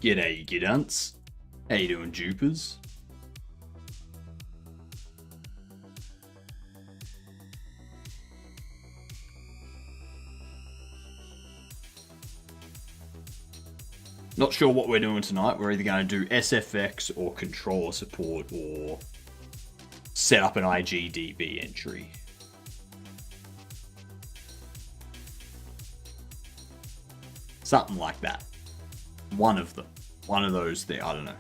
G'day, you gidunts. How you doing, Jupers? Not sure what we're doing tonight. We're either going to do SFX or controller support or set up an IGDB entry. Something like that. One of them. One of those there. I don't know.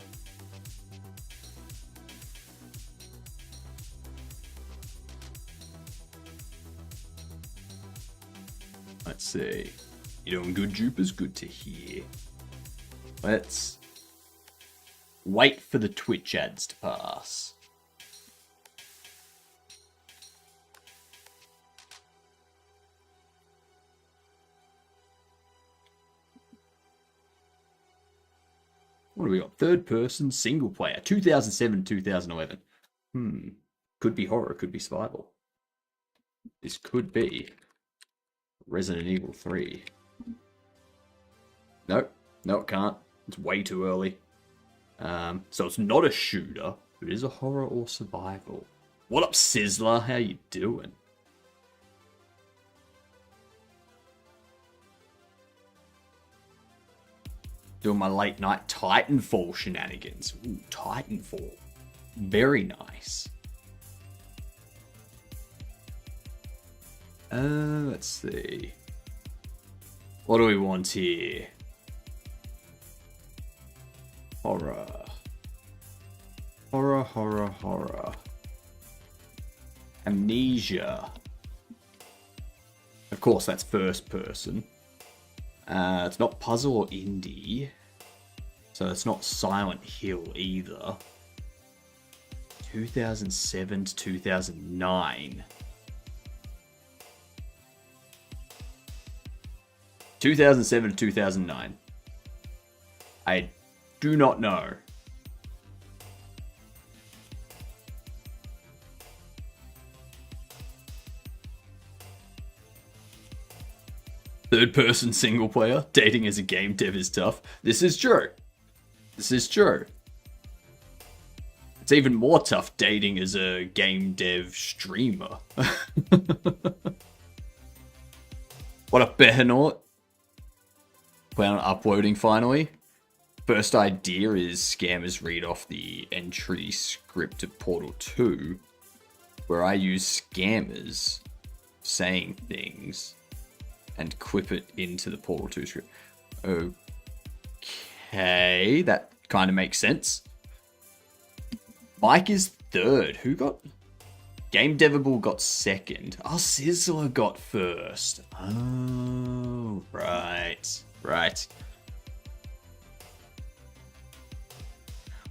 Let's see. You doing good, Jupers? Good to hear. Let's wait for the Twitch ads to pass. What do we got? Third person, single player. 2007, 2011. Could be horror, could be survival. This could be Resident Evil 3. Nope. No, it can't. It's way too early. So it's not a shooter. It is a horror or survival. What up, Sizzler? How you doing? Doing my late night Titanfall shenanigans. Ooh, Titanfall. Very nice. Let's see. What do we want here? Horror. Horror, horror, horror. Amnesia. Of course, that's first person. It's not puzzle or indie. So it's not Silent Hill either. 2007 to 2009. 2007 to 2009. I do not know. Third person single player. Dating as a game dev is tough. This is true. This is true. It's even more tough dating as a game dev streamer. What up, Behanaut? Plan on uploading finally. First idea is scammers read off the entry script of Portal 2, where I use scammers saying things and quip it into the Portal 2 script. Okay, that kind of makes sense. Mike is third. Who got... Game Devable got second. Oh, Sizzler got first. Oh, right. Right.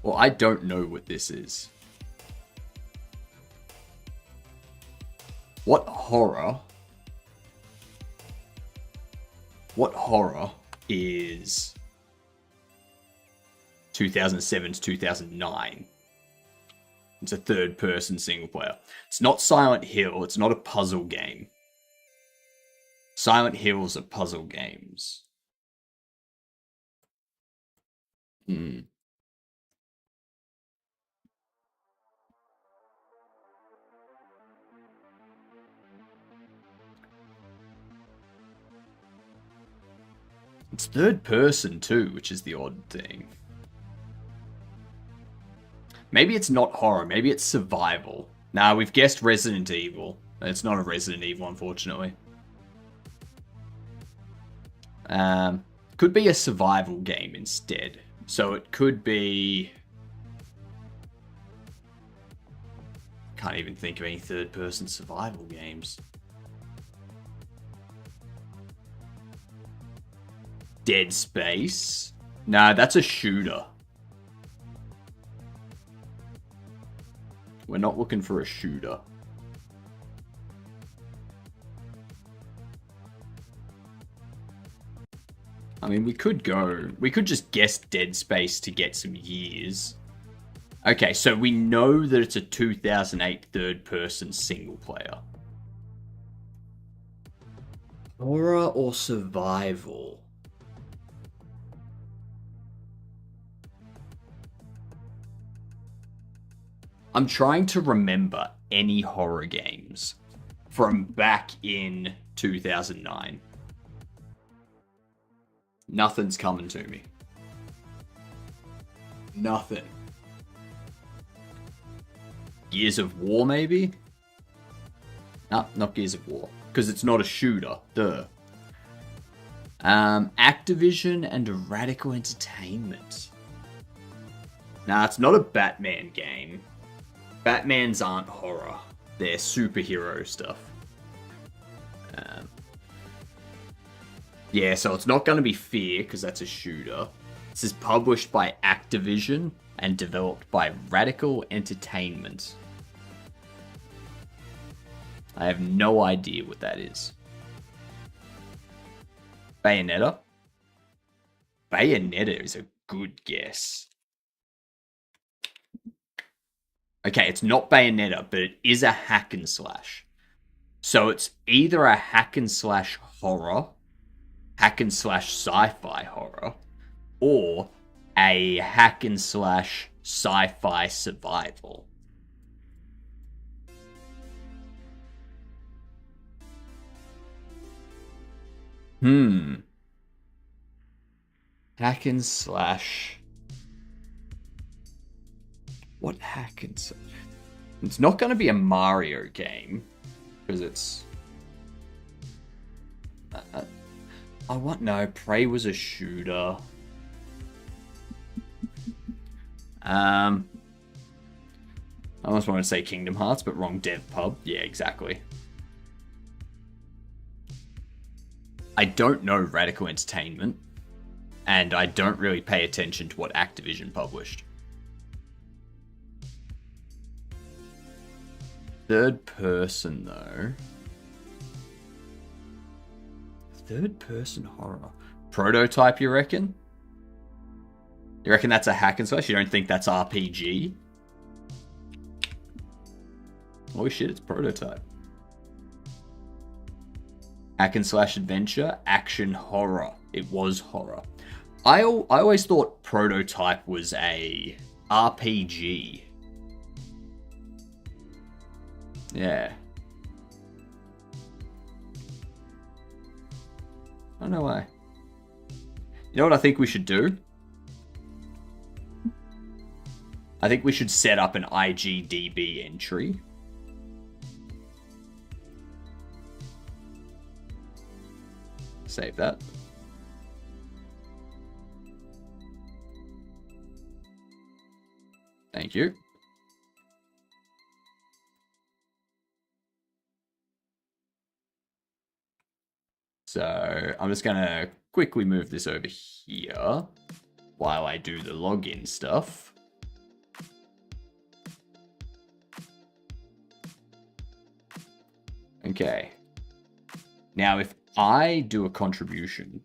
Well, I don't know what this is. What horror? What horror is 2007 to 2009? It's a third-person single player. It's not Silent Hill. It's not a puzzle game. Silent Hills are puzzle games. It's third person too, which is the odd thing. Maybe it's not horror. Maybe it's survival. Nah, we've guessed Resident Evil. It's not a Resident Evil, unfortunately. Could be a survival game instead. So it could be... Can't even think of any third-person survival games. Dead Space? Nah, that's a shooter. We're not looking for a shooter. I mean, we could just guess Dead Space to get some years. Okay, so we know that it's a 2008 third-person single player. Horror or survival? I'm trying to remember any horror games from back in 2009. Nothing's coming to me. Nothing. Gears of War, maybe? No, not Gears of War. Because it's not a shooter. Duh. Activision and Radical Entertainment. Nah, it's not a Batman game. Batmans aren't horror. They're superhero stuff. Yeah, so it's not going to be Fear, because that's a shooter. This is published by Activision and developed by Radical Entertainment. I have no idea what that is. Bayonetta? Bayonetta is a good guess. Okay, it's not Bayonetta, but it is a hack and slash. So it's either a hack and slash horror, hack and slash sci-fi horror, or a hack and slash sci-fi survival. Hack and slash. What hack and slash? It's not going to be a Mario game, because it's... Prey was a shooter. I almost want to say Kingdom Hearts, but wrong dev pub. Yeah, exactly. I don't know Radical Entertainment, and I don't really pay attention to what Activision published. Third person, though. Third person horror. Prototype, you reckon? You reckon that's a hack and slash? You don't think that's RPG? Oh shit, it's Prototype. Hack and slash adventure, action horror. It was horror. I always thought Prototype was a RPG. Yeah. I don't know why. You know what I think we should do? I think we should set up an IGDB entry. Save that. Thank you. So I'm just going to quickly move this over here while I do the login stuff. Okay. Now, if I do a contribution,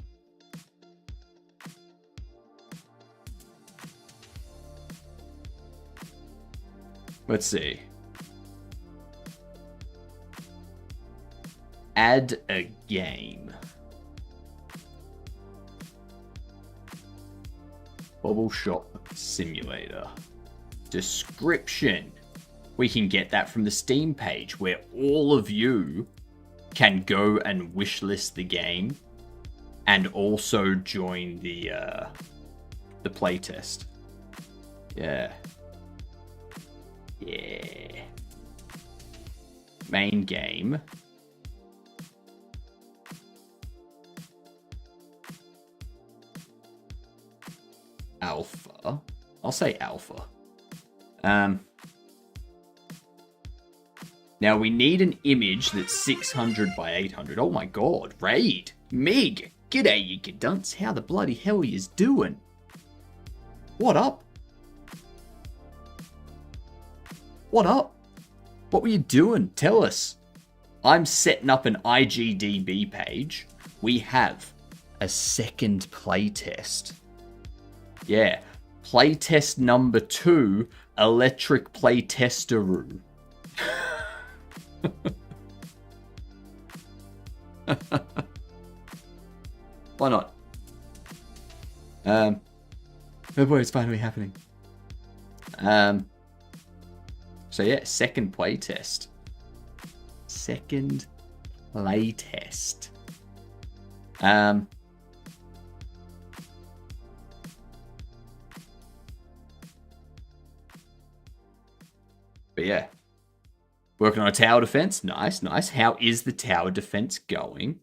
let's see. Add a game. Bobble Shop Simulator. Description. We can get that from the Steam page where all of you can go and wishlist the game and also join the playtest. Yeah. Yeah. Main game. Alpha. I'll say alpha. Now we need an image that's 600 by 800. Oh my god, raid. Mig, g'day you dunce. How the bloody hell are you doing? What up? What up? What were you doing? Tell us. I'm setting up an IGDB page. We have a second playtest. Yeah, playtest number 2, electric playtesteroo. Why not? Oh boy, it's finally happening. So yeah, second play test. Second play test. But yeah. Working on a tower defense. Nice, nice. How is the tower defense going?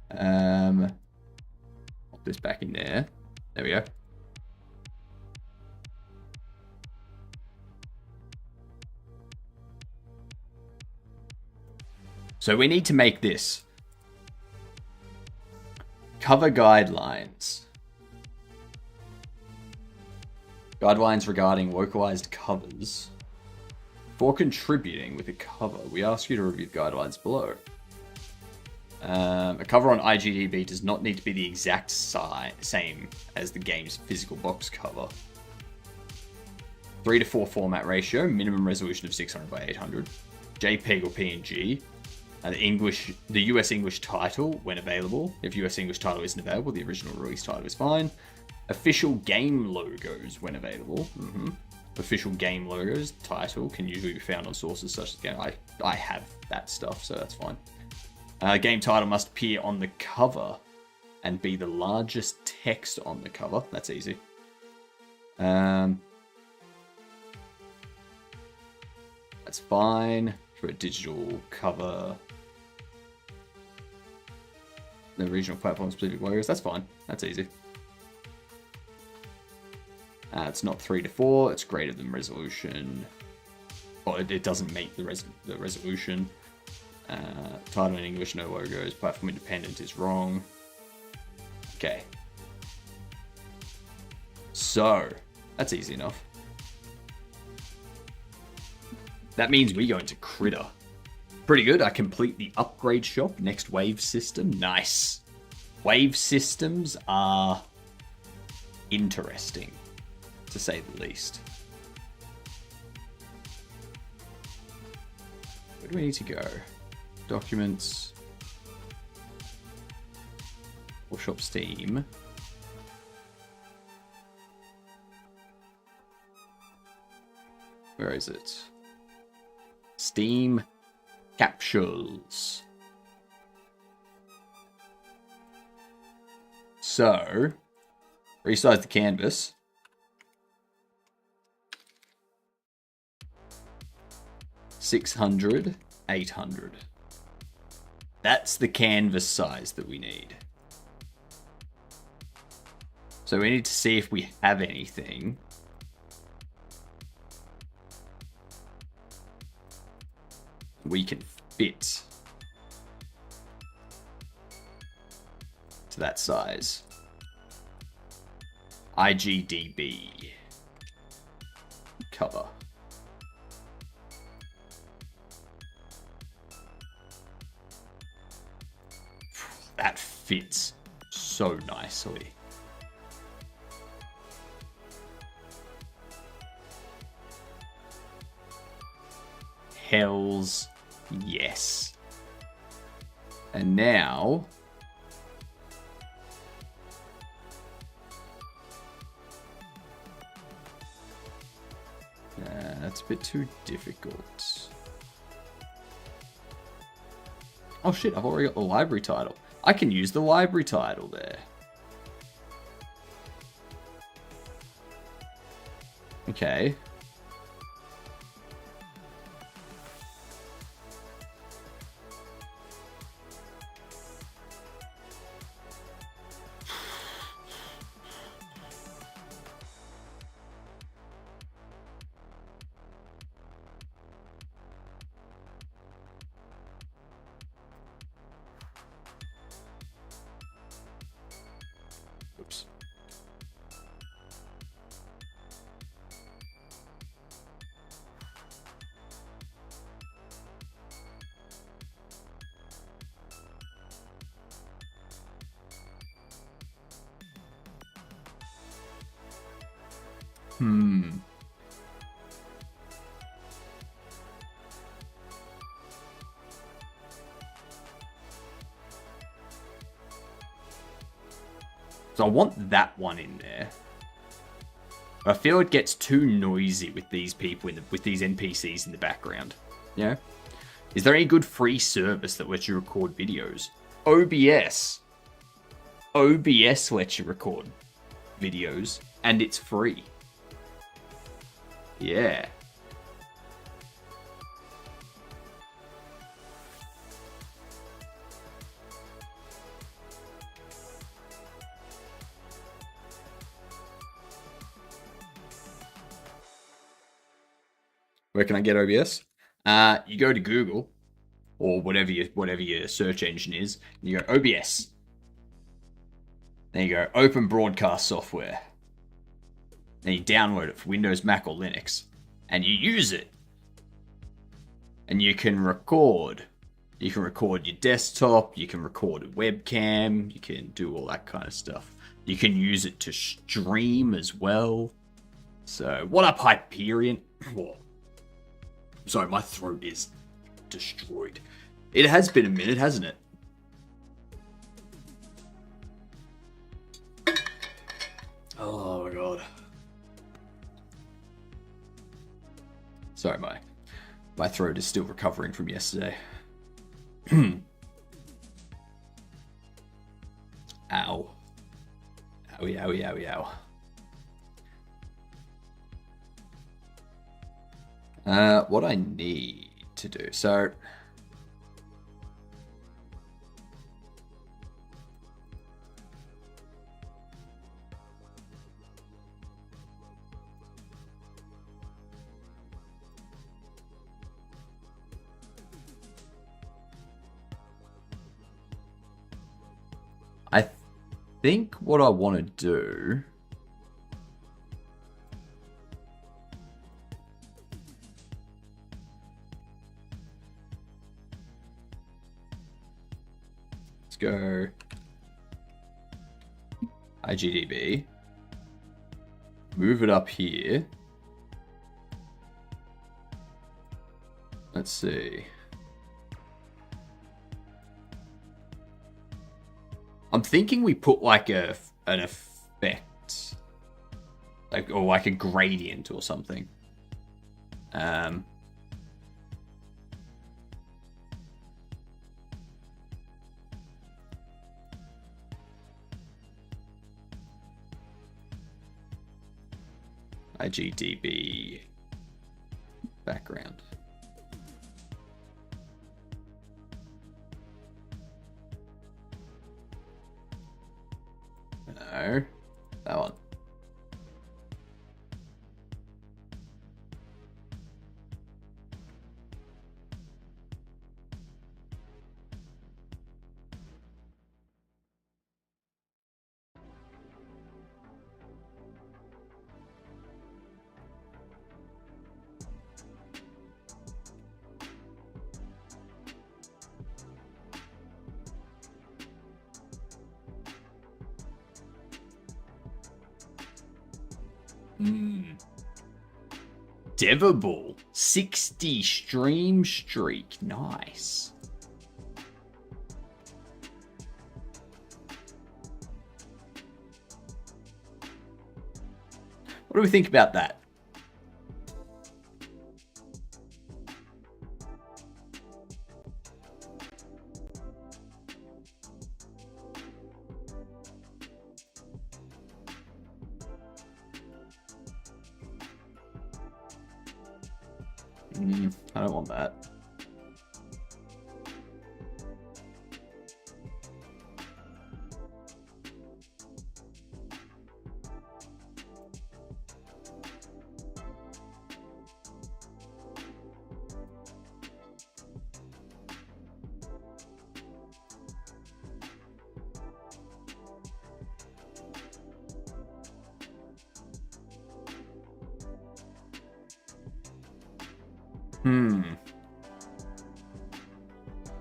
Pop this back in there. There we go. So we need to make this. Cover guidelines. Guidelines regarding localized covers. For contributing with a cover, we ask you to review the guidelines below. A cover on IGDB does not need to be the exact same as the game's physical box cover. 3:4 format ratio, minimum resolution of 600 by 800, JPEG or PNG, the US English title when available. If US English title isn't available, the original release title is fine. Official game logos when available. Official game logos title can usually be found on sources such as game. I have that stuff, so that's fine. Game title must appear on the cover and be the largest text on the cover. That's easy. That's fine. For a digital cover. The regional platform specific logos. That's fine. That's easy. It's not 3:4. It's greater than resolution. Oh, it doesn't meet the resolution. Title in English, no logos. Platform independent is wrong. Okay. So, that's easy enough. That means we go into Critter. Pretty good. I complete the upgrade shop. Next wave system. Nice. Wave systems are interesting, to say the least. Where do we need to go? Documents. Bobble Shop Steam. Where is it? Steam capsules. So, resize the canvas. $600, $800. That's the canvas size that we need. So we need to see if we have anything. We can fit to that size. IGDB cover. That fits so nicely. Hells yes. And now that's a bit too difficult. Oh shit, I've already got the library title. I can use the library title there. Okay. Oops. So I want that one in there. I feel it gets too noisy with these people, with these NPCs in the background. Yeah? Is there any good free service that lets you record videos? OBS. OBS lets you record videos, and it's free. Yeah. Where can I get OBS? You go to Google or whatever your search engine is, and you go OBS. Then you go Open Broadcast Software. Then you download it for Windows, Mac, or Linux, and you use it. And you can record. You can record your desktop. You can record a webcam. You can do all that kind of stuff. You can use it to stream as well. So, what up, Hyperion? Sorry, my throat is destroyed. It has been a minute, hasn't it? Oh my god. Sorry, my throat is still recovering from yesterday. Ow. Owie, owie, owie, ow. What I need to do, so I think what I want to do go IGDB, move it up here. Let's see. I'm thinking we put like an effect, or like a gradient or something. IGDB background. No, that one. Devable, 60 stream streak, nice. What do we think about that? I don't want that.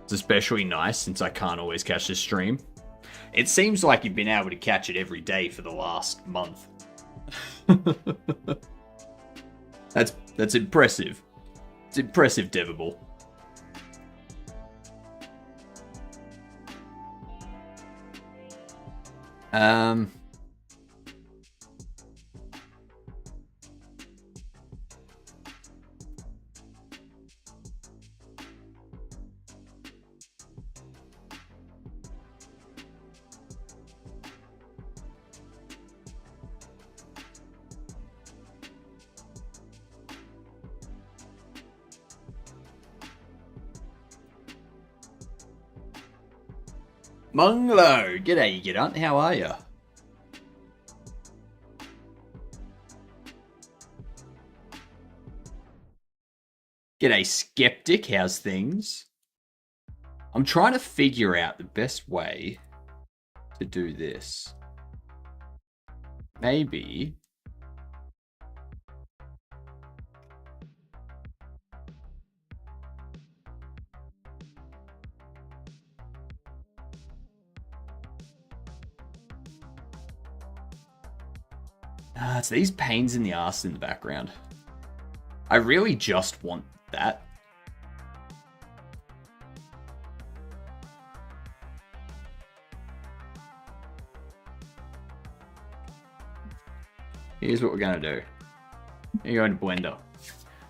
It's especially nice since I can't always catch the stream. It seems like you've been able to catch it every day for the last month. That's impressive. It's impressive, Devable. Munglo! G'day, Giddunt. How are you? G'day, Skeptic. How's things? I'm trying to figure out the best way to do this. Maybe... it's these pains in the ass in the background. I really just want that. Here's what we're going to do. You're going to Blender.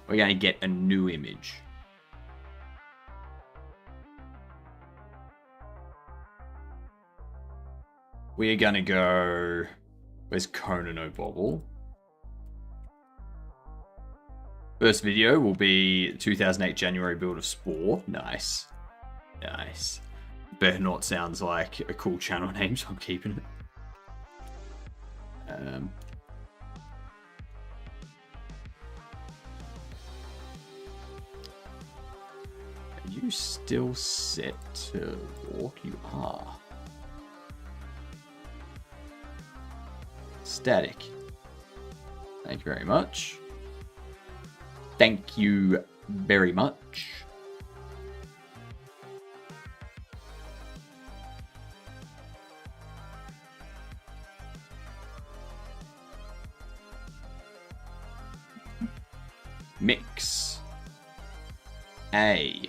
We're going to get a new image. We're going to go... Where's Conan O'Bobble? First video will be 2008 January build of Spore. Nice. Nice. Behemoth sounds like a cool channel name, so I'm keeping it. Are you still set to walk? You are. Static. Thank you very much. Thank you very much. Mix. A.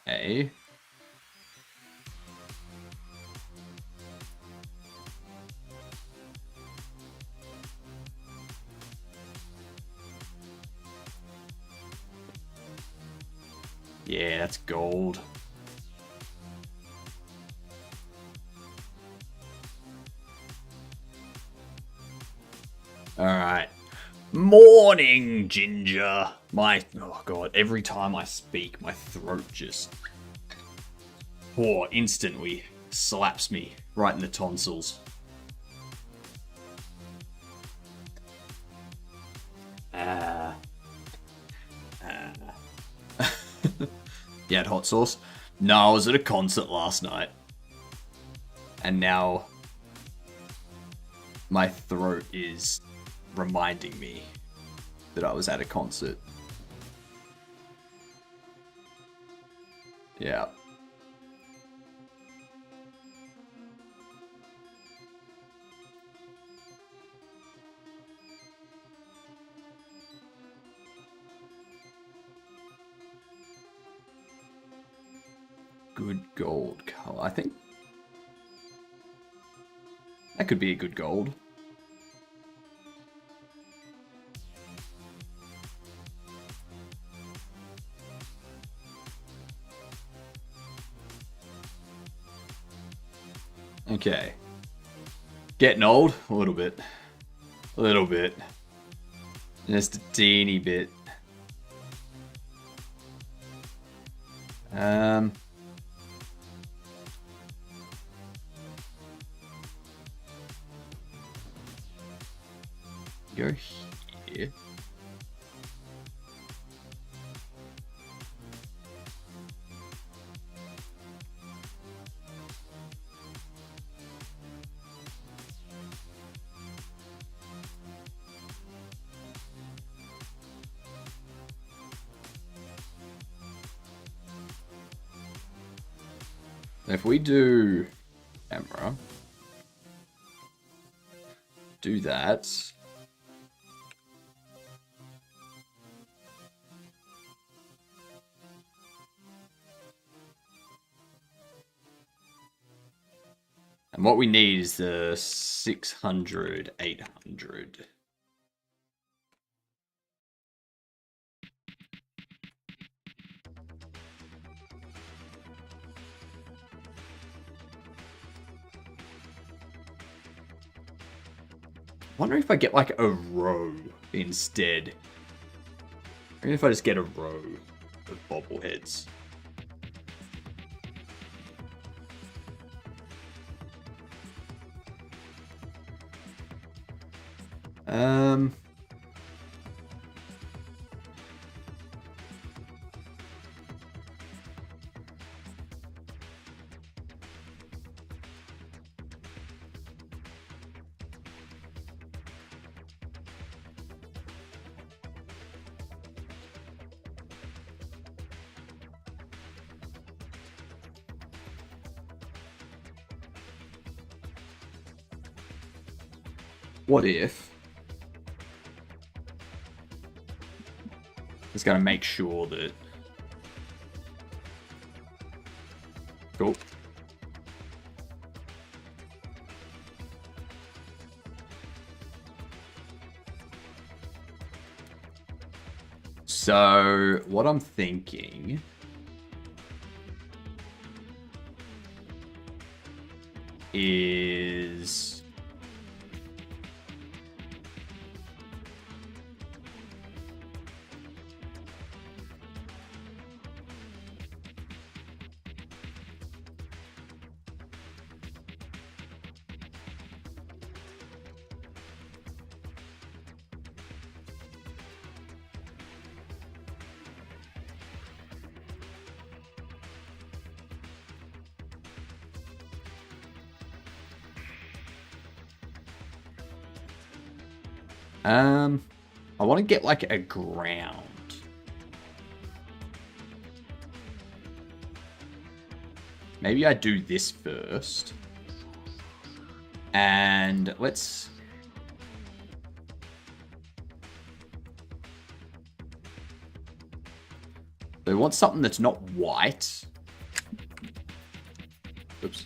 A. Yeah, that's gold. Alright. Morning, Ginger. Oh god, every time I speak, my throat just... instantly slaps me right in the tonsils. You had hot sauce? No, I was at a concert last night. And now my throat is reminding me that I was at a concert. Yeah. Good gold color. I think that could be a good gold. Okay. Getting old? A little bit. A little bit. Just a teeny bit. Go here. If we do camera, do that. And what we need is the 600, 800. I wonder if I get like a row instead. Maybe if I just get a row of bobbleheads. What if? Just gotta make sure that. Cool. So, what I'm thinking is I want to get like a ground. Maybe I do this first. And let's... We want something that's not white. Oops.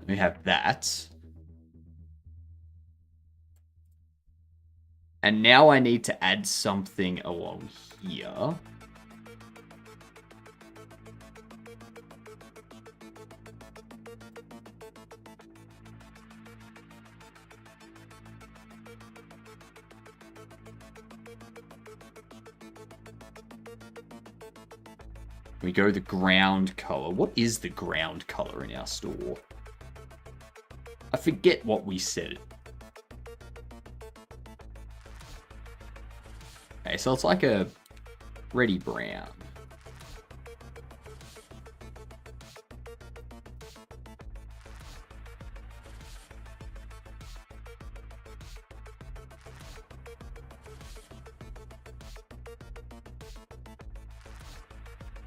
We have that. And now I need to add something along here. We go the ground color. What is the ground color in our store? I forget what we said. Okay, so it's like a reddy brown.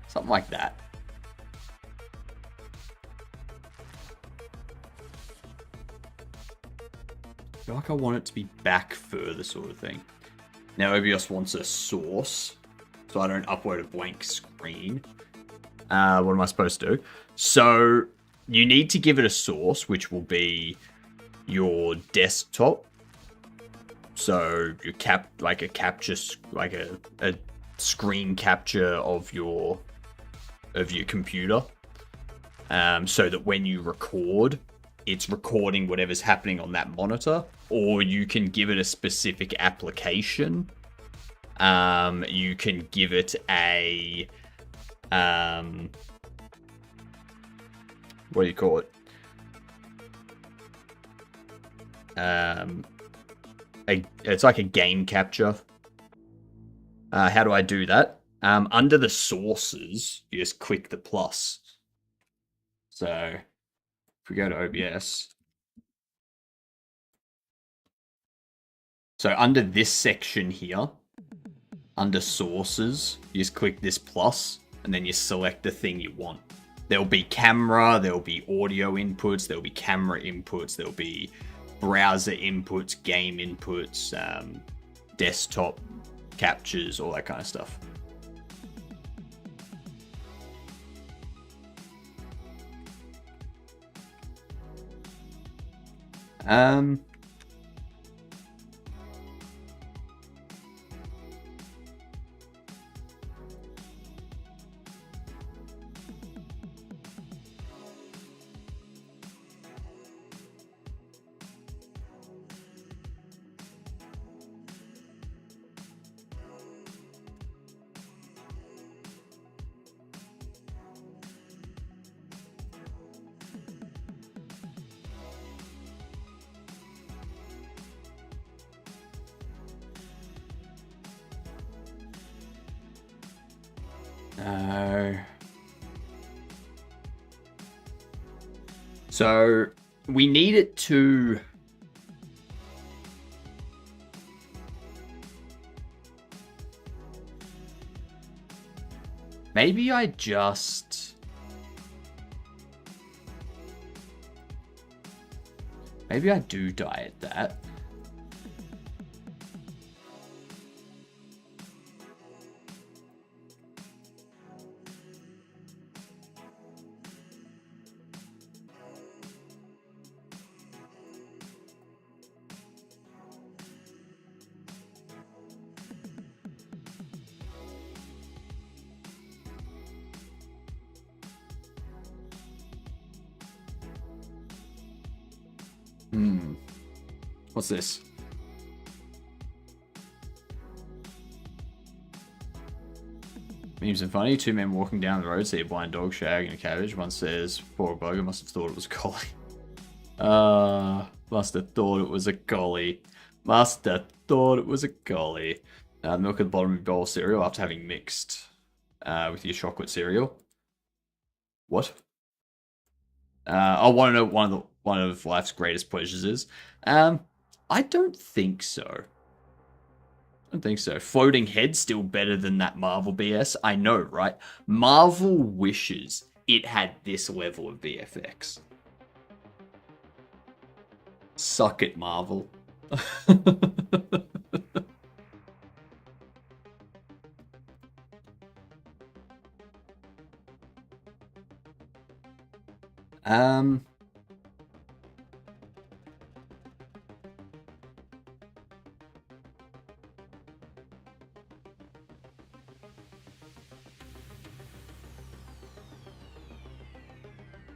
Something like that. I feel like I want it to be back further, sort of thing. Now OBS wants a source, so I don't upload a blank screen. What am I supposed to do? So you need to give it a source, which will be your desktop. So you like a capture, like a screen capture of your computer, so that when you record, it's recording whatever's happening on that monitor. Or you can give it a specific application. You can give it a what do you call it? It's like a game capture. How do I do that? Under the sources, you just click the plus. So if we go to OBS. So under this section here, under sources, you just click this plus, and then you select the thing you want. There'll be camera, there'll be audio inputs, there'll be camera inputs, there'll be browser inputs, game inputs, desktop captures, all that kind of stuff. No. So we need it to... Maybe I just... Maybe I do diet that. What's this? Memes are funny. Two men walking down the road see a blind dog shagging a cabbage. One says, poor bugger must have thought it was a collie. Must have thought it was a collie. Must have thought it was a collie. Milk at the bottom of your bowl of cereal after having mixed with your chocolate cereal. What? I want to know one of life's greatest pleasures is. I don't think so. I don't think so. Floating head still better than that Marvel BS. I know, right? Marvel wishes it had this level of VFX. Suck it, Marvel.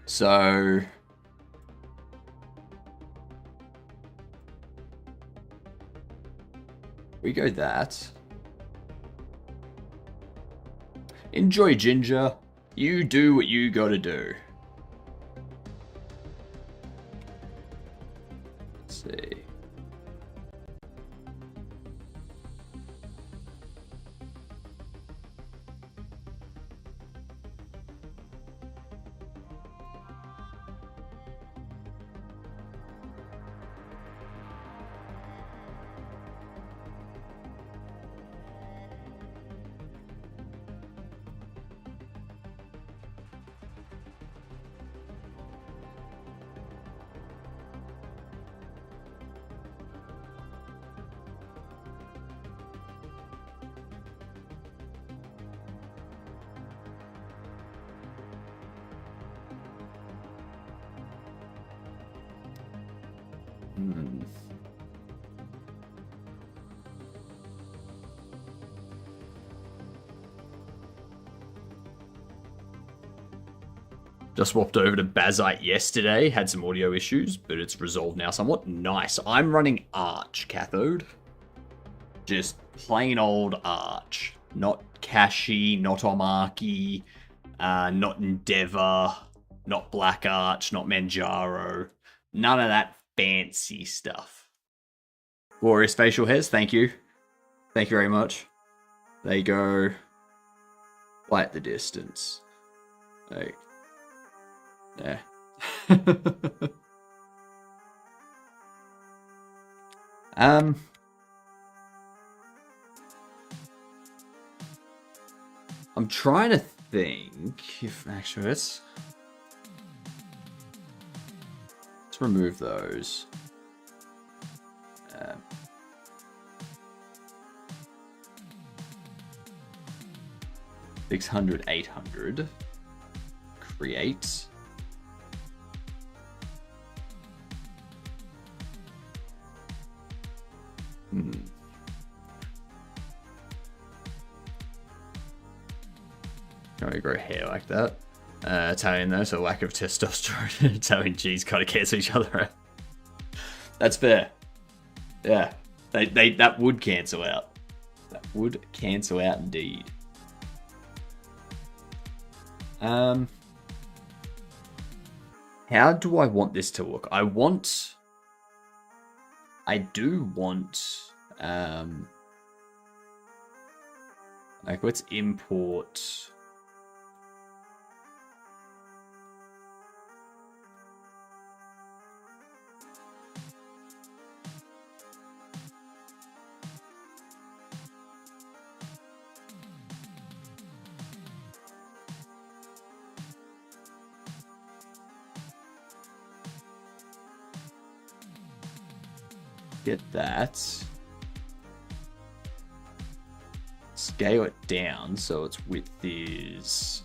So we go that. Enjoy, Ginger. You do what you gotta do. Let's see. Just swapped over to Bazite yesterday. Had some audio issues, but it's resolved now somewhat. Nice. I'm running Arch cathode. Just plain old Arch. Not Kashi, not Omaki, not Endeavor, not Black Arch, not Manjaro. None of that fancy stuff. Glorious facial hairs, thank you. Thank you very much. They go quite the distance. Like, yeah. I'm trying to think if actually let's remove those. 600, 800. Create. Can I grow hair like that? Italian though, so lack of testosterone. Italian G's kind of cancel each other out. That's fair. Yeah, they that would cancel out. That would cancel out indeed. How do I want this to look? I do want, like, let's import. Get that. Scale it down so its width is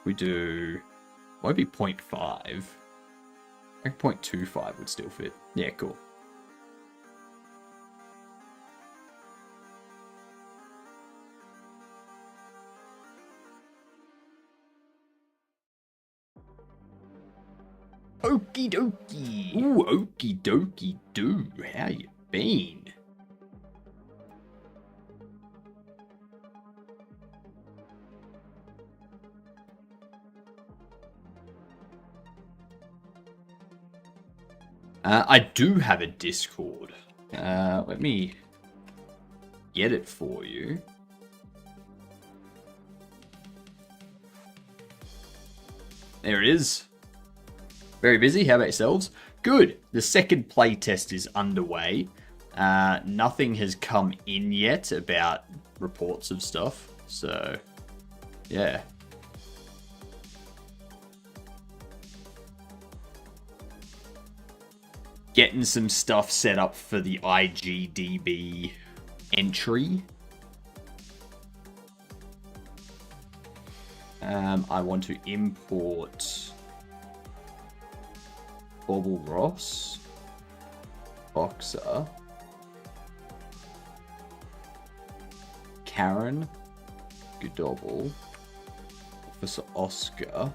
we do, might be 0.5. I think 0.25 would still fit. Yeah, cool. Okie dokie. Ooh, okie dokie do. How you been? I do have a Discord. Let me get it for you. There it is. Very busy. How about yourselves? Good. The second playtest is underway. Nothing has come in yet about reports of stuff. So, yeah. Getting some stuff set up for the IGDB entry. I want to import Bobble Ross, Boxer, Karen, Godobble, Officer Oscar,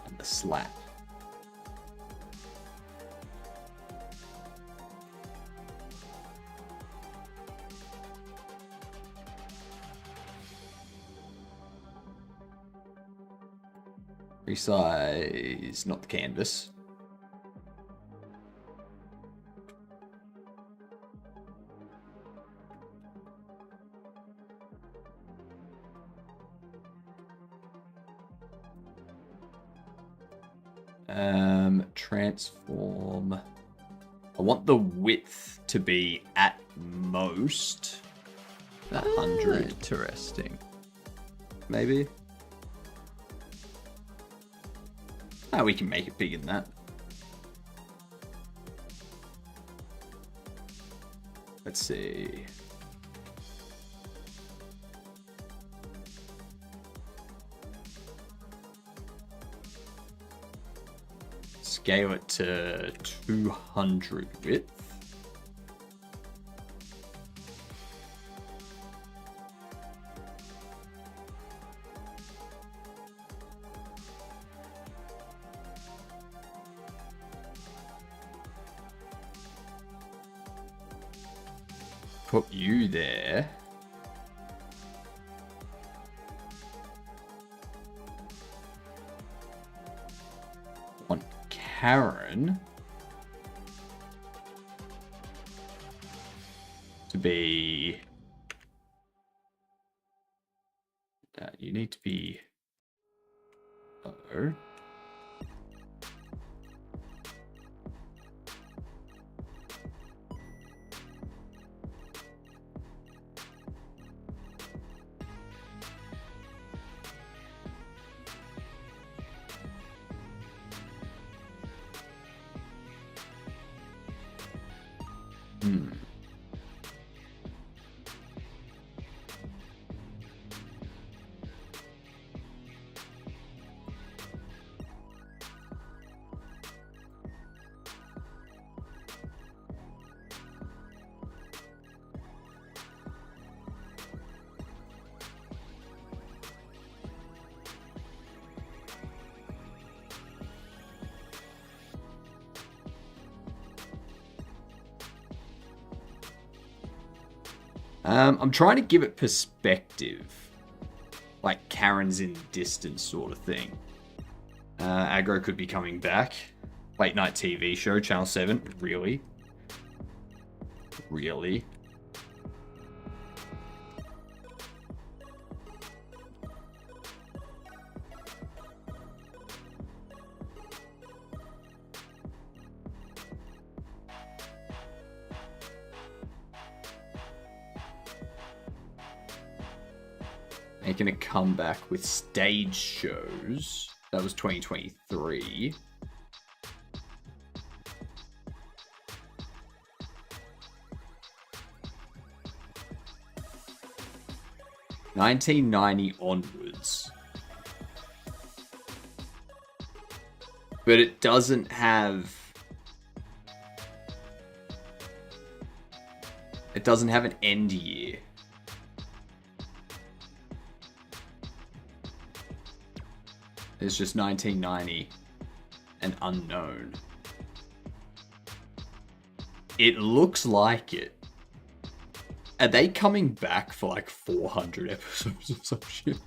and the Slap. Resize, not the canvas. Transform. I want the width to be at most 100. Interesting. Maybe. Ah, we can make it bigger than that. Let's see. Scale it to 200 width. Put you there. Karen to be... you need to be... Uh-oh. I'm trying to give it perspective. Like Karen's in distance sort of thing. Aggro could be coming back. Late night TV show, Channel 7. Really? Really? Making a comeback with stage shows. That was 2023. $1990 onwards. But it doesn't have... It doesn't have an end year. It's just 1990 and unknown. It looks like it. Are they coming back for like 400 episodes or some shit?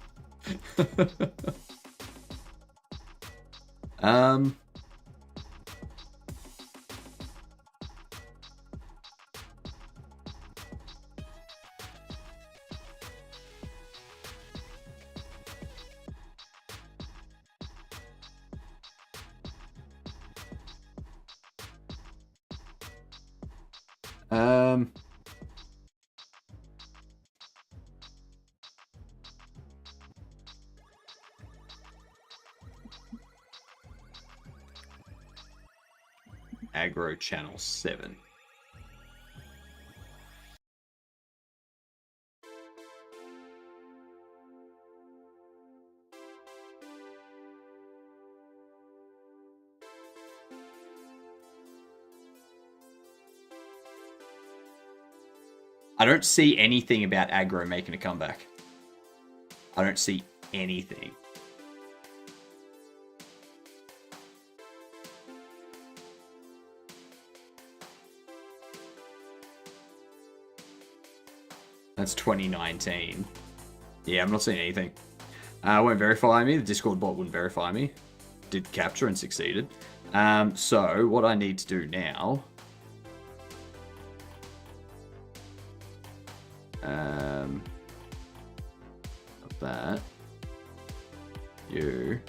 Aggro Channel 7. I don't see anything about Aggro making a comeback. I don't see anything. That's 2019. Yeah, I'm not seeing anything. Won't verify me. The Discord bot wouldn't verify me. Did capture and succeeded. So what I need to do now... that. You.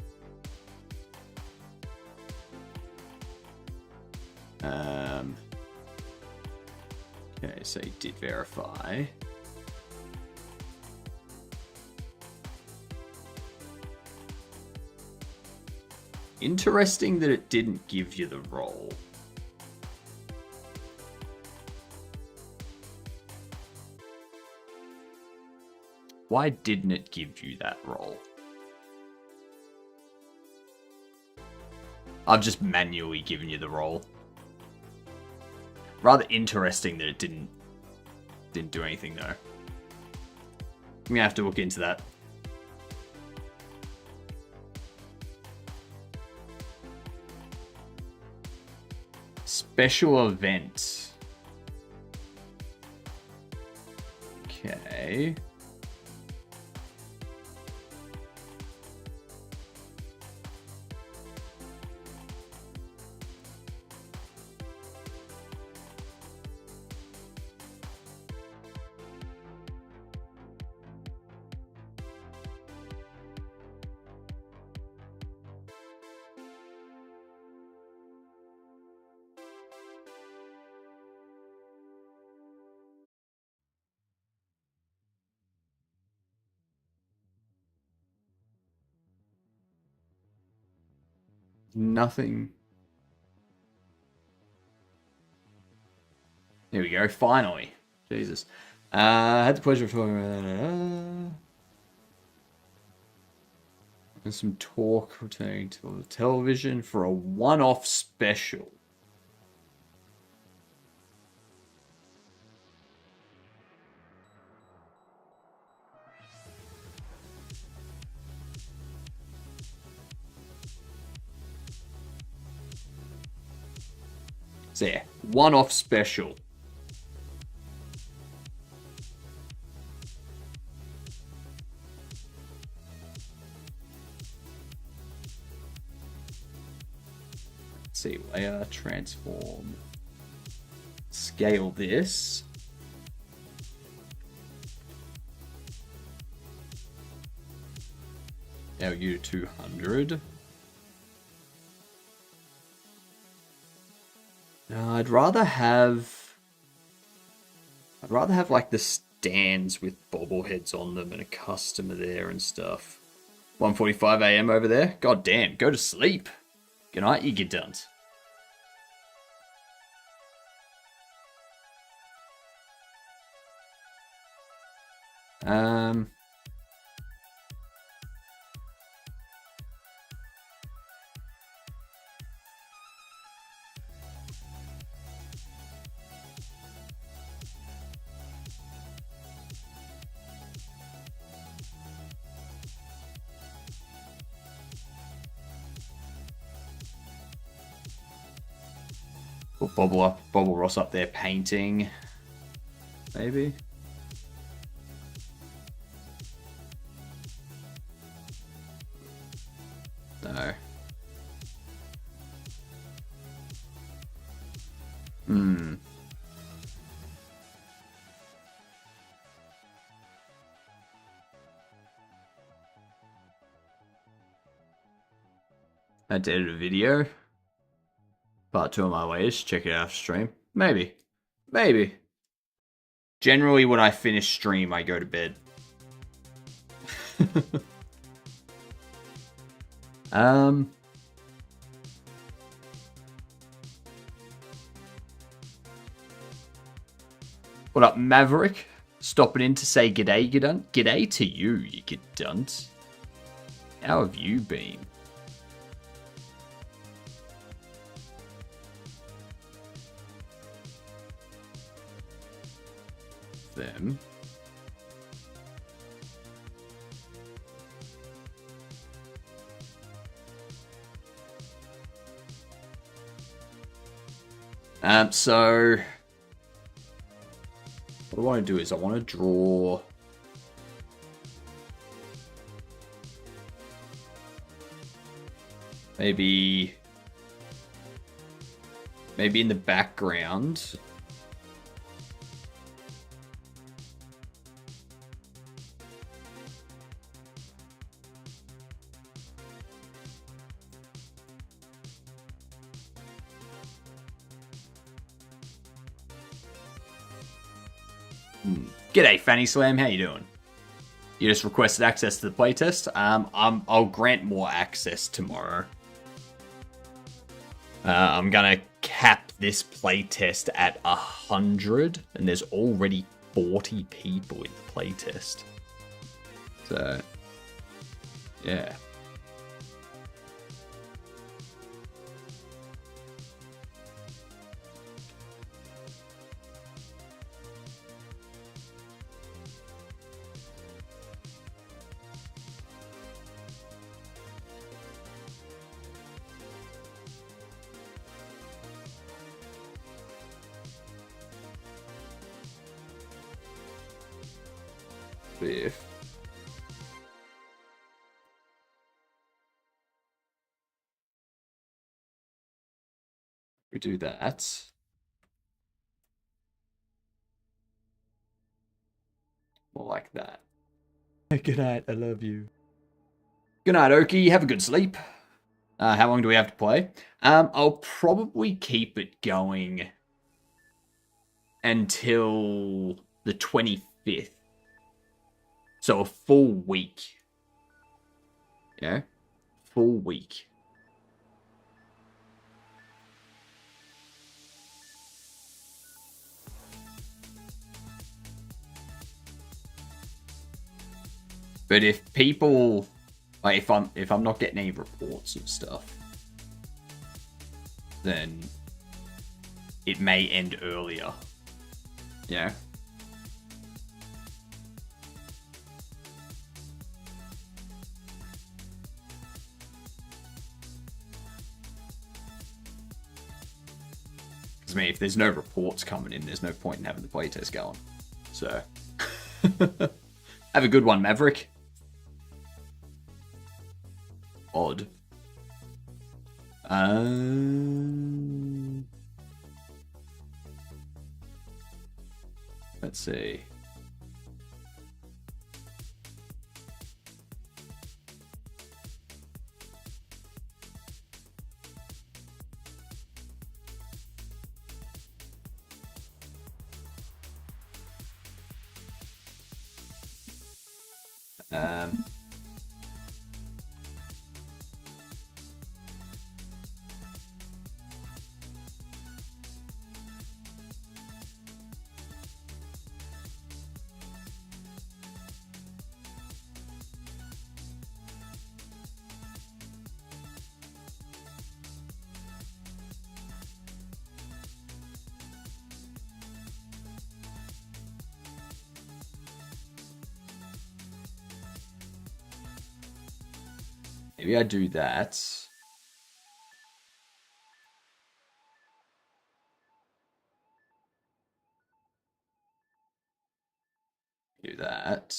Okay, so you did verify. Interesting that it didn't give you the role. Why didn't it give you that role? I've just manually given you the role. Rather interesting that it didn't do anything though. I'm gonna have to look into that. Special event. Okay. Nothing. Here we go, finally. Jesus. I had the pleasure of talking about and some talk returning to the television for a one-off special. So yeah, one-off special. Let's see, layer, transform, scale this. Now you 200. I'd rather have like the stands with bobbleheads on them and a customer there and stuff. 1:45 a.m. over there. God damn, go to sleep. Good night, you get done. Put Bobble Ross up there painting. Maybe. No. I had to edit a video. Part 2 of my ways. Check it out stream. Maybe. Maybe. Generally, when I finish stream, I go to bed. What up, Maverick? Stopping in to say g'day, Gidunt. G'day to you, you Gidunt. How have you been? Them. So what I want to do is I want to draw maybe in the background G'day, Fanny Slam. How you doing? You just requested access to the playtest. I'll grant more access tomorrow. I'm gonna cap this playtest at 100, and there's already 40 people in the playtest. So, yeah. If we do that, more like that. Good night, I love you. Good night, Oki. Have a good sleep. How long do we have to play? I'll probably keep it going until the 25th. So a full week. Yeah? Full week. But if people, like, if I'm not getting any reports of stuff, then it may end earlier. Yeah. Because I mean, if there's no reports coming in, there's no point in having the playtest going. So, have a good one, Maverick. Odd. Let's see. Maybe I do that. Do that.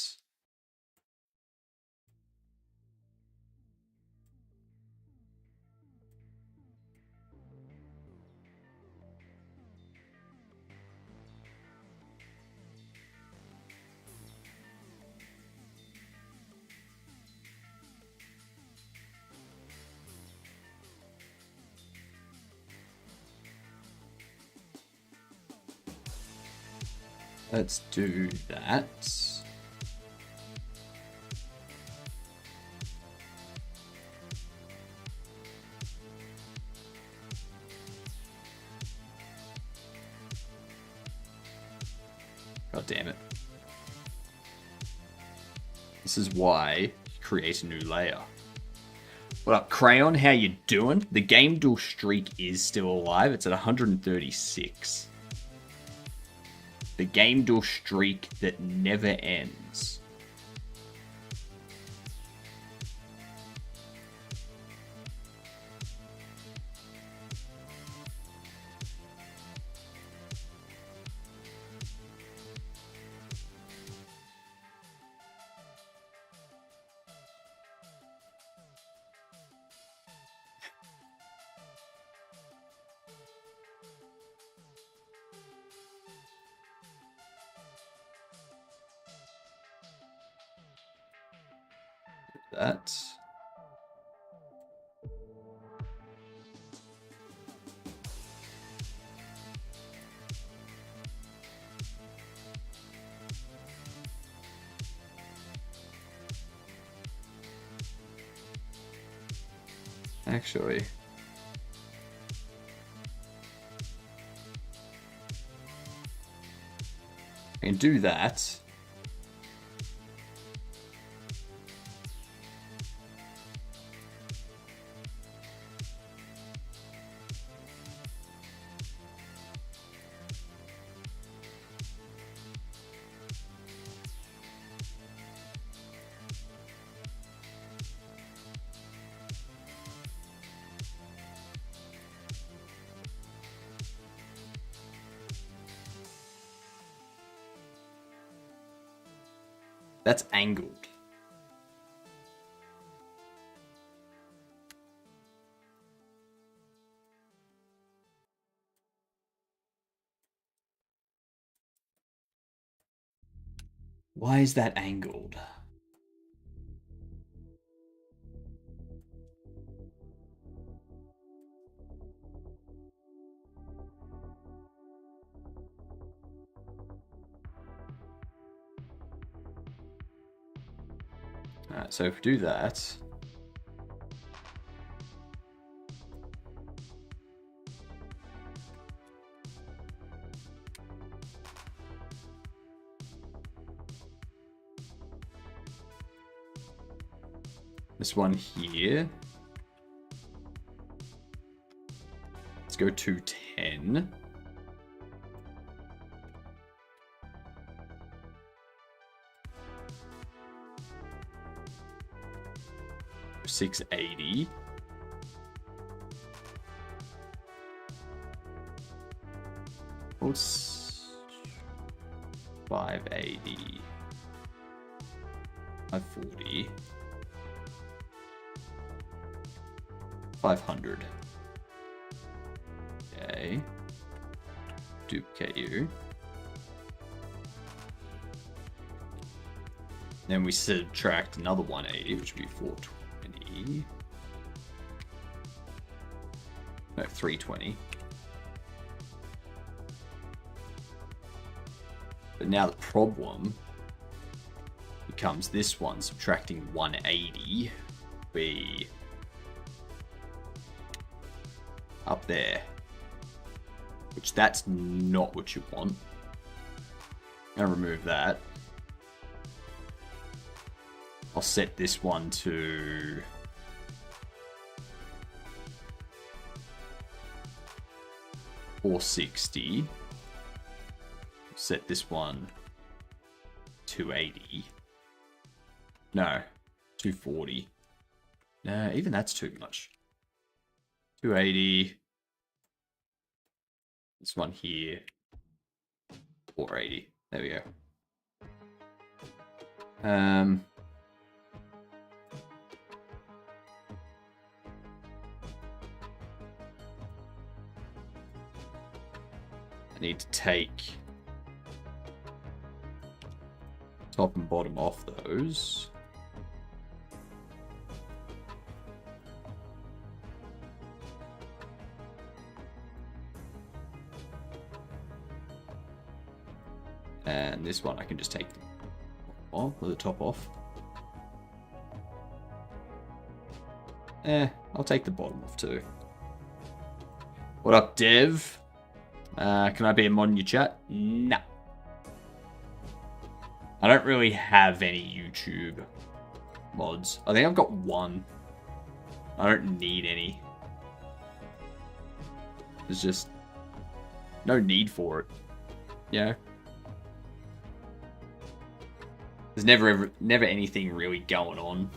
Let's do that. God damn it. This is why you create a new layer. What up, Crayon? How you doing? The game duel streak is still alive. It's at 136. The game duel streak that never ends. That. Actually, I can do that. That's angled. Why is that angled? Alright, so if we do that, This one here. Let's go to 10. $680. What's 580? 540. 500. Okay. Duplicate you. Then we subtract another 180, which would be 420. No, 320. But now the problem becomes this one, subtracting 180. Be up there, which that's not what you want. I'm gonna remove that. I'll set this one to $460. Set this one 280. No, 240. No, even that's too much. 280. This one here. 480. There we go. I need to take top and bottom off those. And this one I can just take the top off. I'll take the bottom off too. What up, Dev? Can I be a mod in your chat? No. I don't really have any YouTube mods. I think I've got one. I don't need any. There's just no need for it. You know? There's never anything really going on.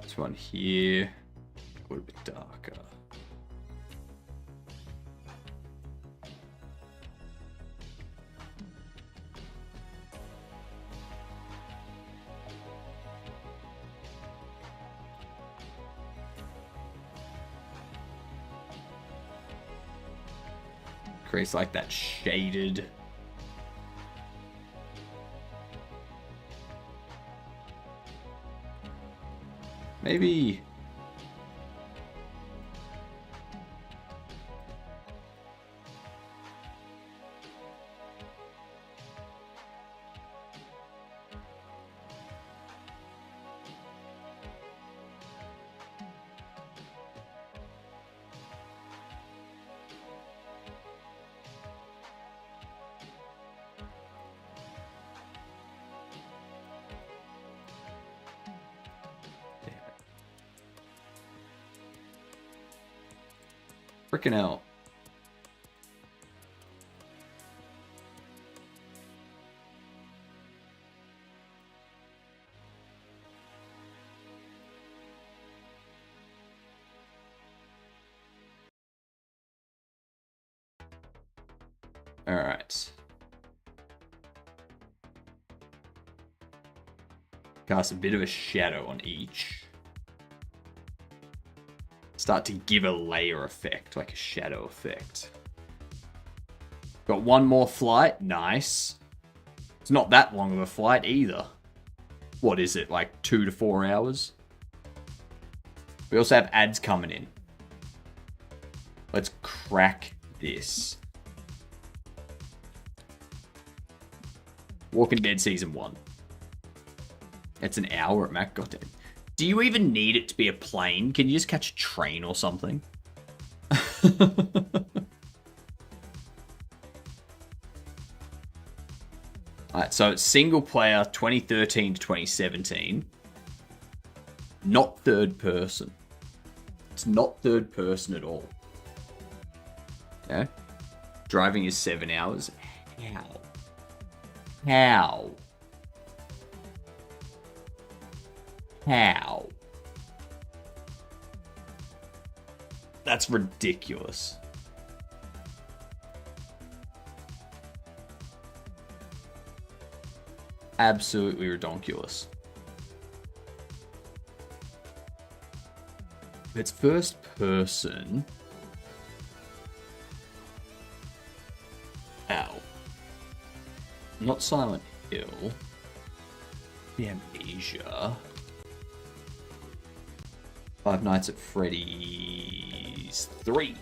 This one here, a little bit darker. Creates like that shaded. Maybe freaking out. All right. Cast a bit of a shadow on each. Start to give a layer effect, like a shadow effect. Got one more flight. Nice. It's not that long of a flight either. what is it, like 2 to 4 hours? We also have ads coming in. Let's crack this. Walking Dead Season 1. It's an hour at Mac, goddamn. Do you even need it to be a plane? Can you just catch a train or something? Alright, so it's single player 2013 to 2017. Not third person. It's not third person at all. Okay. Driving is 7 hours. How? How? How? That's ridiculous. Absolutely redonkulous. It's first person. Ow. Not Silent Hill. The Amnesia. Five Nights at Freddy's 3.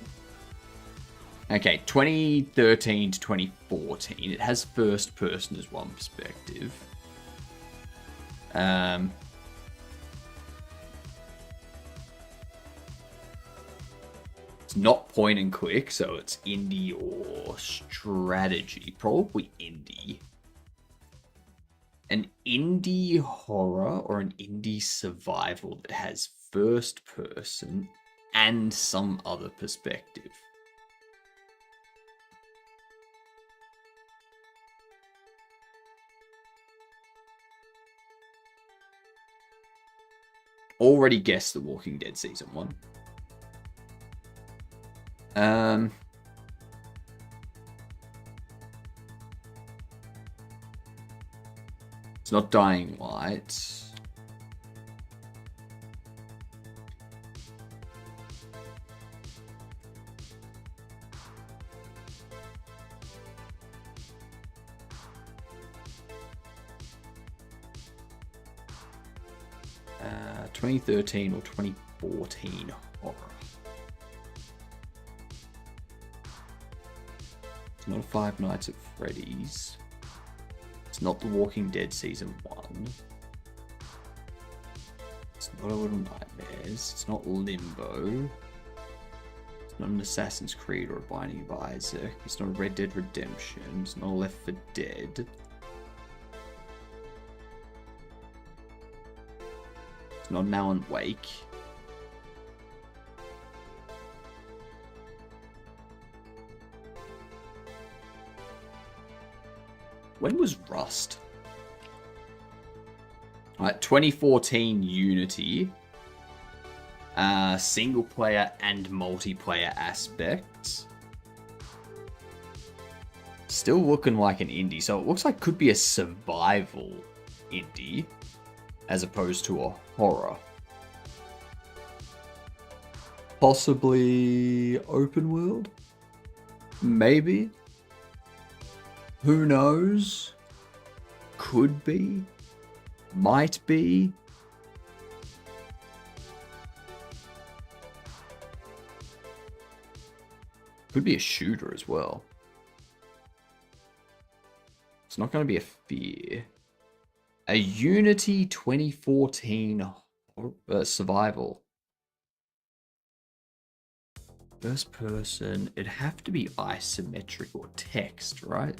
Okay, 2013 to 2014. It has first person as one perspective. It's not point and click, so it's indie or strategy. Probably indie. An indie horror or an indie survival that has first person and some other perspective. Already guessed The Walking Dead Season 1. It's not Dying Light. Uh, 2013 or 2014 horror. It's not Five Nights at Freddy's. It's not The Walking Dead Season 1. It's not A Little Nightmares. It's not Limbo. It's not an Assassin's Creed or a Binding of Isaac. It's not a Red Dead Redemption. It's not a Left 4 Dead. It's not an Alan Wake. When was Rust? Alright, 2014 Unity. Single player and multiplayer aspects. Still looking like an indie, so it looks like could be a survival indie as opposed to a horror. Possibly open world? Maybe. Who knows? Could be. Might be. Could be a shooter as well. It's not going to be a fear. A Unity 2014 survival. First person. It'd have to be isometric or text, right?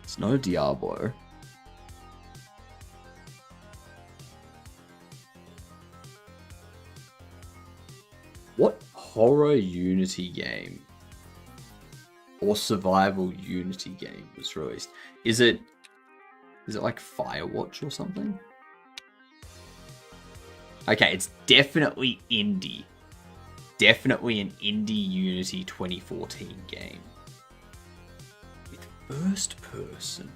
It's not a Diablo. What horror Unity game or survival Unity game was released? Is it like Firewatch or something? Okay, it's definitely indie. Definitely an indie Unity 2014 game. With first person.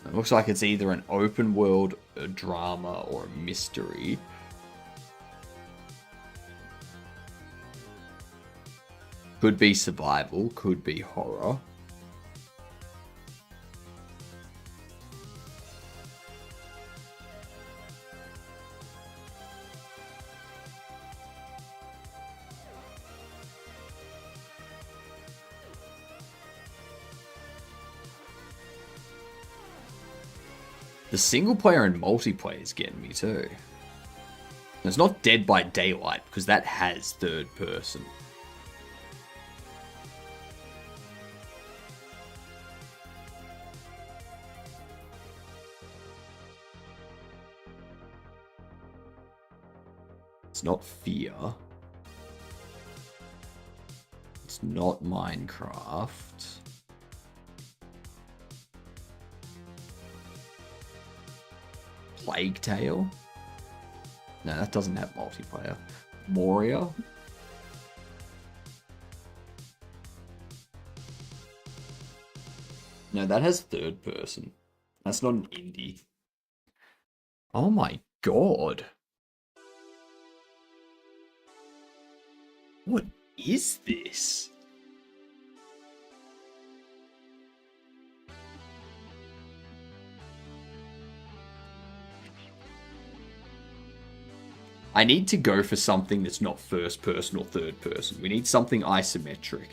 It looks like it's either an open world, a drama, or a mystery. Could be survival, could be horror. The single player and multiplayer is getting me too. It's not Dead by Daylight, because that has third person. It's not Fear. It's not Minecraft. Plague Tale? No, that doesn't have multiplayer. Moria? No, that has third person. That's not an indie. Oh my god. What is this? I need to go for something that's not first person or third person. We need something isometric.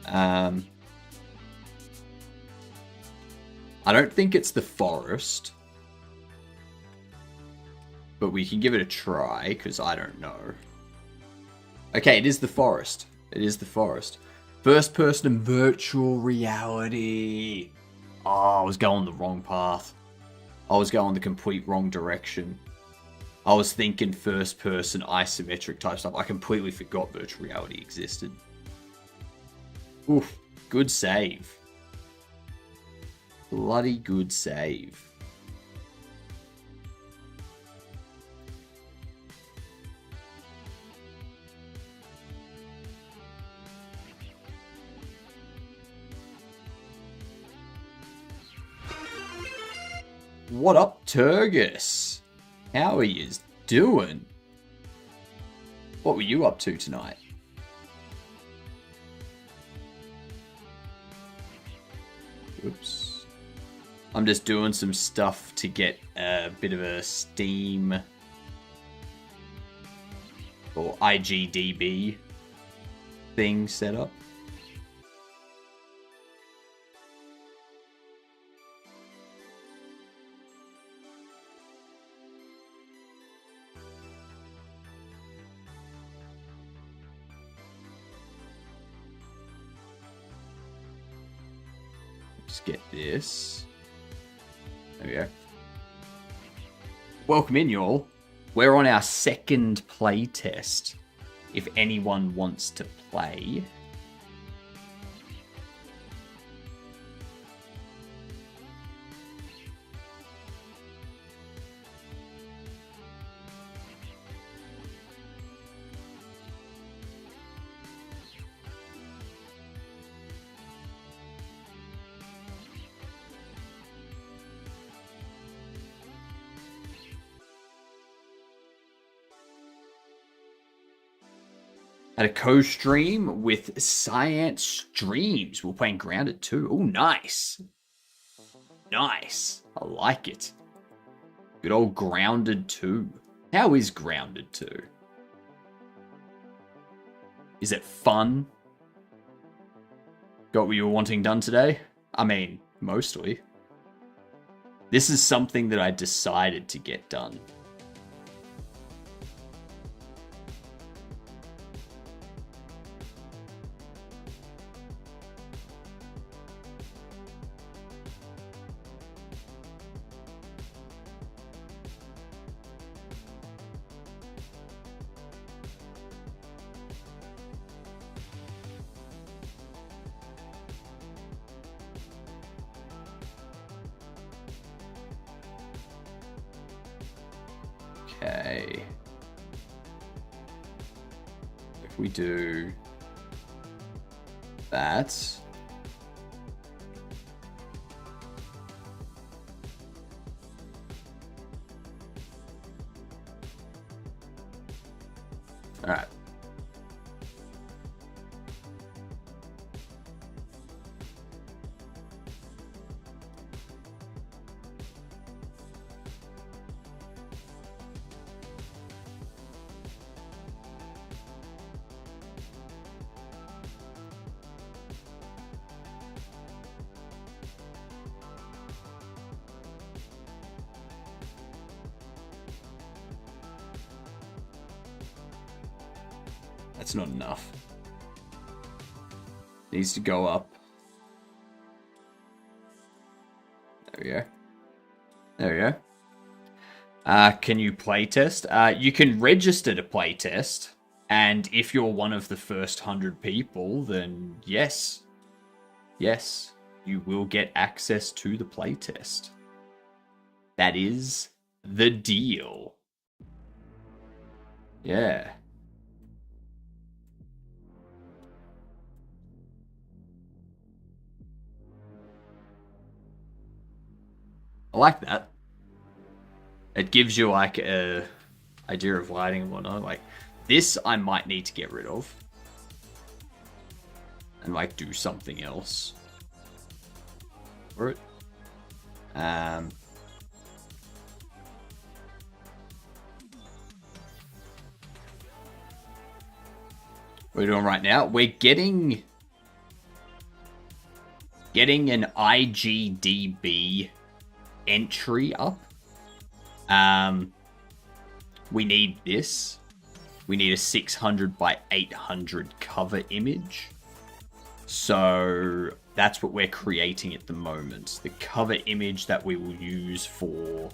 I don't think it's The Forest. But we can give it a try, because I don't know. Okay, it is The Forest. It is The Forest. First person and virtual reality. Oh, I was going the wrong path. I was going the complete wrong direction. I was thinking first person isometric type stuff. I completely forgot virtual reality existed. Oof, good save. Bloody good save. What up, Turgis? How are you doing? What were you up to tonight? Oops. I'm just doing some stuff to get a bit of a Steam or IGDB thing set up. Just get this. There we go. Welcome in, y'all. We're on our second play test. If anyone wants to play. At a co-stream with Science Streams. We're playing Grounded 2. Oh, nice. Nice. I like it. Good old Grounded 2. How is Grounded 2? Is it fun? Got what you were wanting done today? I mean, mostly. This is something that I decided to get done. Okay. If we do that. Alright. That's not enough. Needs to go up. There we go. There we go. Can you playtest? You can register to playtest, and if you're one of the first 100 people, then yes. Yes, you will get access to the playtest. That is the deal. Yeah. I like that. It gives you like a idea of lighting and whatnot. Like this, I might need to get rid of and like do something else for it. What are we doing right now? We're getting an IGDB entry up. We need this. We need a 600 by 800 cover image. So that's what we're creating at the moment. The cover image that we will use for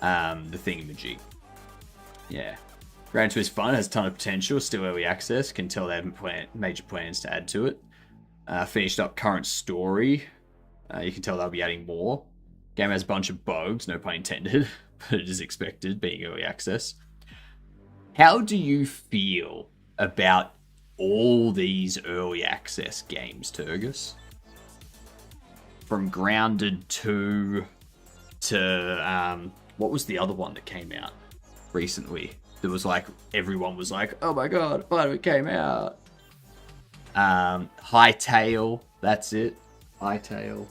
the thingamajig. Yeah. Grand Twist Fun has a ton of potential, still early access. Can tell they have major plans to add to it. Finished up current story. You can tell they'll be adding more. Game has a bunch of bugs, no pun intended, but it is expected, being early access. How do you feel about all these early access games, Turgus? From Grounded 2 to, what was the other one that came out recently? There was like, everyone was like, oh my god, finally it came out. Hightail, that's it. Hightail.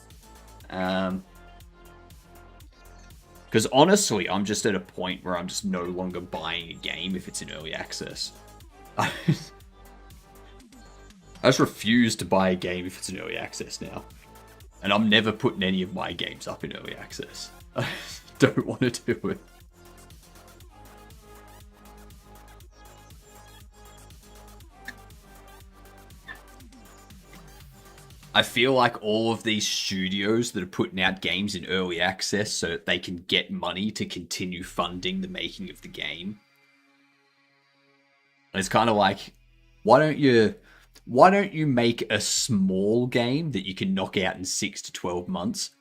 Because honestly, I'm just at a point where I'm just no longer buying a game if it's in early access. I just refuse to buy a game if it's in early access now. And I'm never putting any of my games up in early access. I don't want to do it. I feel like all of these studios that are putting out games in early access so that they can get money to continue funding the making of the game. It's kind of like, why don't you make a small game that you can knock out in 6 to 12 months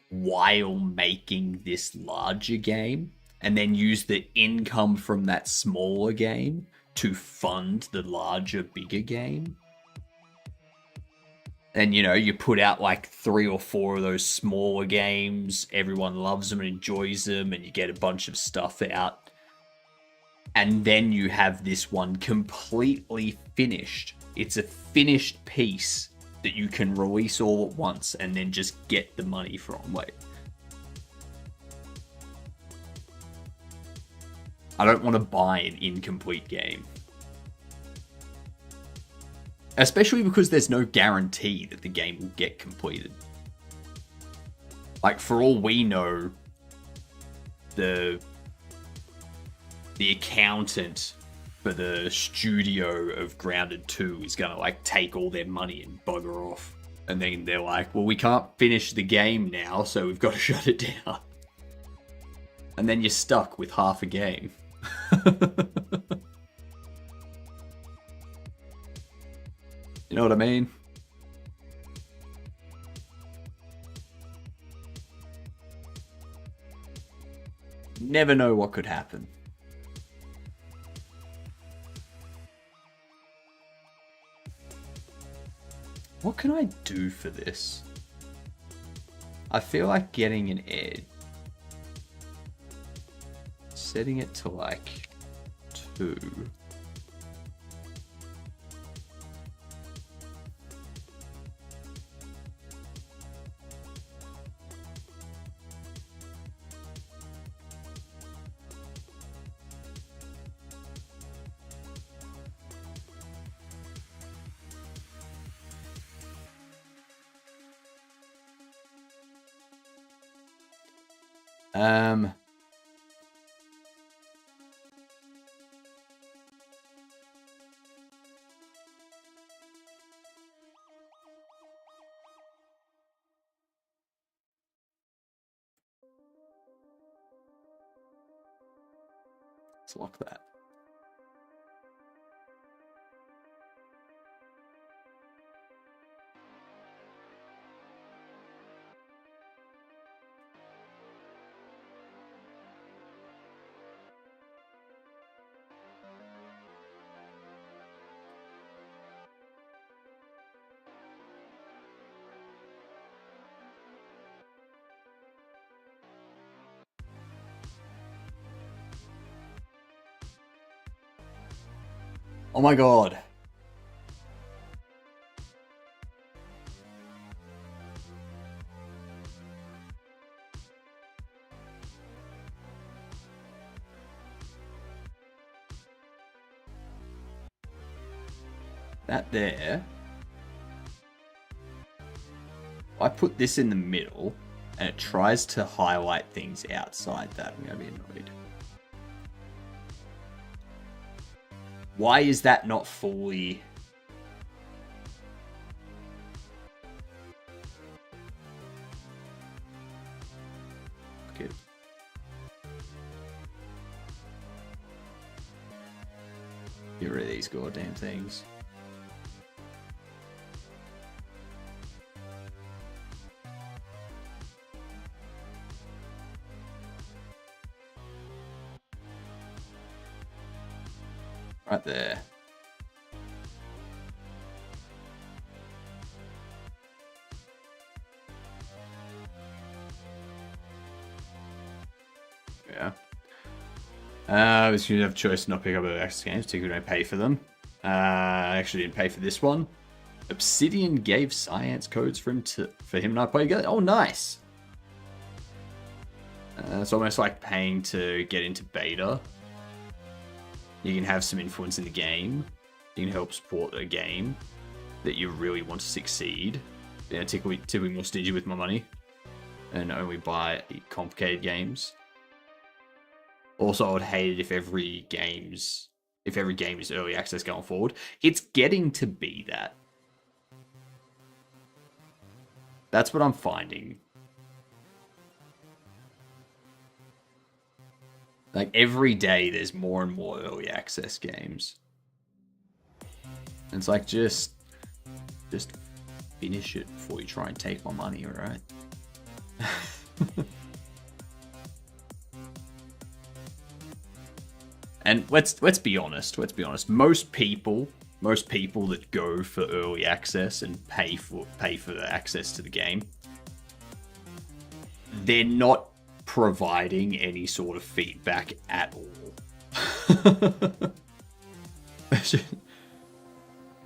while making this larger game, and then use the income from that smaller game to fund the larger, bigger game? And, you know, you put out like 3 or 4 of those smaller games, everyone loves them and enjoys them, and you get a bunch of stuff out. And then you have this one completely finished. It's a finished piece that you can release all at once and then just get the money from. Like, I don't want to buy an incomplete game. Especially because there's no guarantee that the game will get completed. Like, for all we know, the accountant for the studio of Grounded 2 is gonna, like, take all their money and bugger off. And then they're like, well, we can't finish the game now, so we've got to shut it down. And then you're stuck with half a game. You know what I mean? Never know what could happen. What can I do for this? I feel like getting an edge. Setting it to like 2. Um, let's lock that. Oh my god. That there. I put this in the middle, and it tries to highlight things outside that. I'm going to be annoyed. Why is that not fully... Okay. Get rid of these goddamn things. Right there. Yeah. We should have a choice to not pick up the access games, particularly when I pay for them. I actually didn't pay for this one. Obsidian gave science codes for him and I play together. Oh, nice. It's almost like paying to get into beta. You can have some influence in the game. You can help support a game that you really want to succeed. You know, typically more stingy with my money and only buy complicated games. Also, I would hate it if every game is early access going forward. It's getting to be that. That's what I'm finding. Like, every day there's more and more early access games. And it's like, just finish it before you try and take my money, alright? And let's be honest. Most people that go for early access and pay for the access to the game, they're not providing any sort of feedback at all.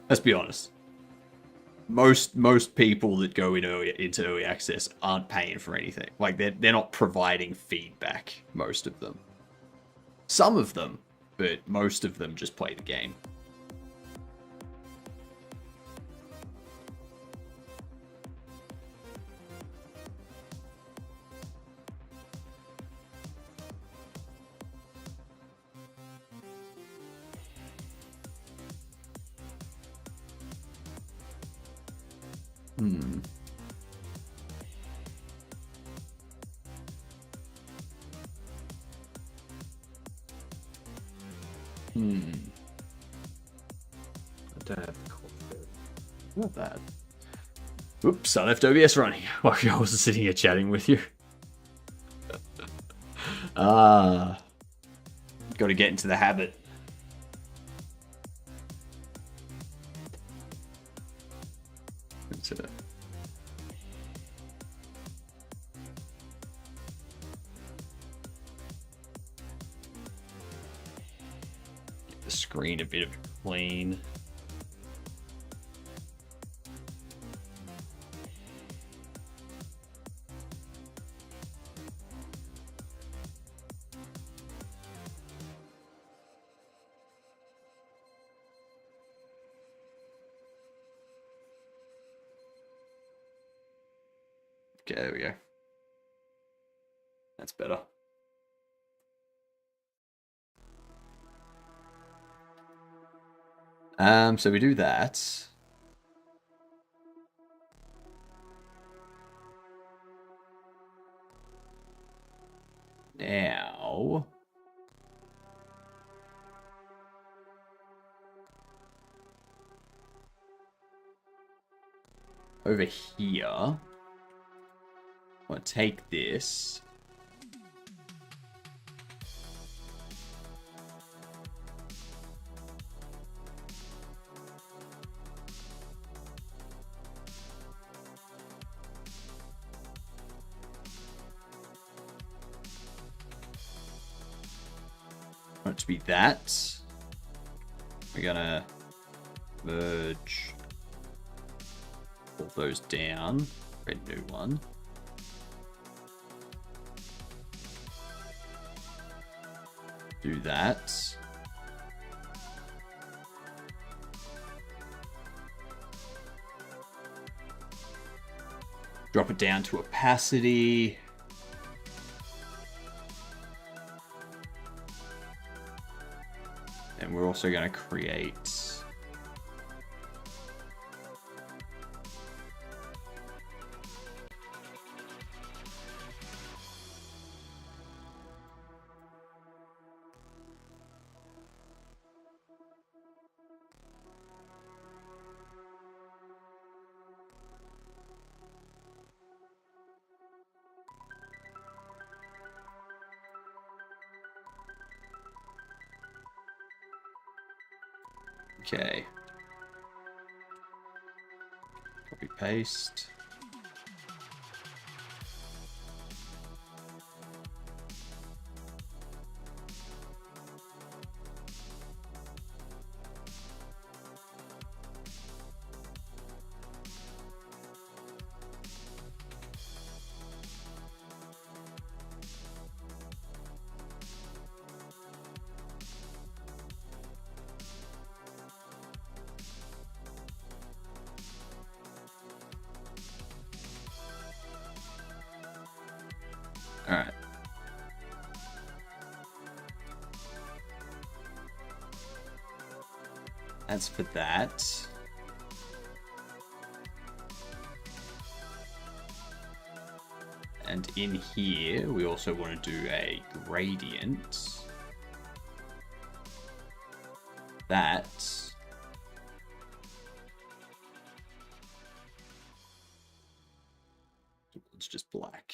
Let's be honest. Most people that go into early access aren't paying for anything. Like, they're not providing feedback. Most of them. Some of them, but most of them just play the game. I don't have the confidence. Not bad. Oops, I left OBS running while I was sitting here chatting with you. Got to get into the habit. That's it. Get the screen a bit of clean. Okay, there we go. That's better. So we do that. Now, over here, I want to take this. I want it to be that. We're gonna merge all those down. Create a new one. Do that. Drop it down to opacity. And we're also going to create okay. Copy paste. All right. That's for that. And in here, we also want to do a gradient. That. It's just black.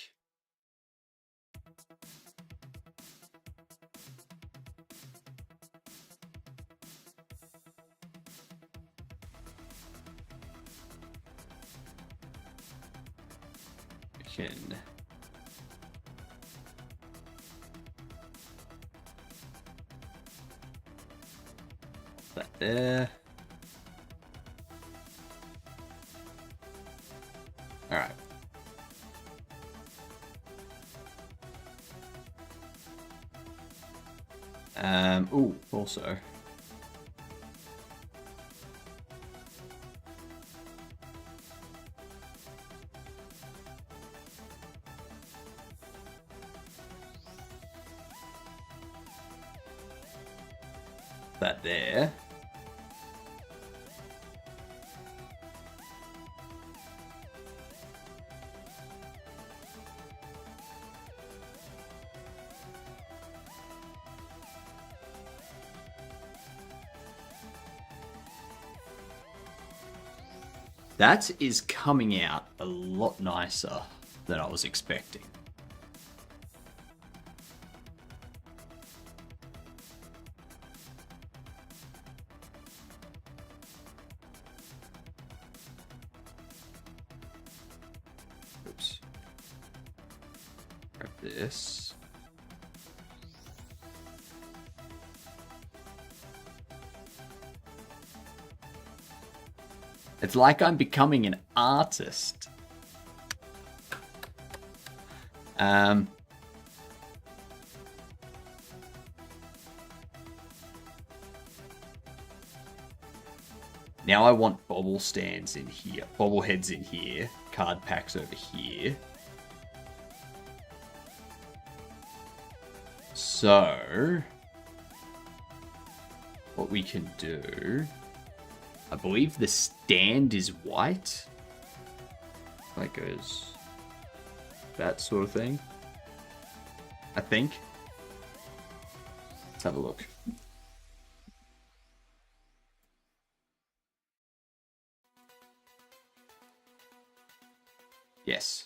We can that there. All right. Ooh, also. That there. That is coming out a lot nicer than I was expecting. Oops. Grab this. It's like I'm becoming an artist. Now I want bobble stands in here, bobble heads in here, card packs over here. So, what we can do, I believe the stand is white. That goes that sort of thing, I think. Let's have a look. Yes.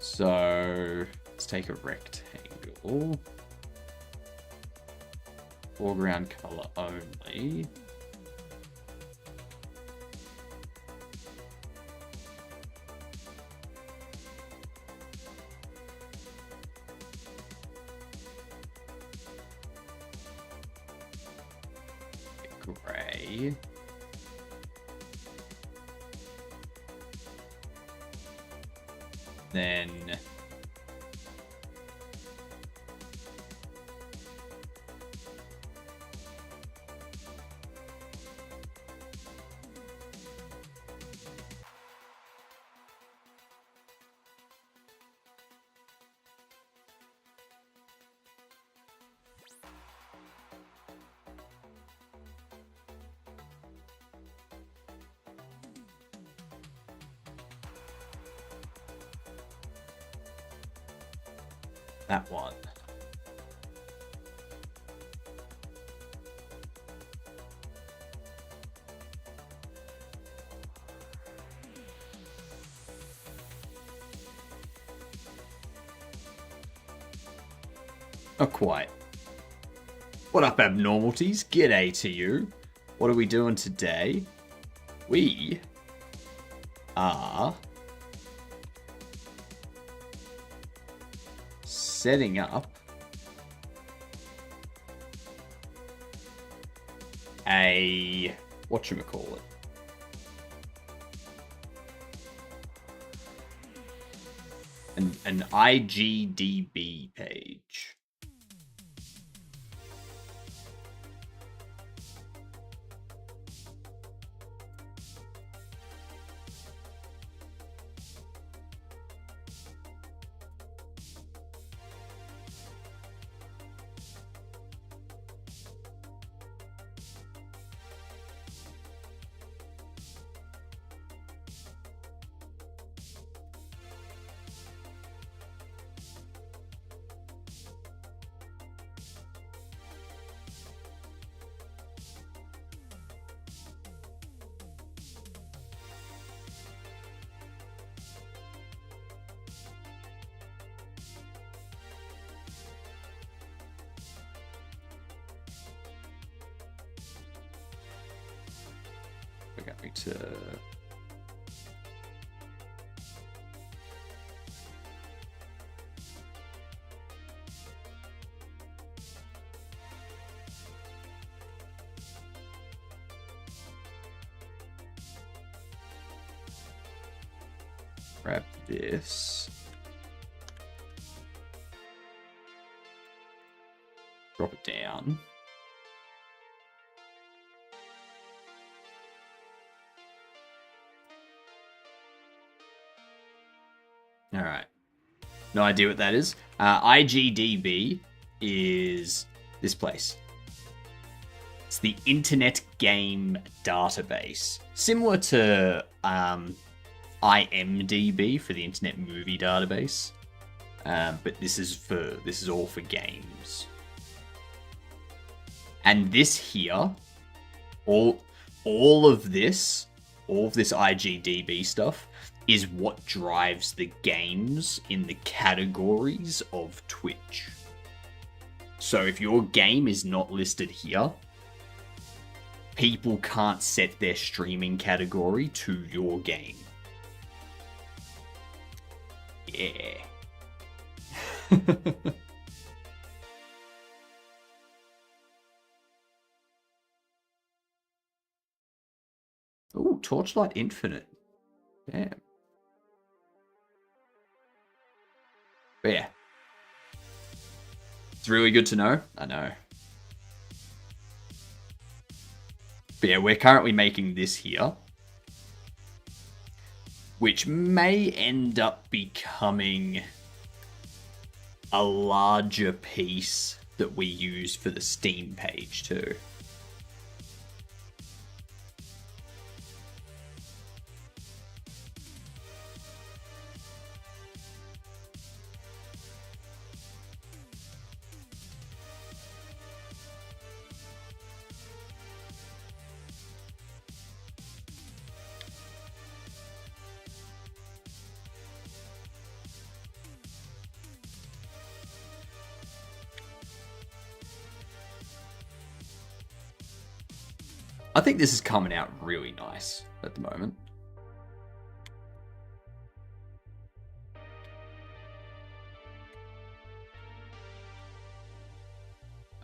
So let's take a rectangle. Foreground color only. Gray. Then that one. Not quite. What up, abnormalities? G'day to you. What are we doing today? We are setting up a whatchamacallit. An IGDB page. We're going to grab this, drop it down. All right. No idea what that is. IGDB is this place. It's the Internet Game Database, similar to IMDb for the Internet Movie Database, but this is all for games. And this here, all of this IGDB stuff is what drives the games in the categories of Twitch. So if your game is not listed here, people can't set their streaming category to your game. Yeah. Ooh, Torchlight Infinite. Damn. But yeah. It's really good to know. I know. But yeah, we're currently making this here, which may end up becoming a larger piece that we use for the Steam page too. I think this is coming out really nice at the moment.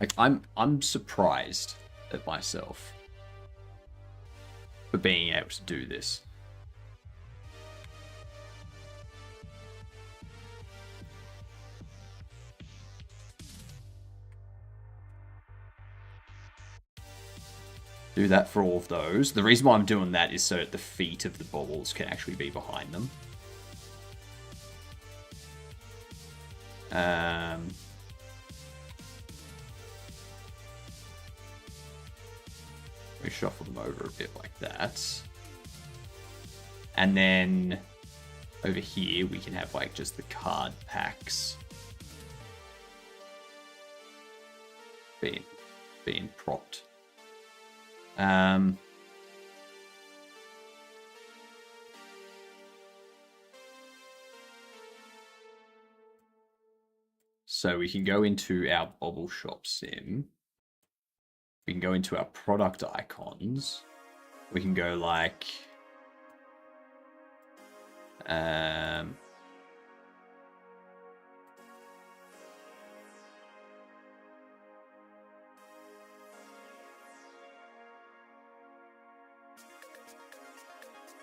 Like I'm surprised at myself for being able to do this. Do that for all of those. The reason why I'm doing that is so that the feet of the bobbles can actually be behind them. We shuffle them over a bit like that. And then over here we can have like just the card packs being propped. So we can go into our Bobble Shop Sim. We can go into our product icons. We can go like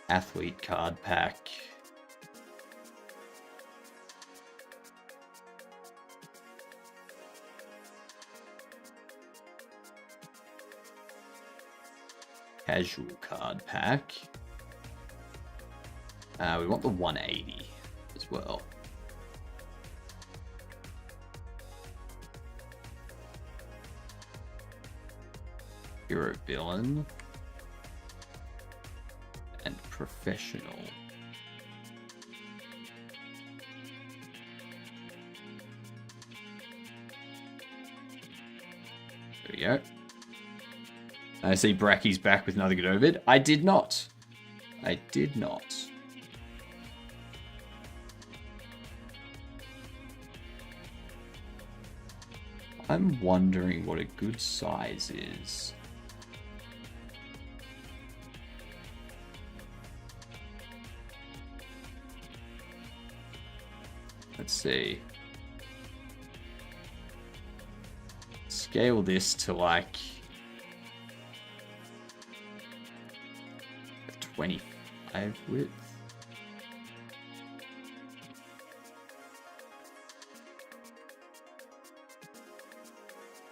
athlete card pack. Casual card pack. We want the 180 as well. Hero villain. And professional. There we go. I see Bracky's back with another good Ovid. I did not. I did not. I'm wondering what a good size is. Let's see. Scale this to like 25 width.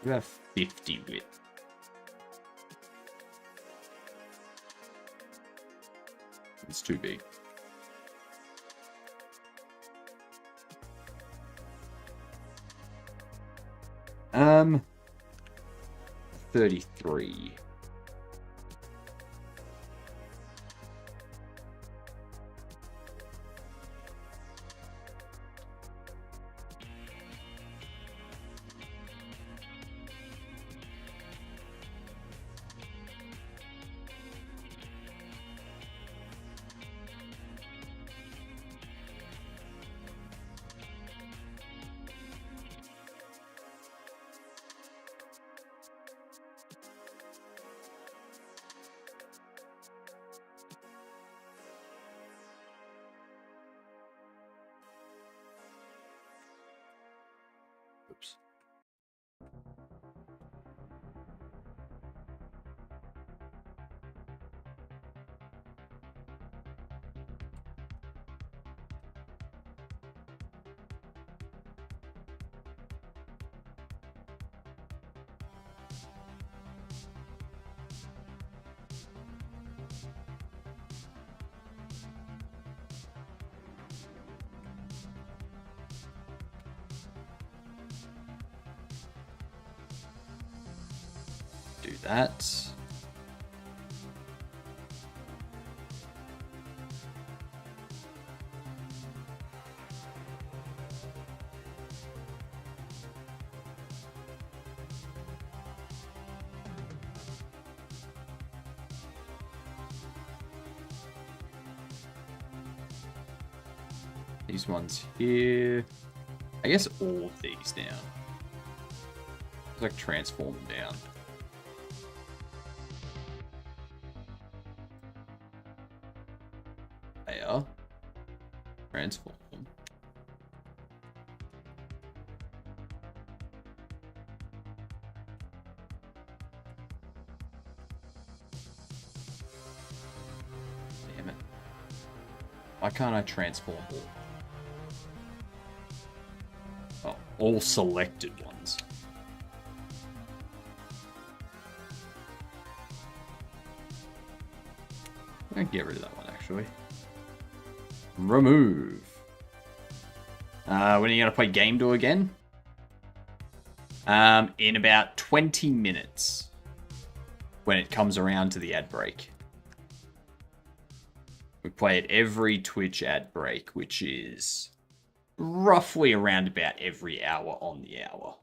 We have 50 width. It's too big. Um, 33. that. These ones here. I guess all of these down. It's like transform them down. They are. Transform. Damn it. Why can't I transform all? Oh, all selected ones. I'm gonna get rid of that one, actually. Remove. When are you gonna play Game Door again? In about 20 minutes. When it comes around to the ad break. We play it every Twitch ad break, which is roughly around about every hour on the hour.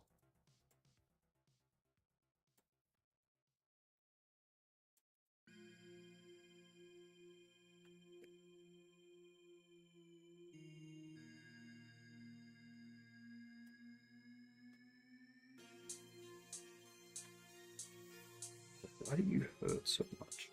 Why do you hurt so much?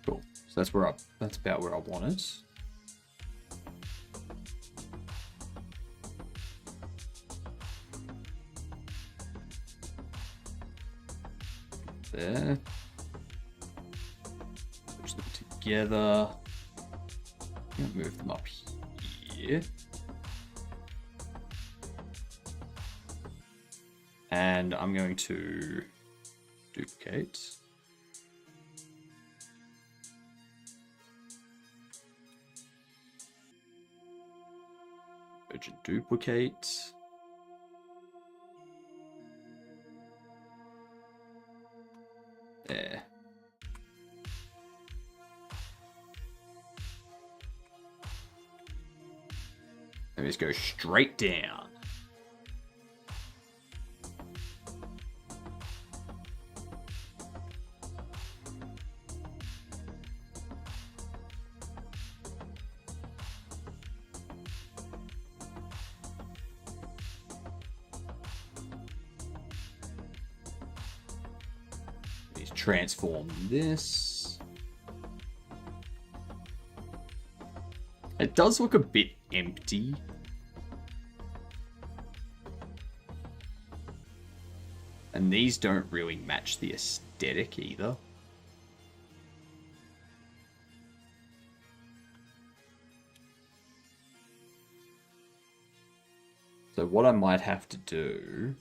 Cool. So that's about where I want it. There. Push them together. I'm gonna move them up here. And I'm going to duplicate. Urgent duplicate. There. Let me just go straight down. Transform this. It does look a bit empty. And these don't really match the aesthetic either. So what I might have to do...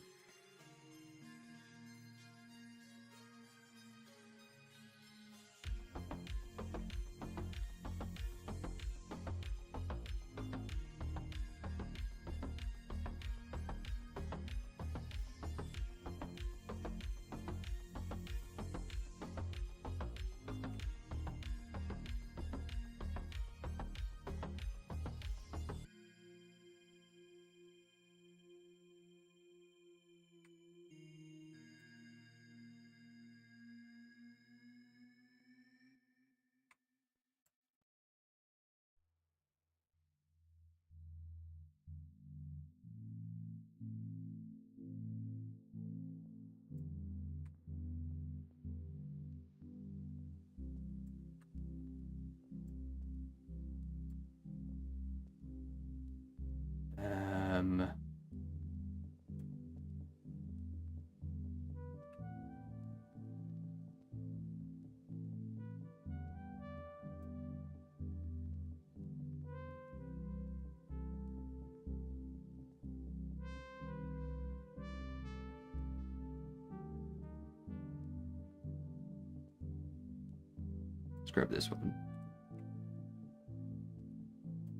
grab this one.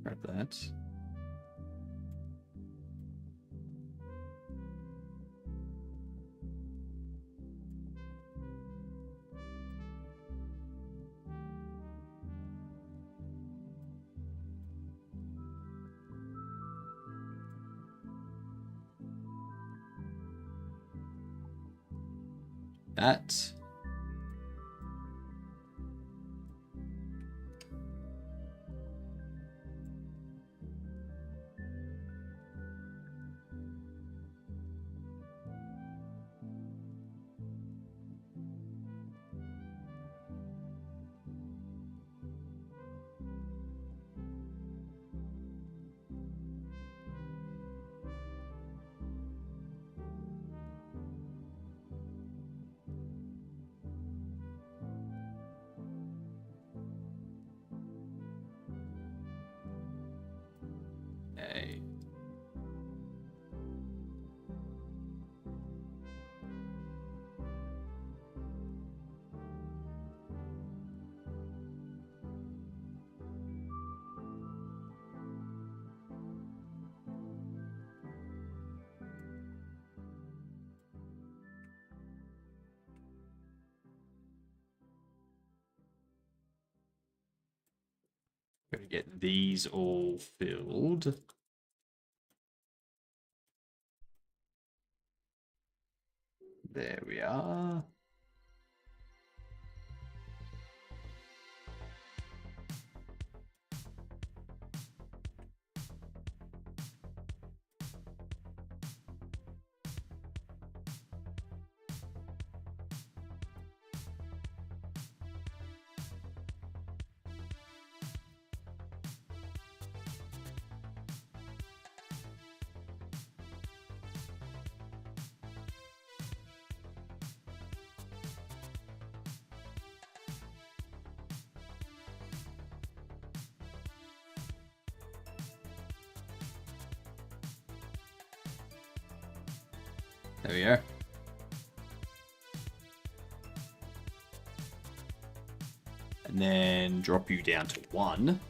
Grab that. That. Okay. Gotta get these all filled. There we are. There we are. And then drop you down to 1.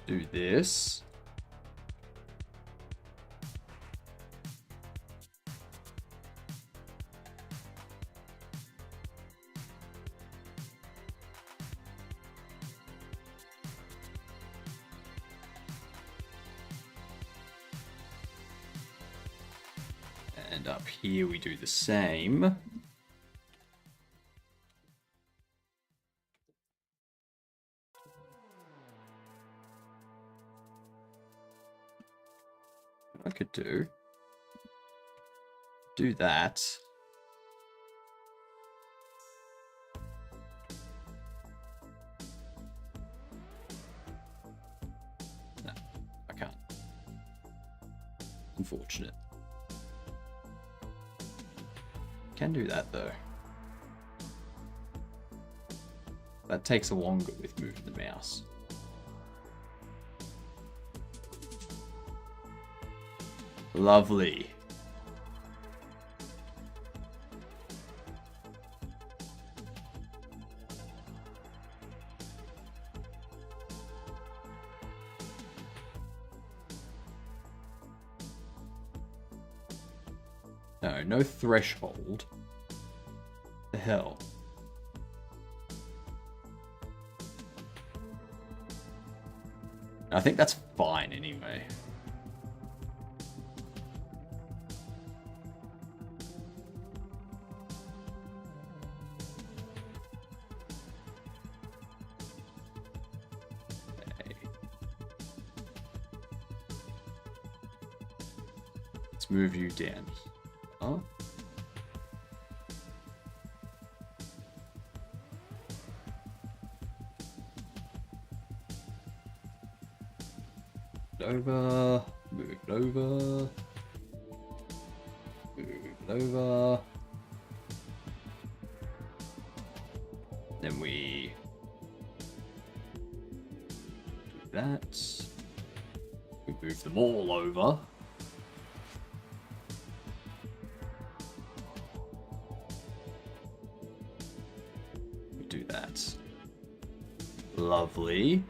Do this. And up here we do the same. I could do that. No, I can't. Unfortunate. Can do that though. That takes longer with moving the mouse. Lovely. No, no threshold. The hell? I think that's fine anyway. Let's move you down. Oh. Over, move it over, move it over. Then we do that. We move them all over. We do that. Lovely.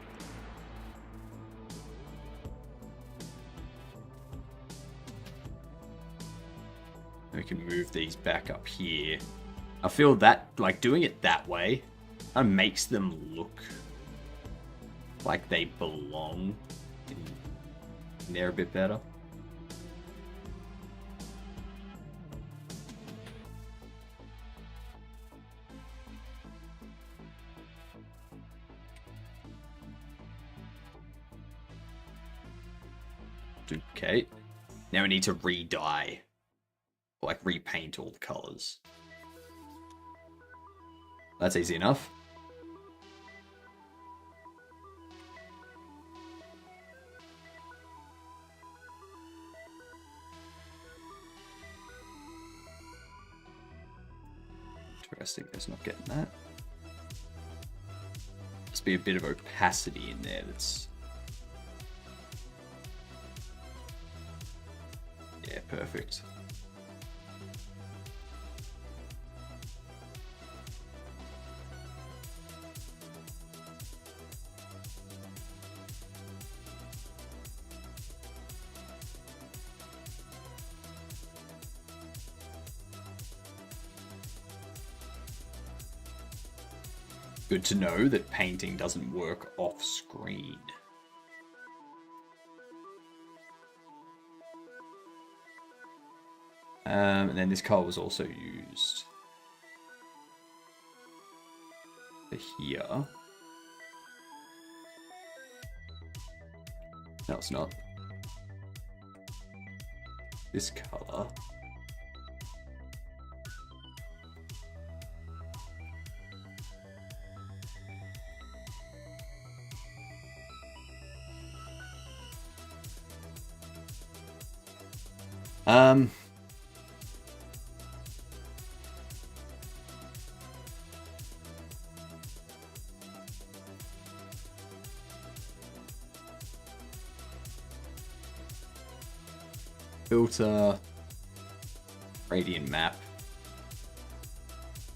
We can move these back up here. I feel that, like, doing it that way kind of makes them look like they belong in there a bit better. Duplicate. Now we need to re-dye. Like, repaint all the colors. That's easy enough. Interesting, it's not getting that. Must be a bit of opacity in there that's... Yeah, perfect. Good to know that painting doesn't work off screen. And then this color was also used for here. No, it's not. This color. Filter, gradient map,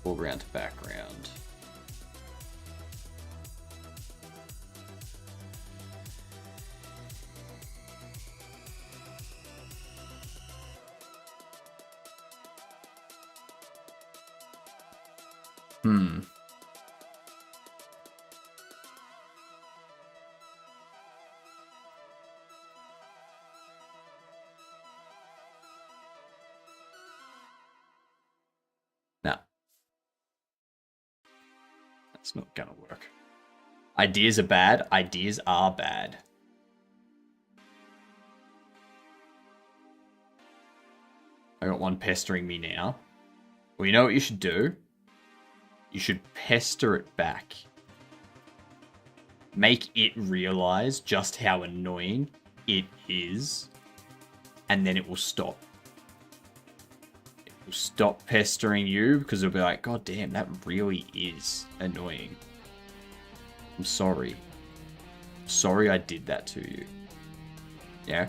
foreground to background. No. That's not gonna work. Ideas are bad. Ideas are bad. I got one pestering me now. Well, you know what you should do? You should pester it back. Make it realize just how annoying it is, and then it will stop. It will stop pestering you because it'll be like, God damn, that really is annoying. I'm sorry. Sorry I did that to you. Yeah?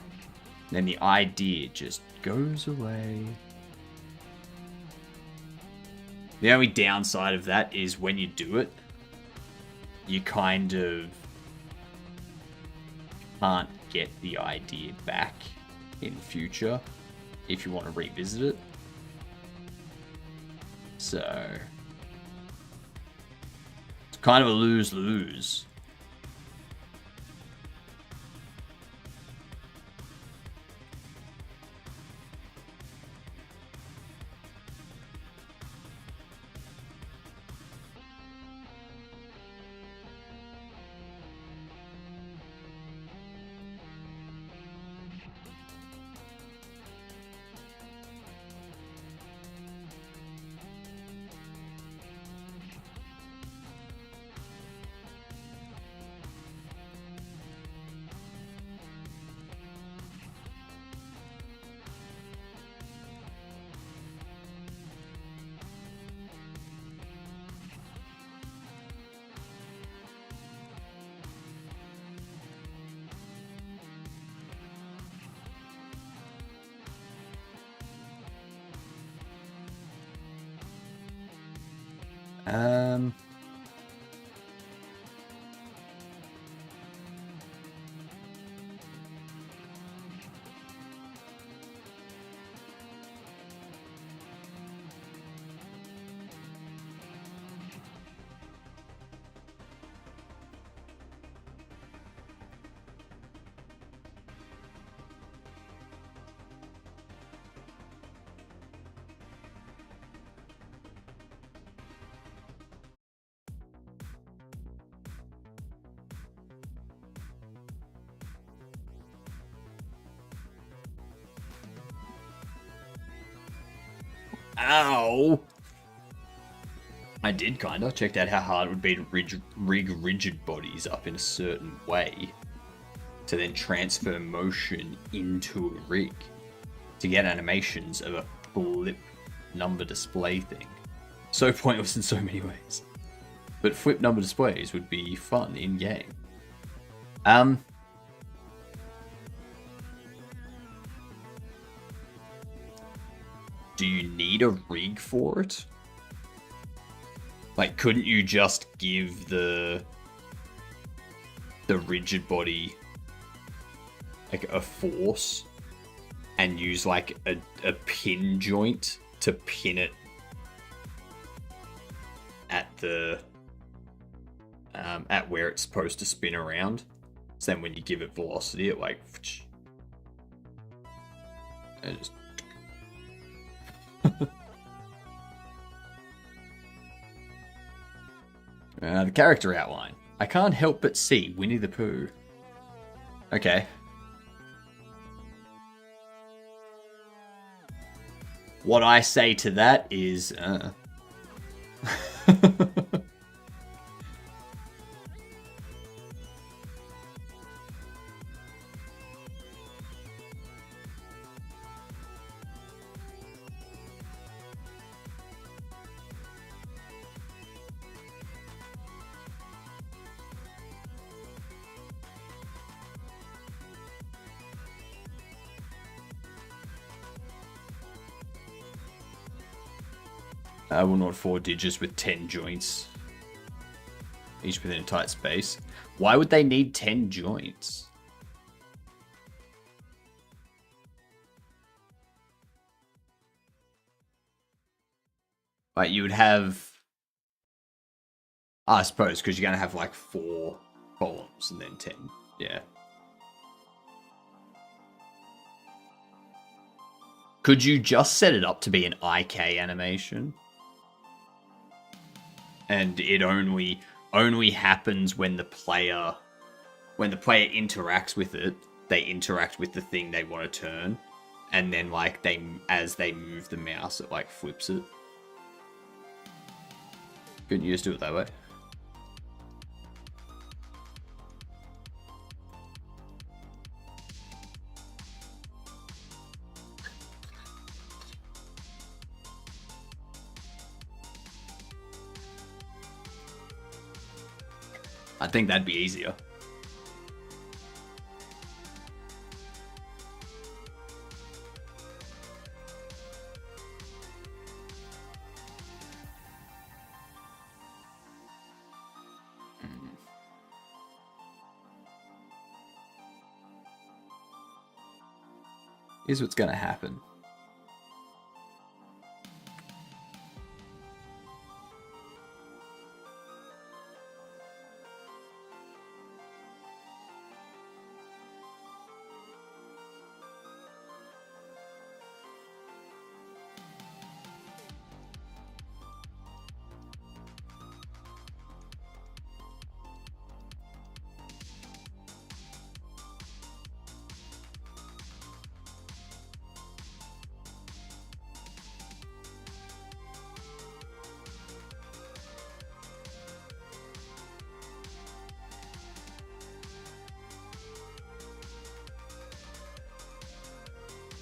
And then the idea just goes away. The only downside of that is when you do it, you kind of can't get the idea back in future if you want to revisit it. So it's kind of a lose-lose. Um... Ow! I did kinda. Checked out how hard it would be to rig rigid bodies up in a certain way to then transfer motion into a rig to get animations of a flip number display thing. So pointless in so many ways. But flip number displays would be fun in game. Do you need a rig for it? Like, couldn't you just give the rigid body like a force and use like a pin joint to pin it at the at where it's supposed to spin around? So then when you give it velocity, it like it just the character outline. I can't help but see Winnie the Pooh. Okay. What I say to that is, I will not 4 digits with 10 joints, each within a tight space. Why would they need 10 joints? Like, you would have... I suppose, because you're going to have, like, 4 columns and then 10. Yeah. Could you just set it up to be an IK animation? And it only happens when the player interacts with it, they interact with the thing they want to turn, and then like as they move the mouse, it like flips it. Couldn't you just do it that way? I think that'd be easier. Here's what's gonna happen.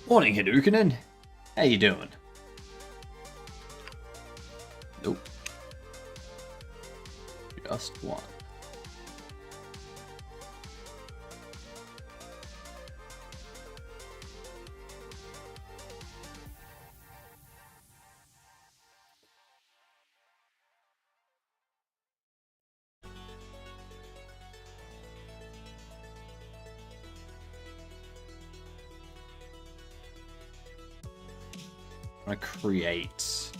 Morning, Hadouken. How you doing? Nope. Just one. I create...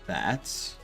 that.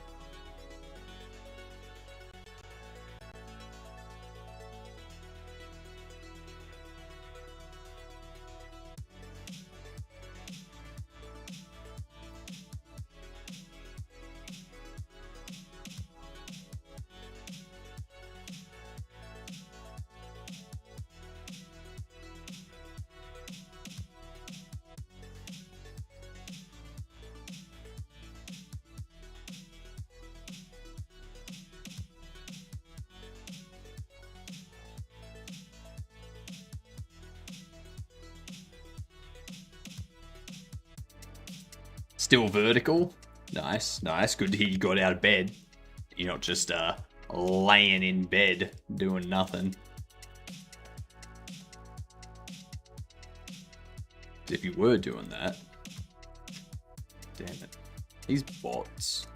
Still vertical. Nice, nice. Good to hear you got out of bed. You're not just laying in bed doing nothing. If you were doing that. Damn it. These bots.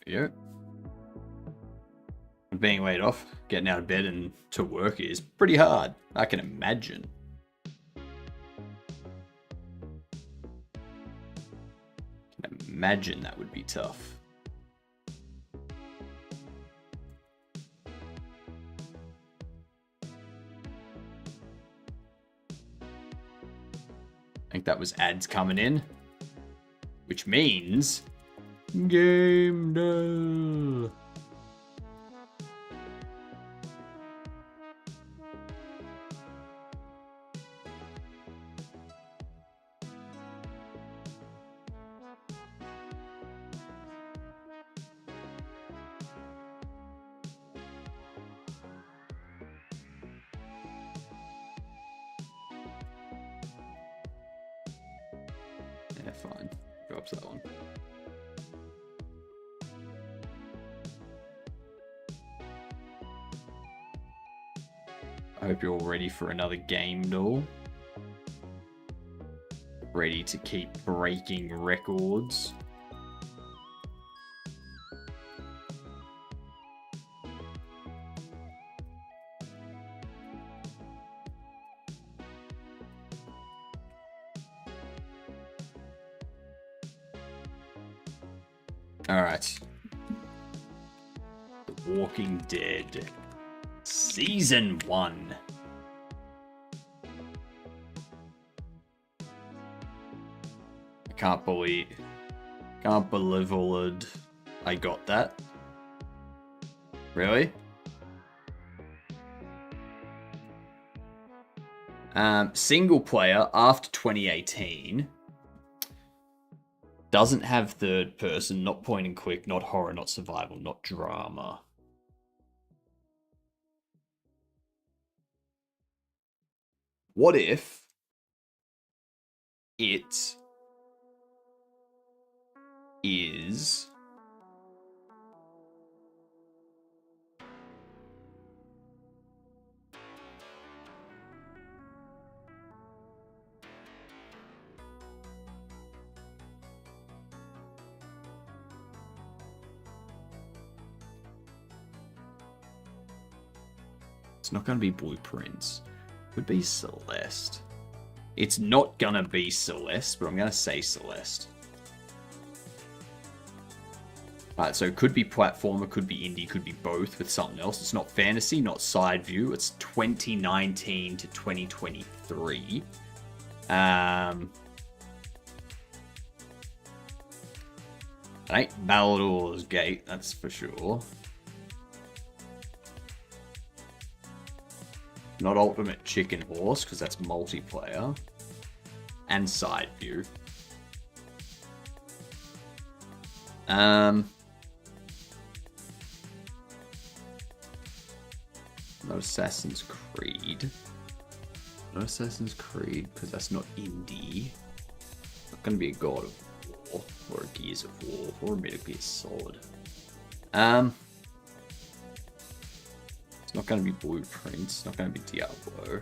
Yep. Being laid off, getting out of bed and to work is pretty hard. I can imagine. Imagine that would be tough. I think that was ads coming in, which means game day. Yeah, fine. Drops that one. I hope you're all ready for another game, duel. Ready to keep breaking records. Alright. The Walking Dead. Season 1. I can't believe I got that. Really? Single player after 2018. Doesn't have third person, not point and click, not horror, not survival, not drama. What if it is it's not going to be Blueprints. It would be Celeste. It's not going to be Celeste, but I'm going to say Celeste. Alright, so it could be platformer, could be indie, could be both with something else. It's not fantasy, not side view. It's 2019 to 2023. It ain't Baldur's Gate, that's for sure. Not Ultimate Chicken Horse, because that's multiplayer. And side view. Not Assassin's Creed. Not Assassin's Creed, because that's not indie. Not gonna be a God of War, or a Gears of War, or a Metal Gear Solid. It's not gonna be Blueprint, it's not gonna be Diablo.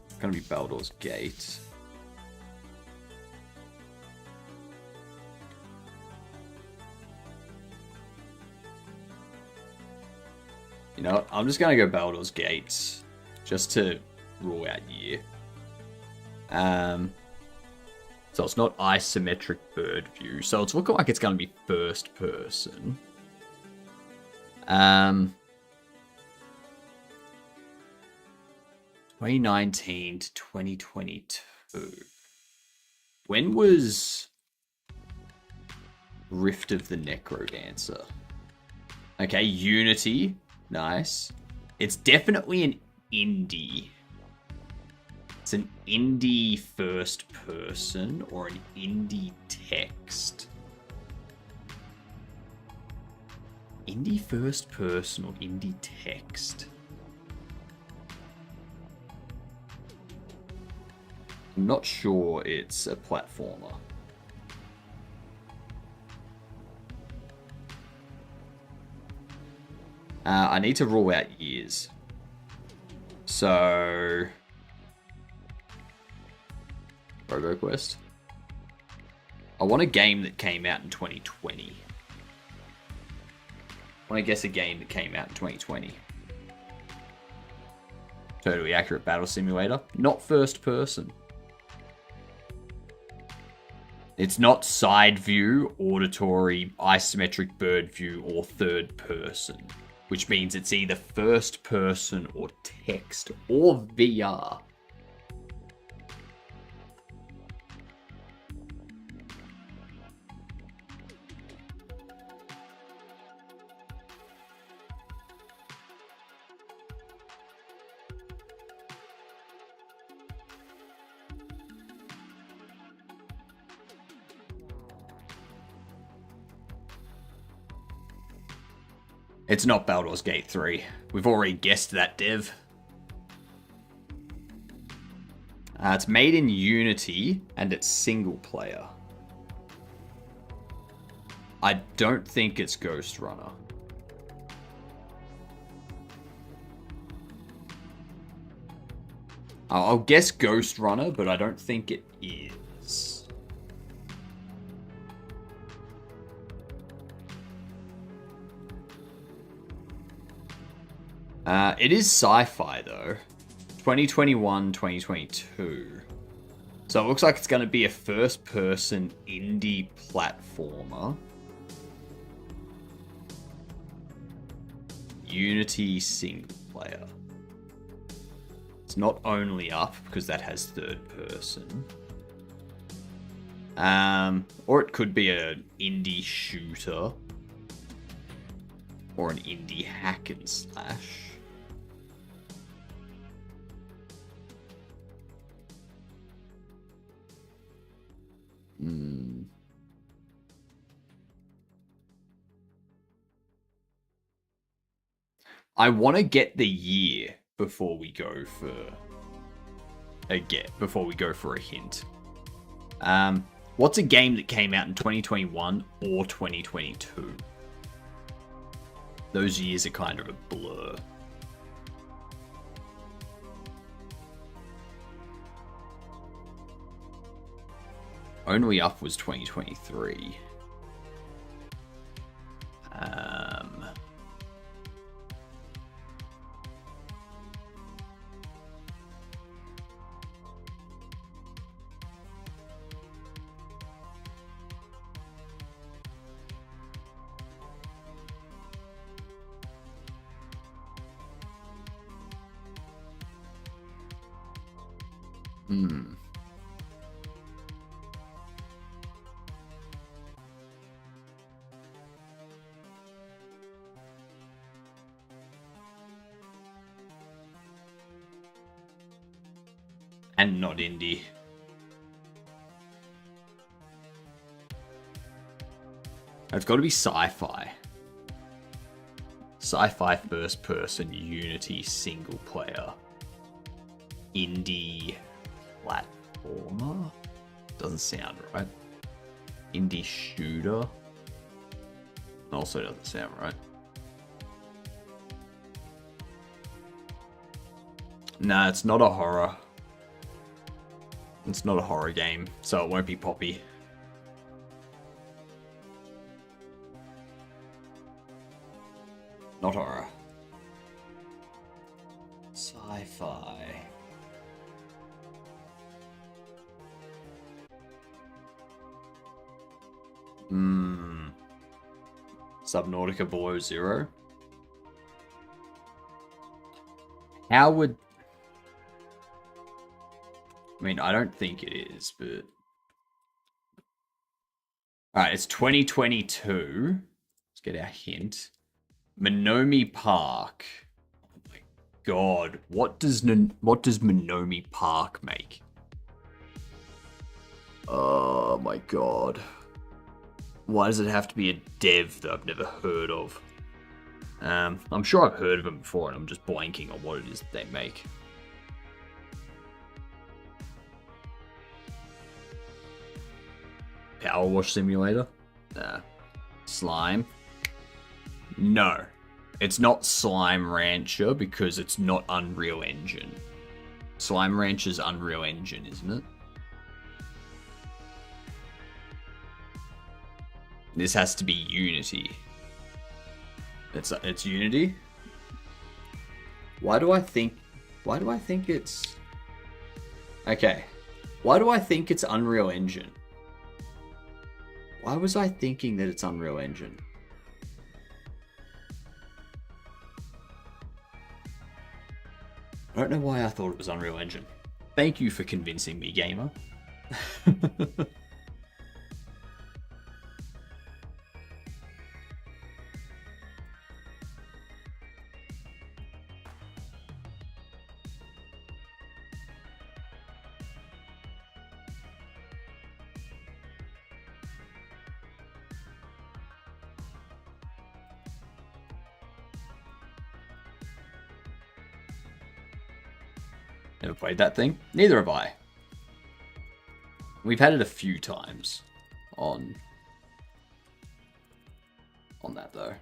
It's gonna be Baldur's Gate. You know what? I'm just gonna go Baldur's Gate, just to rule out year. So it's not isometric bird view, so it's looking like it's gonna be first person. 2019 to 2022. When was Rift of the Necrodancer? Okay, Unity. Nice. It's definitely an indie. It's an indie first person or an indie text. Indie first person or indie text. I'm not sure it's a platformer. I need to rule out years. So... RoboQuest. I want a game that came out in 2020. I want to guess a game that came out in 2020. Totally accurate battle simulator. Not first person. It's not side view, auditory, isometric bird view, or third person. Which means it's either first person or text or VR. It's not Baldur's Gate 3. We've already guessed that, Dev. It's made in Unity, and it's single player. I don't think it's Ghost Runner. I'll guess Ghost Runner, but I don't think it is. It is sci-fi, though. 2021, 2022. So it looks like it's going to be a first-person indie platformer. Unity single player. It's not only up, because that has third person. Or it could be an indie shooter. Or an indie hack and slash. I want to get the year before we go for a hint. What's a game that came out in 2021 or 2022? Those years are kind of a blur. Only Up was 2023. And not indie. It's got to be sci-fi. Sci-fi first-person Unity single-player indie platformer. Doesn't sound right. Indie shooter. Also doesn't sound right. Nah, it's not a horror. It's not a horror game, so it won't be Poppy. Not horror. Sci-fi. Subnautica Below Zero. How would... I mean, I don't think it is, but... Alright, it's 2022. Let's get our hint. Minomi Park. Oh my god. What does Minomi Park make? Oh my god. Why does it have to be a dev that I've never heard of? I'm sure I've heard of them before and I'm just blanking on what it is that they make. Power Wash Simulator? Nah. Slime? No. It's not Slime Rancher because it's not Unreal Engine. Slime Rancher's Unreal Engine, isn't it? This has to be Unity. It's Unity? Why do I think it's... Okay. Why do I think it's Unreal Engine? Why was I thinking that it's Unreal Engine? I don't know why I thought it was Unreal Engine. Thank you for convincing me, gamer. Never played that thing. Neither have I. We've had it a few times on that though.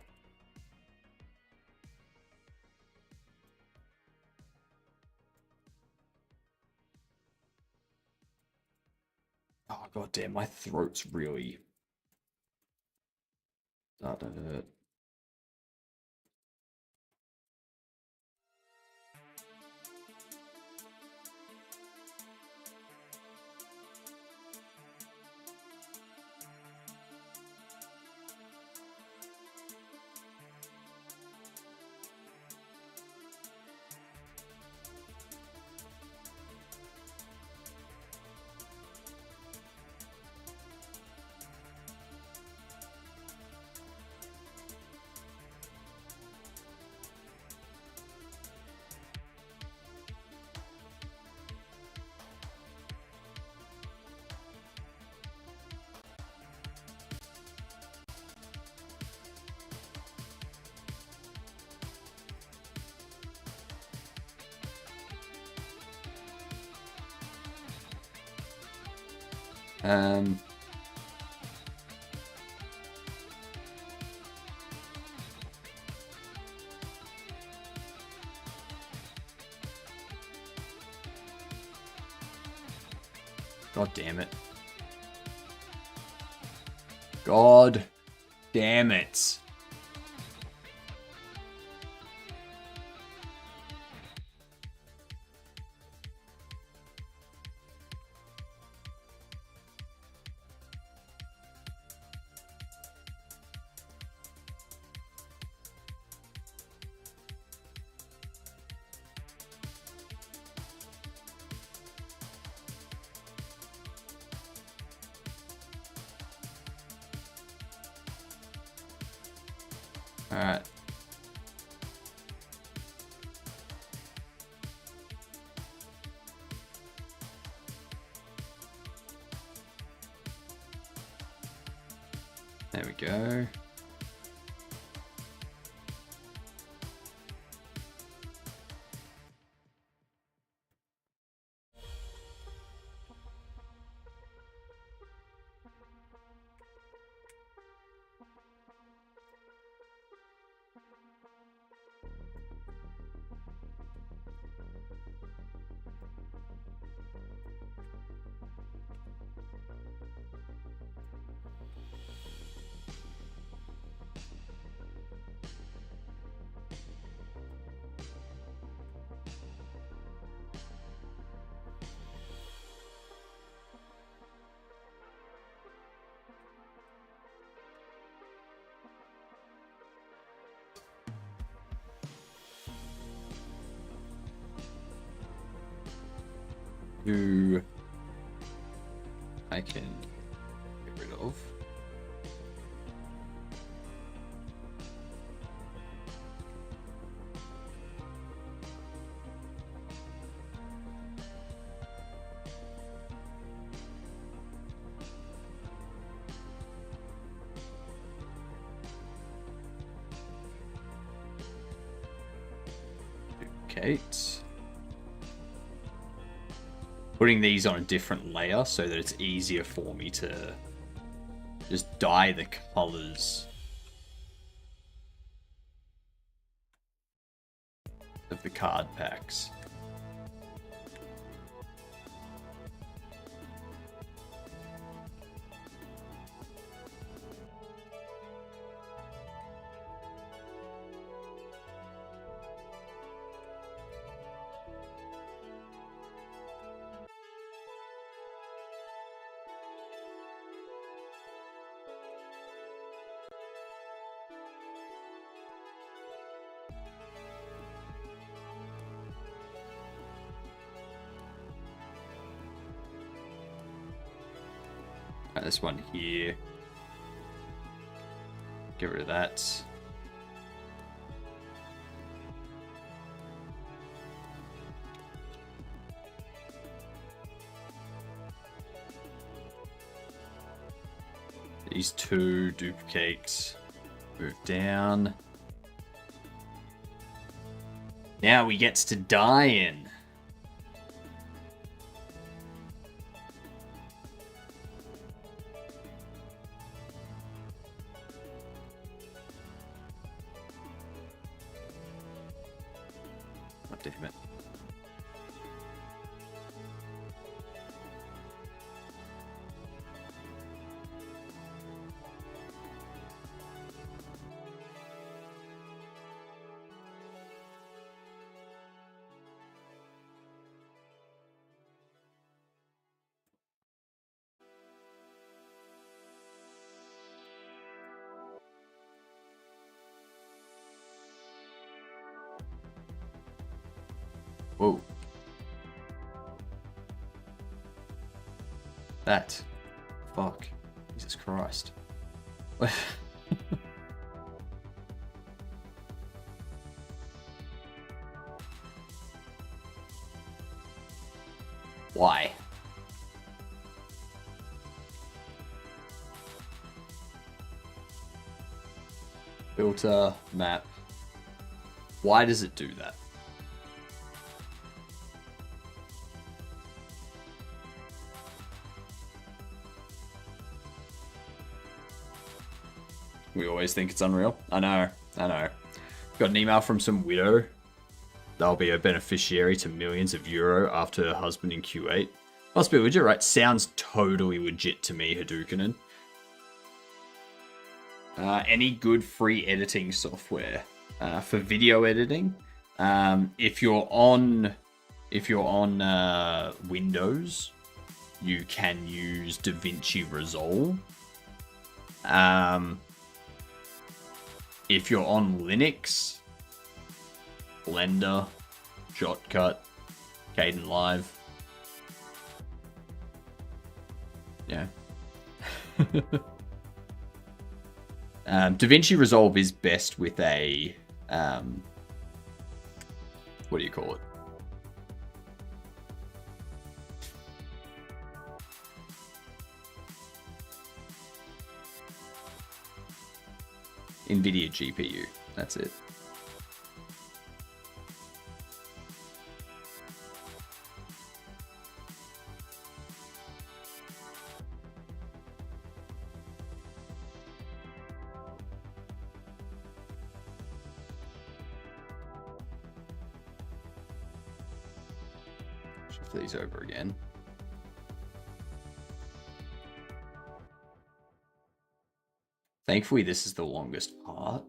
Oh god damn, my throat's really starting to hurt. God damn it. God damn it. Alright. There we go. Who I can get rid of. Duplicate. Putting these on a different layer so that it's easier for me to just dye the colors of the card packs. This one here. Get rid of that. These two duplicates. Move down. Now we get to dye in. Damn it. Whoa. That. Fuck. Jesus Christ. Why? Filter, map. Why does it do that? We always think it's unreal. I know. Got an email from some widow. They'll be a beneficiary to millions of euro after her husband in Q8. Must be legit, right? Sounds totally legit to me, Hadouken. Any good free editing software for video editing? If you're on Windows, you can use DaVinci Resolve. If you're on Linux, Blender, Shotcut, Caden Live. Yeah. DaVinci Resolve is best with a what do you call it? NVIDIA GPU. That's it. Shift these over again. Thankfully, this is the longest part.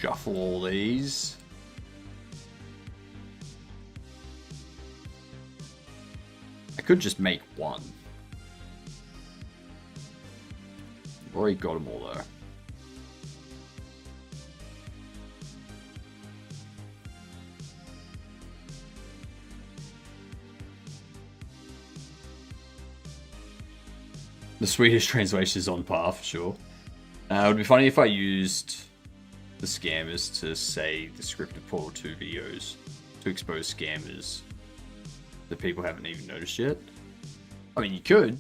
Shuffle all these. I could just make one. I've already got them all though. The Swedish translation is on par for sure. It would be funny if I used the scammers to say the script of Portal 2 videos to expose scammers that people haven't even noticed yet. I mean, you could.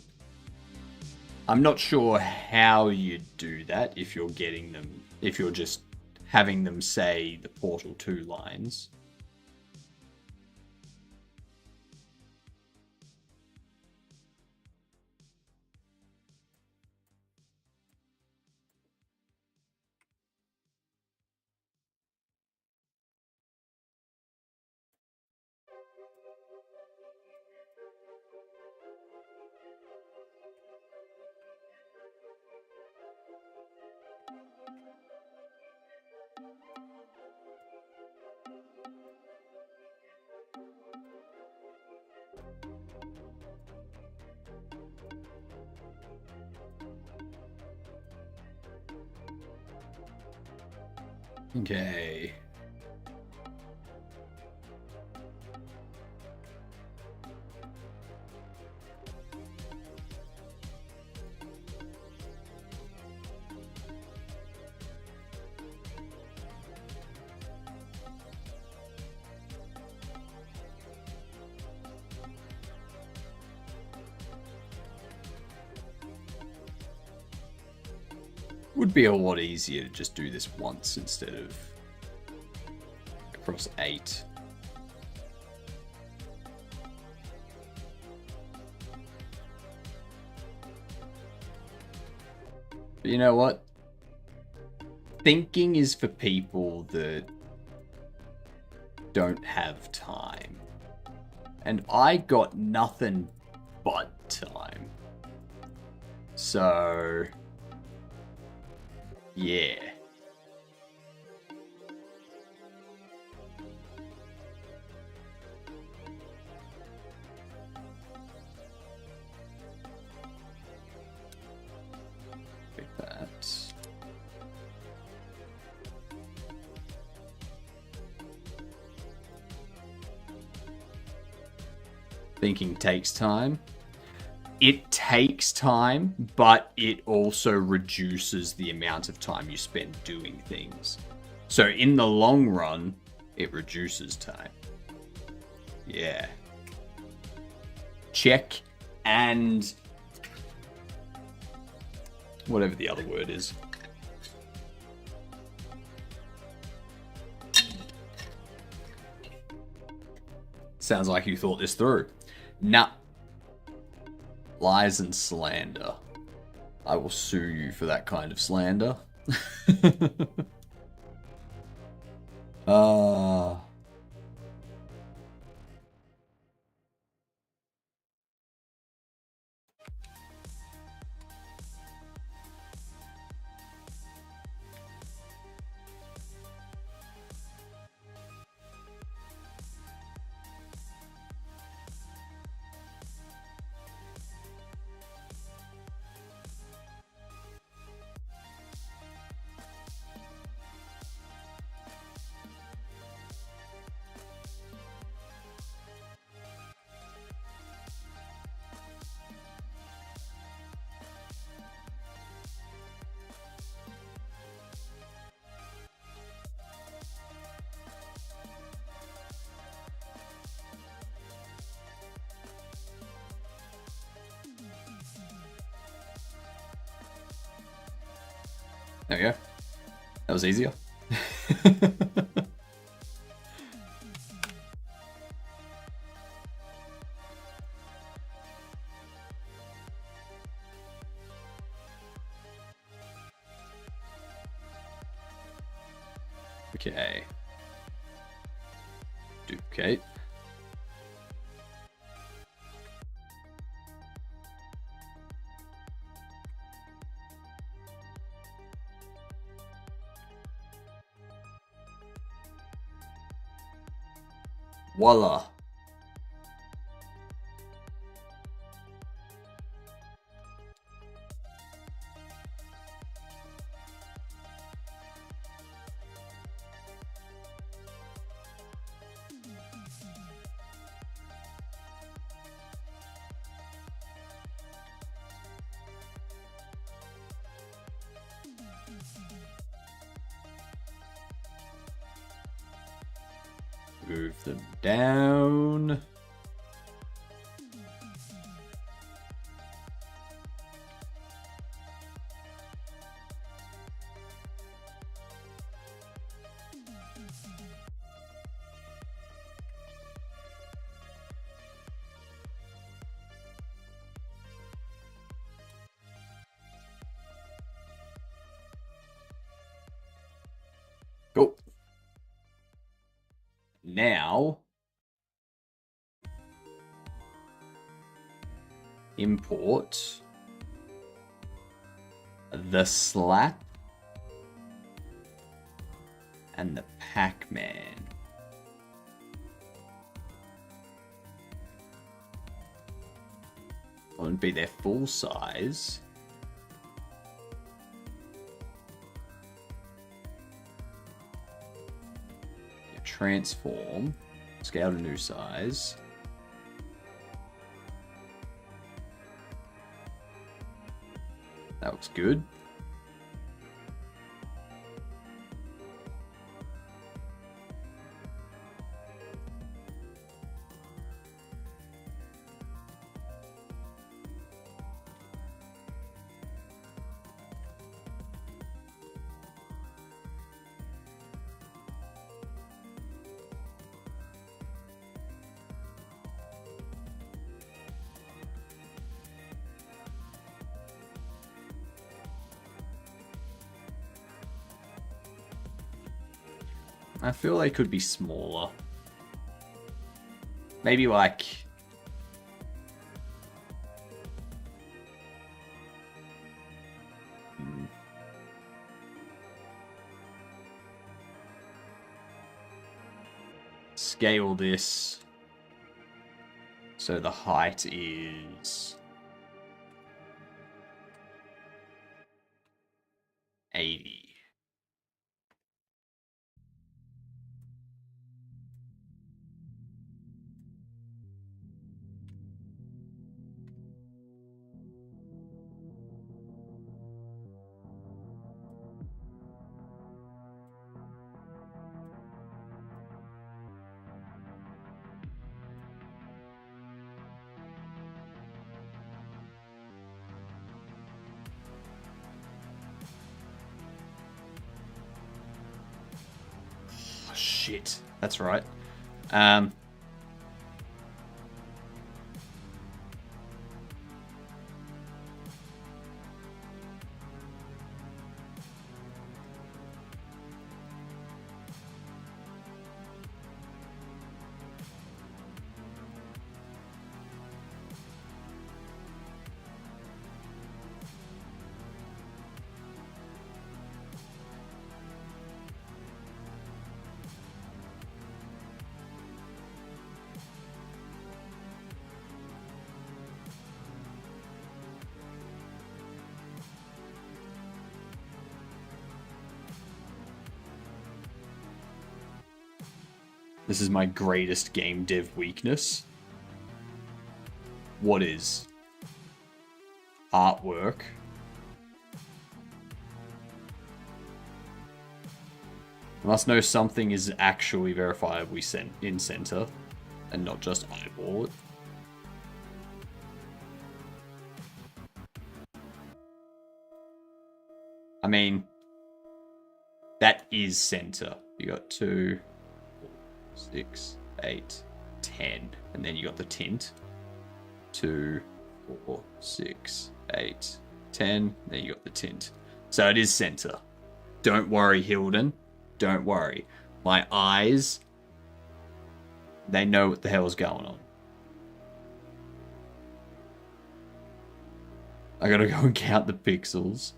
I'm not sure how you'd do that if you're getting them, if you're just having them say the Portal 2 lines. Okay. Would be a lot easier to just do this once instead of across 8. But you know what? Thinking is for people that don't have time. And I got nothing but time. So yeah. Take that. Thinking takes time. It takes time, but it also reduces the amount of time you spend doing things. So in the long run, it reduces time. Yeah. Check and whatever the other word is. Sounds like you thought this through. Nah. Lies and slander. I will sue you for that kind of slander. There we go. That was easier. Okay. Duplicate. Voila. Move them down. Go. Now, import the slap and the Pac-Man. Won't be their full size. Transform, scale to new size. That looks good. I feel they could be smaller. Maybe like... Scale this so the height is 80. Shit, that's right. This is my greatest game dev weakness. What is artwork? I must know something is actually verifiably in center and not just eyeball it. I mean, That is center. You got 2, 4, 6, 8, 10. And then you got the tint. 2, 4, 6, 8, 10. Then you got the tint. So it is center. Don't worry, Hilden. Don't worry. My eyes, they know what the hell's going on. I gotta go and count the pixels.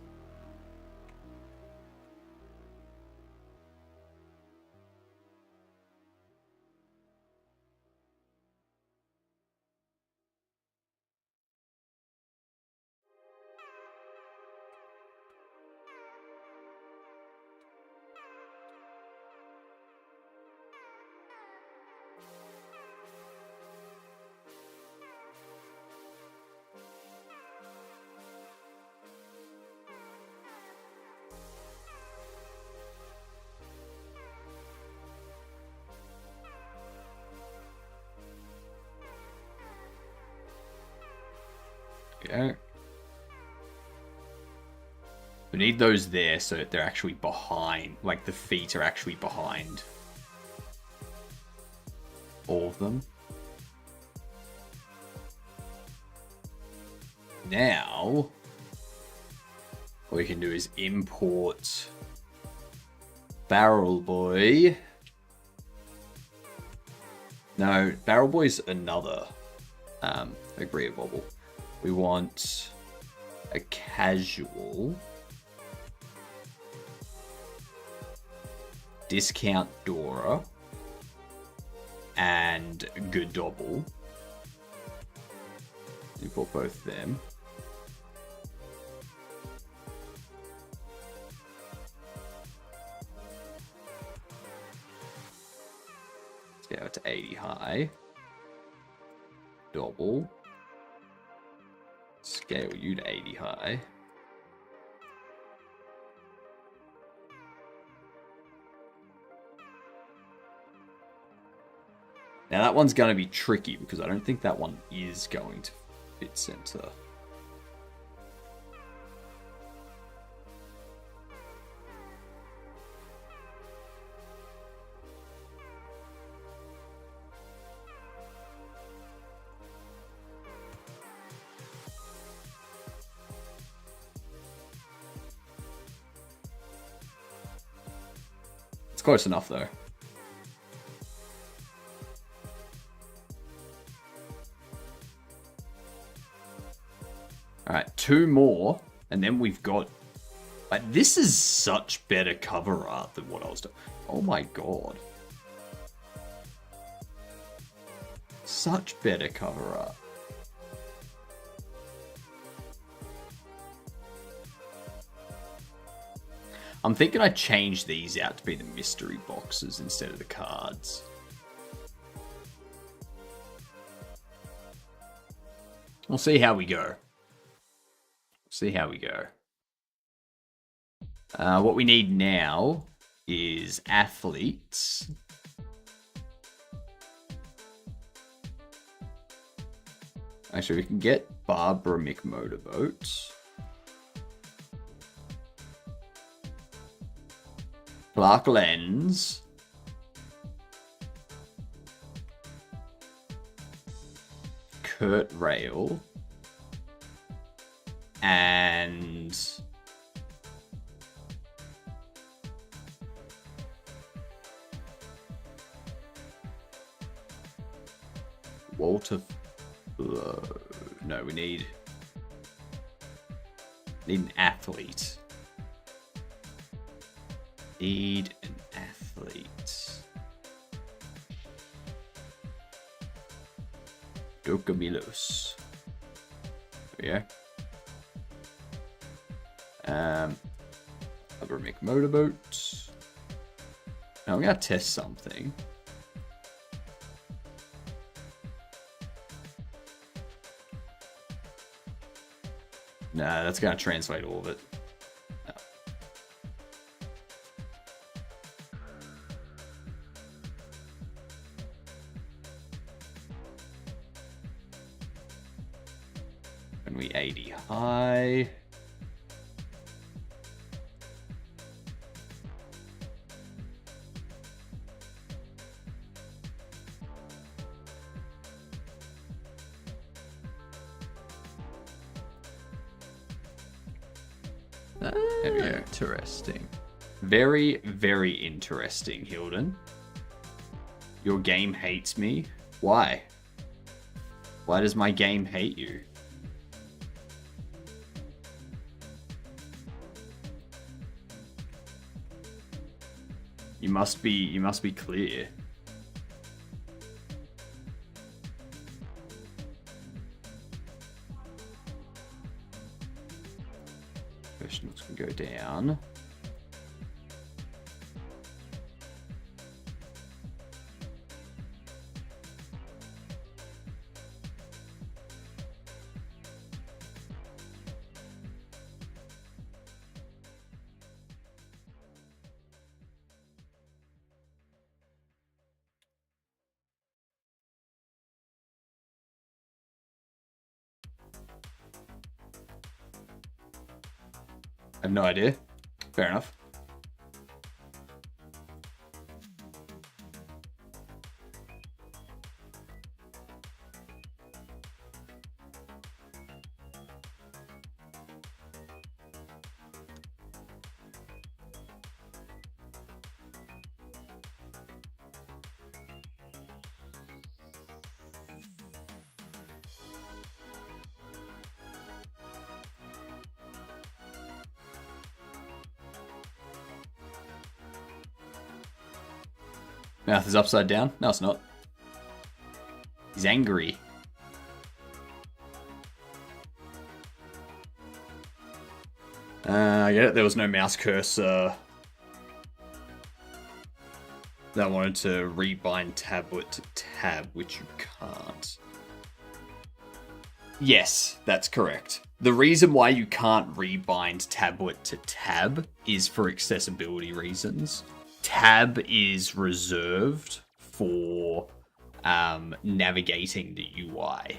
Go. We need those there so that they're actually behind. Like the feet are actually behind all of them. Now, what we can do is import Barrel Boy. No, Barrel Boy's another agreeable. We want a casual discount Dora and good double. Import both of them. Let's go to 80 high. Double. Scale you to 80 high. Now that one's going to be tricky because I don't think that one is going to fit center. It's close enough though. Alright, 2 more, and then we've got... Like, this is such better cover art than what I was doing. Oh my god. Such better cover art. I'm thinking I change these out to be the mystery boxes instead of the cards. We'll see how we go. See how we go. What we need now is athletes. Actually, we can get Barbara McMotorboat. Clark Lens. Kurt Rail. And Walter. No, we need an athlete. Need an athlete. Dokamilos. Yeah. I'll make motorboat. Now I'm gonna test something. Nah, that's gonna translate all of it. No. And we 80 high. There we go. Interesting. Very, very interesting, Hilden. Your game hates me? Why? Why does my game hate you? You must be clear. Professionals can go down. I have no idea. Fair enough. Mouth is upside down? No, it's not. He's angry. I get it. There was no mouse cursor that wanted to rebind tablet to tab, which you can't. Yes, that's correct. The reason why you can't rebind tablet to tab is for accessibility reasons. Tab is reserved for navigating the UI.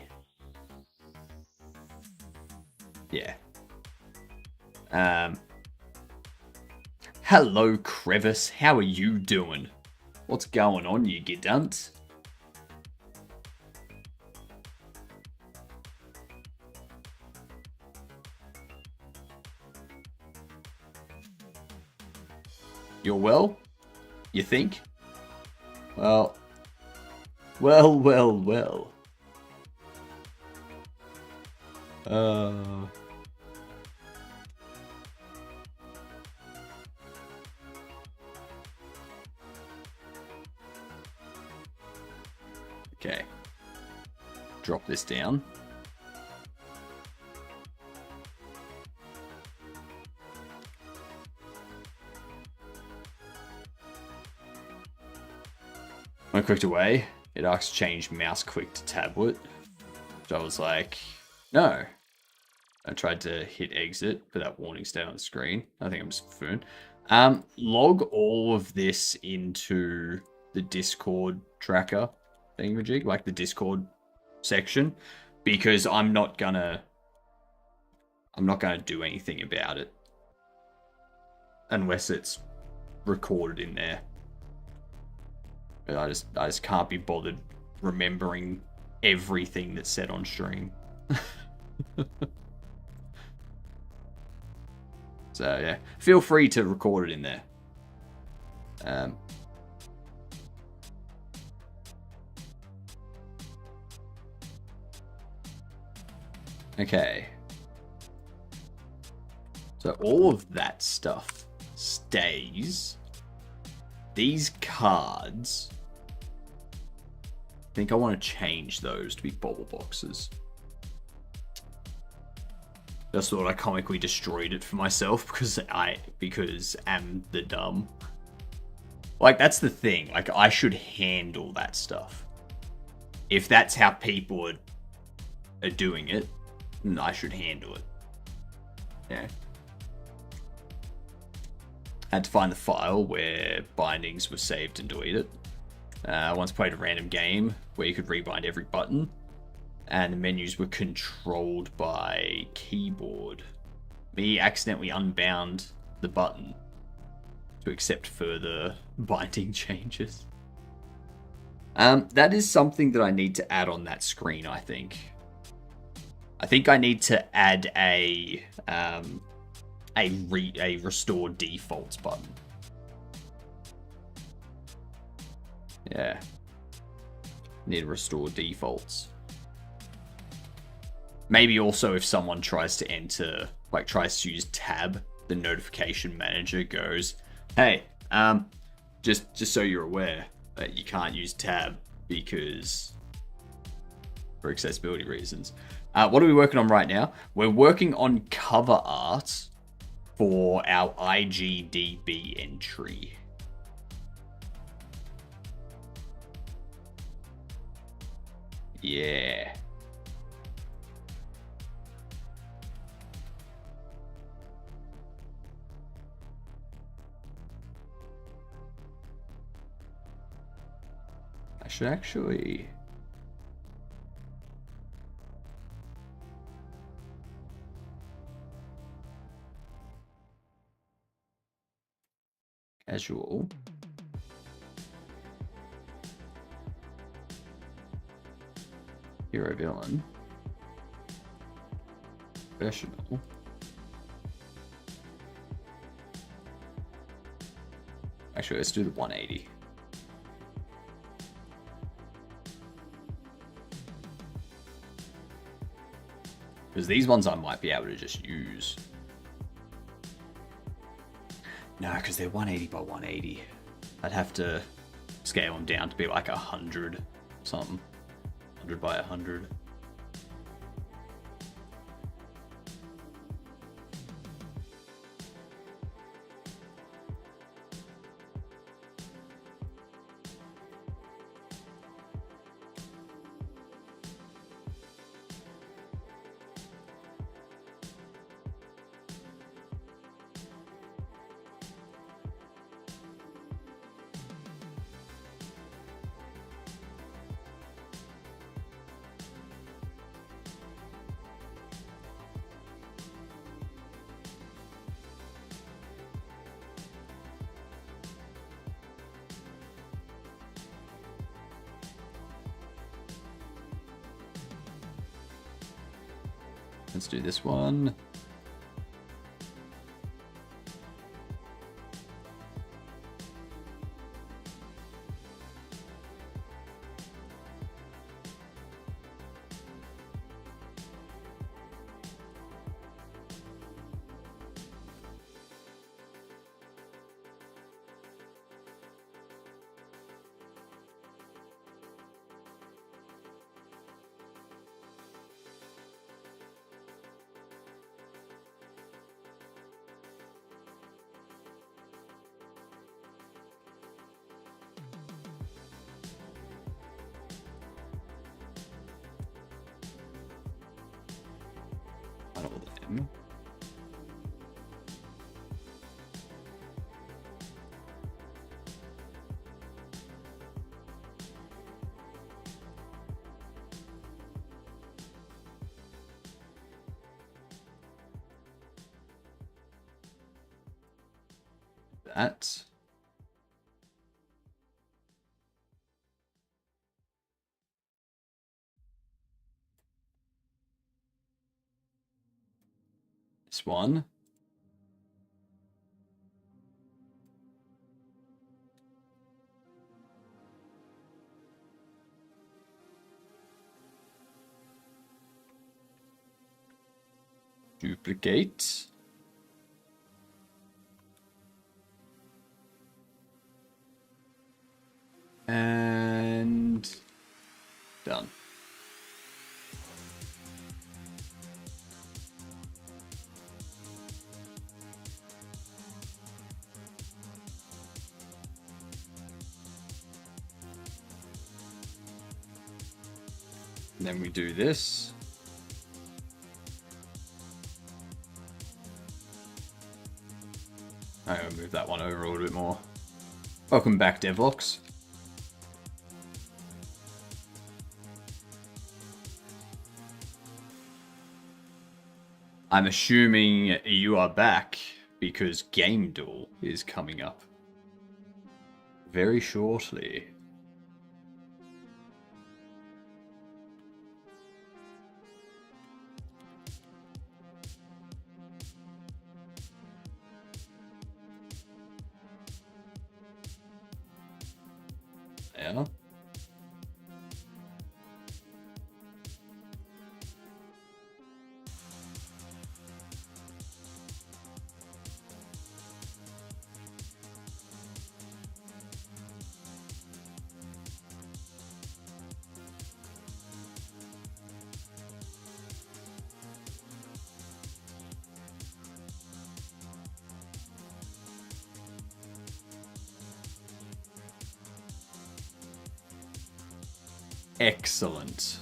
Yeah. Hello, Crevice. How are you doing? What's going on, you gidunt? You're well? You think? Well. Okay. Drop this down. When I clicked away, it asked change mouse click to tablet. So I was like, no. I tried to hit exit, but that warning stayed on the screen. I think I'm just foon. Log all of this into the Discord tracker thingamajig, like the Discord section, because I'm not gonna do anything about it unless it's recorded in there. I just can't be bothered remembering everything that's said on stream. So yeah, feel free to record it in there. Okay. So all of that stuff stays. These cards, I think I want to change those to be bobble boxes. Just thought I comically destroyed it for myself because I'm the dumb. Like, that's the thing. Like, I should handle that stuff. If that's how people are doing it, then I should handle it. Yeah. Had to find the file where bindings were saved and deleted. Once played a random game where you could rebind every button, and the menus were controlled by keyboard. Me accidentally unbound the button to accept further binding changes. That is something that I need to add on that screen, I think. I think I need to add a a restore defaults button. Yeah. Need to restore defaults. Maybe also if someone tries to enter, like tries to use tab, the notification manager goes, hey, just so you're aware that you can't use tab because for accessibility reasons. What are we working on right now? We're working on cover art for our IGDB entry. Yeah. I should actually... Casual. Hero villain. Professional. Actually, let's do the 180. Because these ones I might be able to just use. No, because they're 180 by 180. I'd have to scale them down to be like 100 or something. 100 by 100. Let's do this one. That. This one. Duplicate. And done. And then we do this. I'm going to move that one over a little bit more. Welcome back, Devlox. I'm assuming you are back because Game Duel is coming up very shortly. there. Excellent.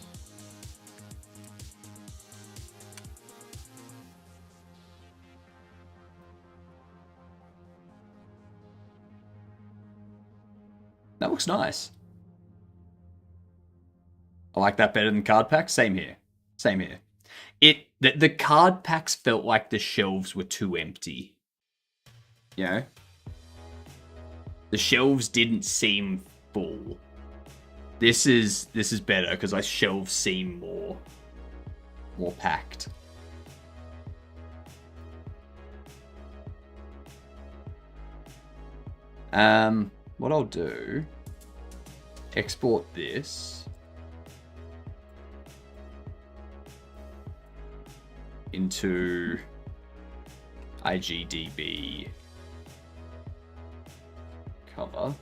That looks nice. I like that better than card packs. Same here. Same here. The card packs felt like the shelves were too empty. You know? The shelves didn't seem full. This is better because my shelves seem more packed. What I'll do, export this into IGDB cover.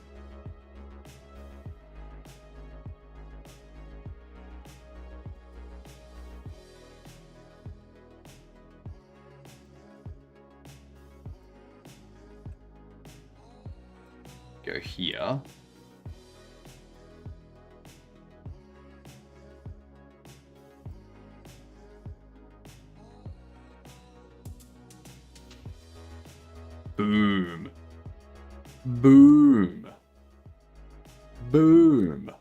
Go here. Boom. Boom. Boom.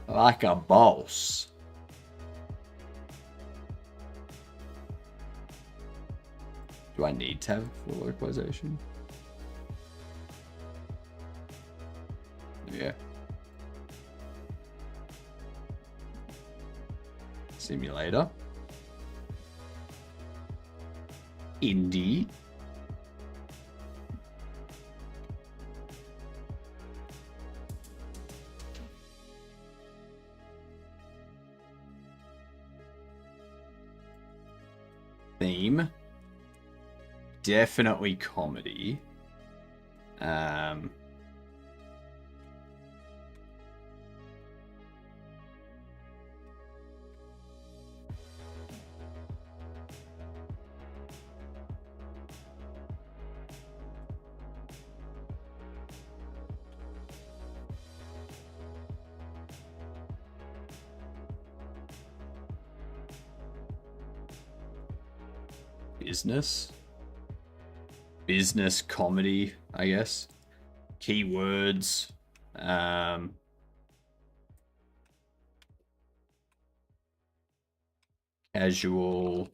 Like a boss. Do I need to have full localization? Yeah. Simulator. Indie. Theme. Definitely comedy. Business comedy, I guess. Keywords. Casual.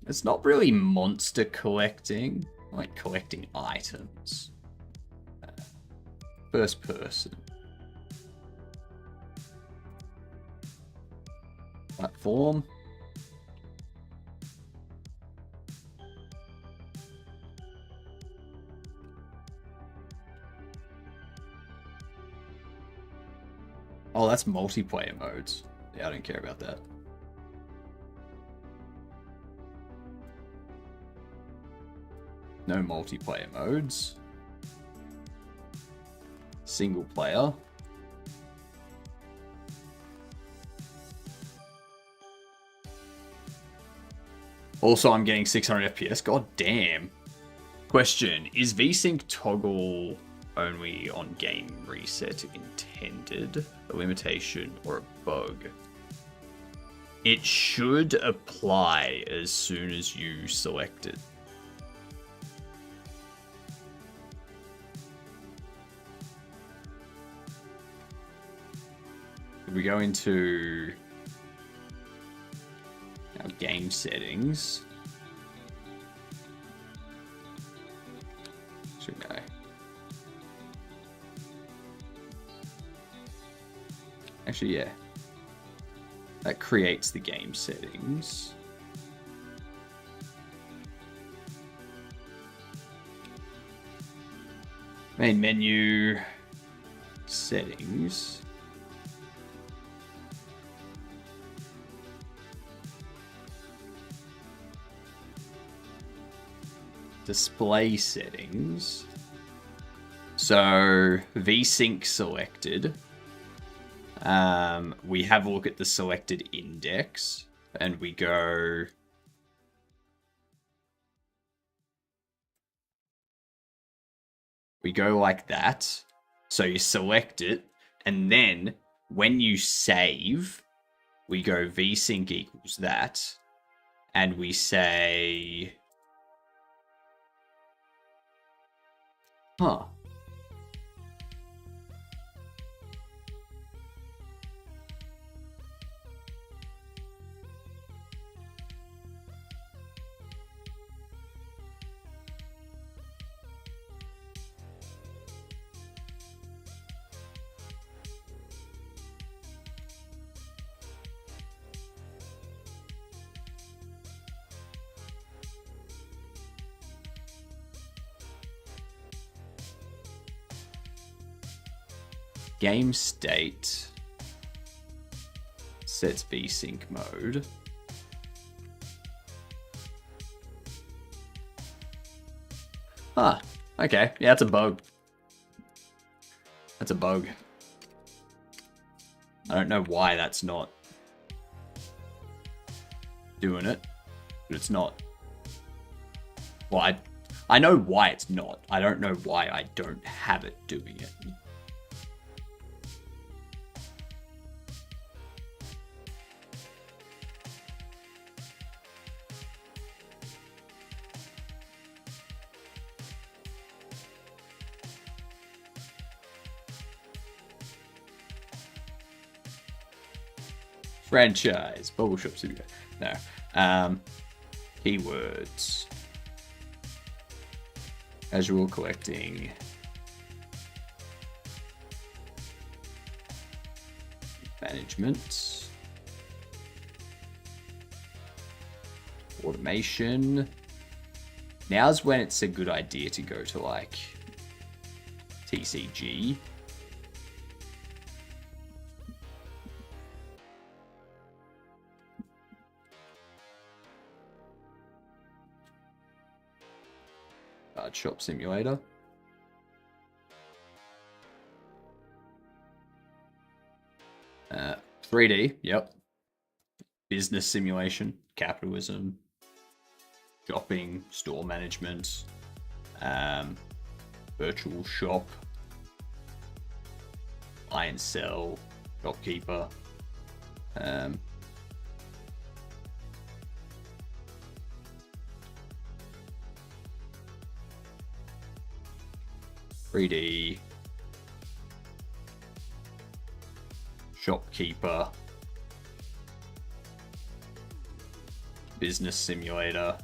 It's not really monster collecting, like collecting items. First person. Platform. Oh, that's multiplayer modes. Yeah, I don't care about that. No multiplayer modes. Single player. Also, I'm getting 600 FPS. God damn. Question. Is VSync toggle only on game reset intended? A limitation or a bug? It should apply as soon as you select it. We go into our game settings. Should go. Actually, yeah. That creates the game settings. Main menu, settings. Display settings. So VSync selected. We have a look at the selected index and we go like that. So you select it, and then when you save, we go VSync equals that, and we say, huh. Game state sets VSync mode. Ah, okay. Yeah, that's a bug. That's a bug. I don't know why that's not doing it, but it's not. Well, I know why it's not. I don't know why I don't have it doing it. Franchise, Bobble Shop Sim. No. Keywords. Casual collecting. Management. Automation. Now's when it's a good idea to go to like TCG. Shop Simulator. Uh, 3D, yep. Business simulation, capitalism, shopping, store management, virtual shop, buy and sell, shopkeeper. 3D, shopkeeper, business simulator,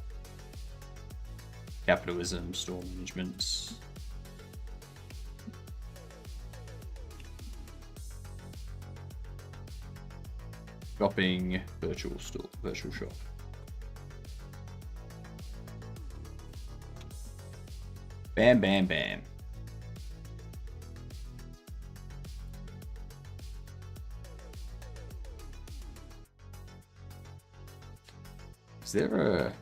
capitalism, store management. Shopping, virtual store, virtual shop. Bam, bam, bam. Is there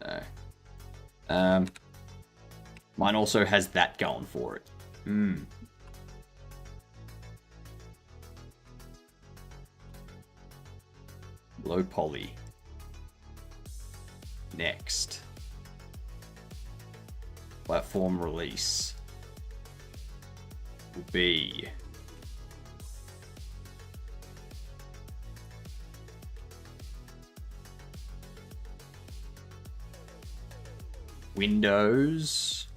a... No. Mine also has that going for it. Low poly. Next. Platform release will be Windows,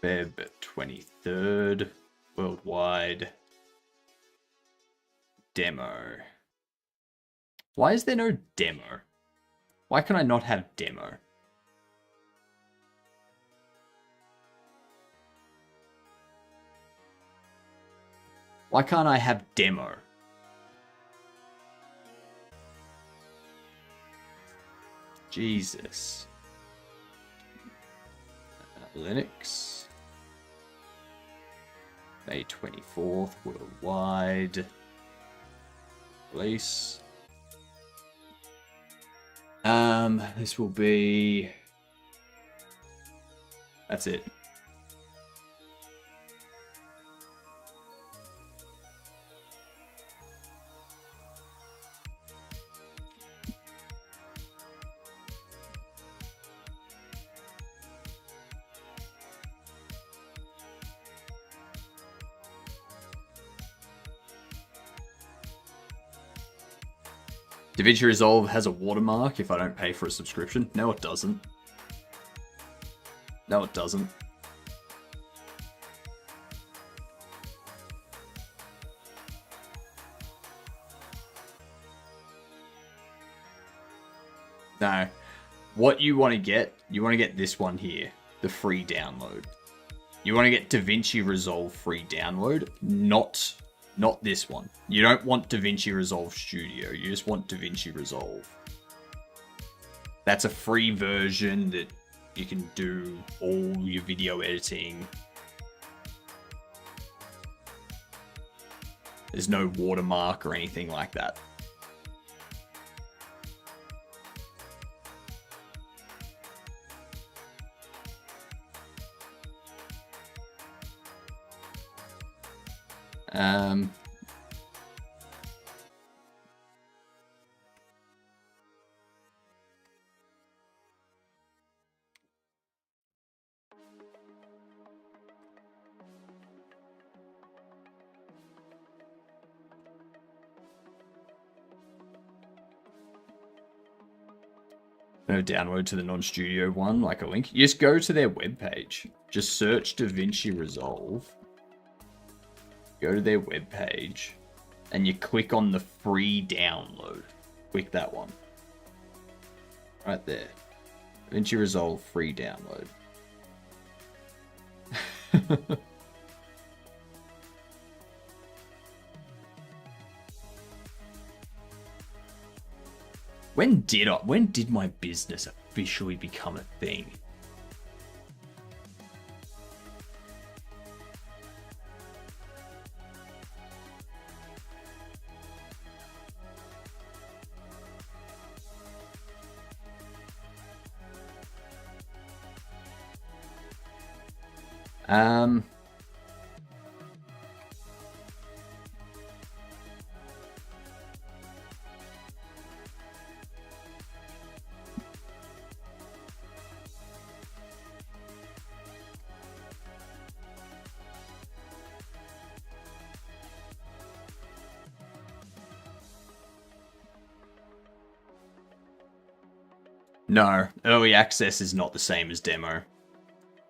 Feb 23rd. Worldwide. Demo. Why is there no demo? Why can I not have demo? Why can't I have demo? Jesus. Linux. May 24th, worldwide. Release. This will be... That's it. DaVinci Resolve has a watermark if I don't pay for a subscription. No, it doesn't. No, it doesn't. No. What you want to get this one here. The free download. You want to get DaVinci Resolve free download, not this one. You don't want DaVinci Resolve Studio. You just want DaVinci Resolve. That's a free version that you can do all your video editing. There's no watermark or anything like that. No download to the non-studio one, like a link. You just go to their webpage. Just search DaVinci Resolve. Go to their webpage. And you click on the free download. Click that one. Right there. DaVinci Resolve free download. When did my business officially become a thing? No, early access is not the same as demo.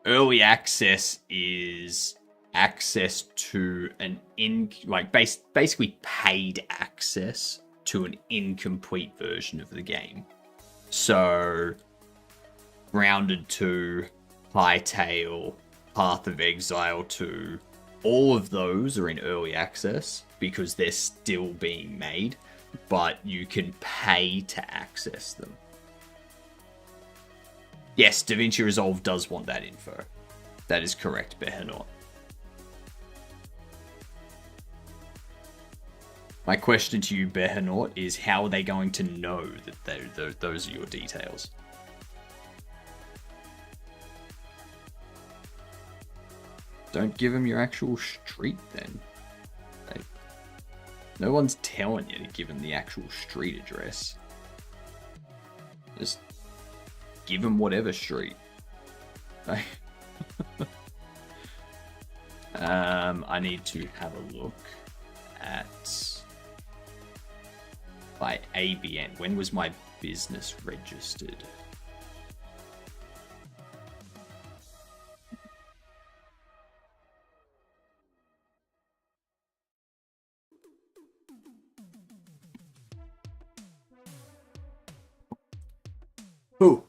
Early access is access to an basically paid access to an incomplete version of the game. So, Grounded 2, Hytale, Path of Exile 2, all of those are in early access because they're still being made, but you can pay to access them. Yes, DaVinci Resolve does want that info. That is correct, Behanot. My question to you, Behanot, is how are they going to know that those are your details? Don't give them your actual street, then. No one's telling you to give them the actual street address. Just give them whatever street. I need to have a look at by ABN. When was my business registered? Ooh.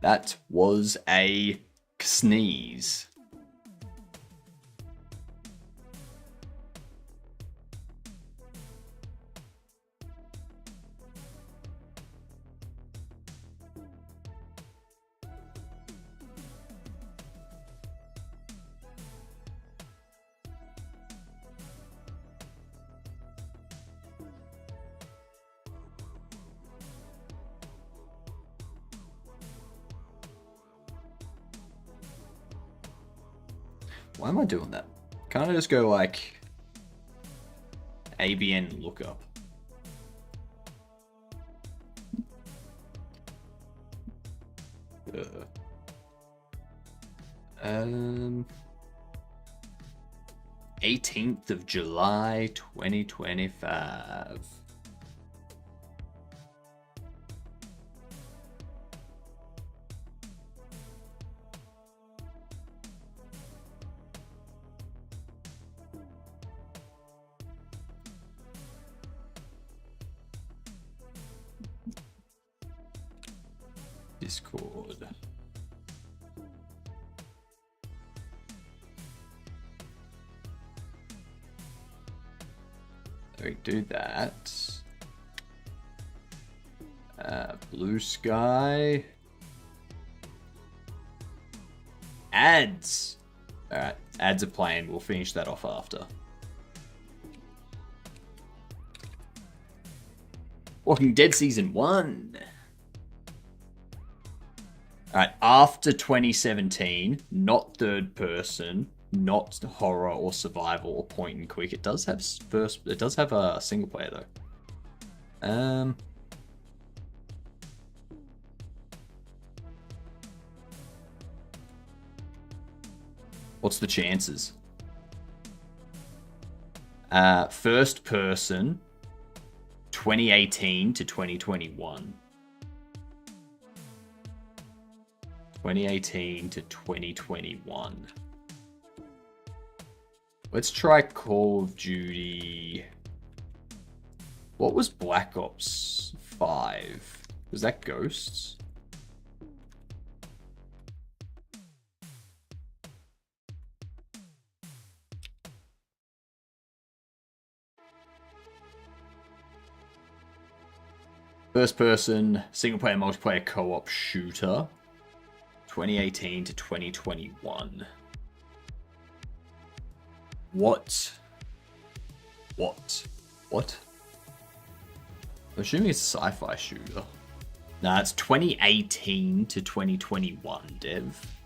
That was a sneeze. Why am I doing that? Can't I just go like ABN lookup? Uh, 18th of July 2025. Discord. We do that. Blue Sky. Ads. Alright, ads are playing. We'll finish that off after. Walking Dead Season 1. Alright, after 2017, not third person, not horror or survival or point and click. It does have a single player though. What's the chances? First person, 2018 to 2021. 2018 to 2021. Let's try Call of Duty. What was Black Ops 5? Was that Ghosts? First person, single player, multiplayer, co-op shooter. 2018 to 2021. What? I'm assuming it's a sci-fi shooter. Nah, it's 2018 to 2021, Dev.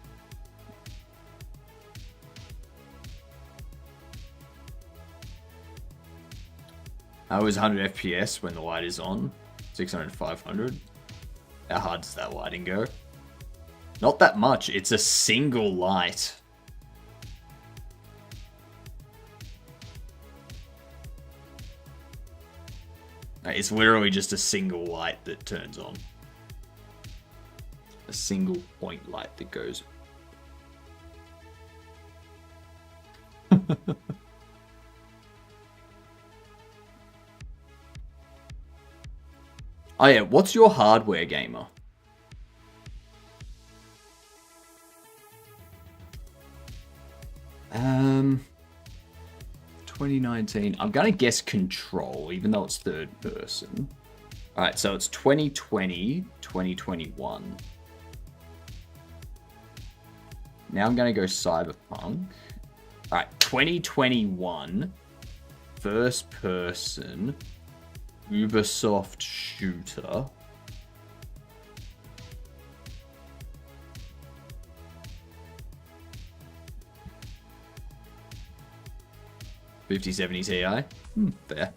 I was 100 FPS when the light is on. 600 to 500. How hard does that lighting go? Not that much. It's a single light. It's literally just a single light that turns on. A single point light that goes. Oh yeah, what's your hardware, gamer? Um, 2019. I'm gonna guess Control, even though it's third person. Alright, so it's 2020, 2021. Now I'm gonna go Cyberpunk. Alright, 2021. First person. Ubisoft shooter. $5070 Ti. Fair.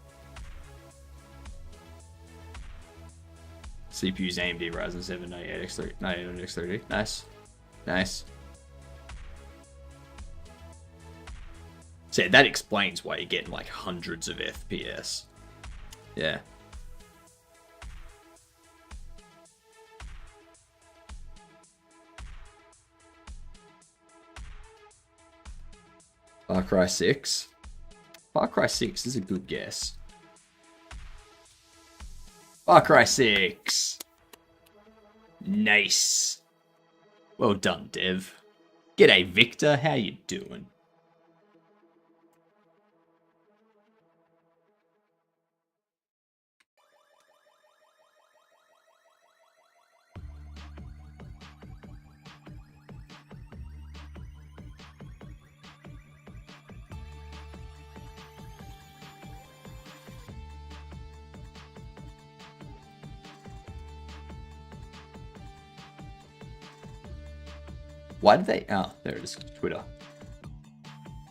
CPU's AMD Ryzen 7 98X30. 99X30. Nice. Nice. So that explains why you're getting like hundreds of FPS. Yeah. Far Cry 6. Far Cry 6 is a good guess. Far Cry 6. Nice. Well done, Dev. G'day, Victor. How you doing? Why did they... Oh, there it is. Twitter.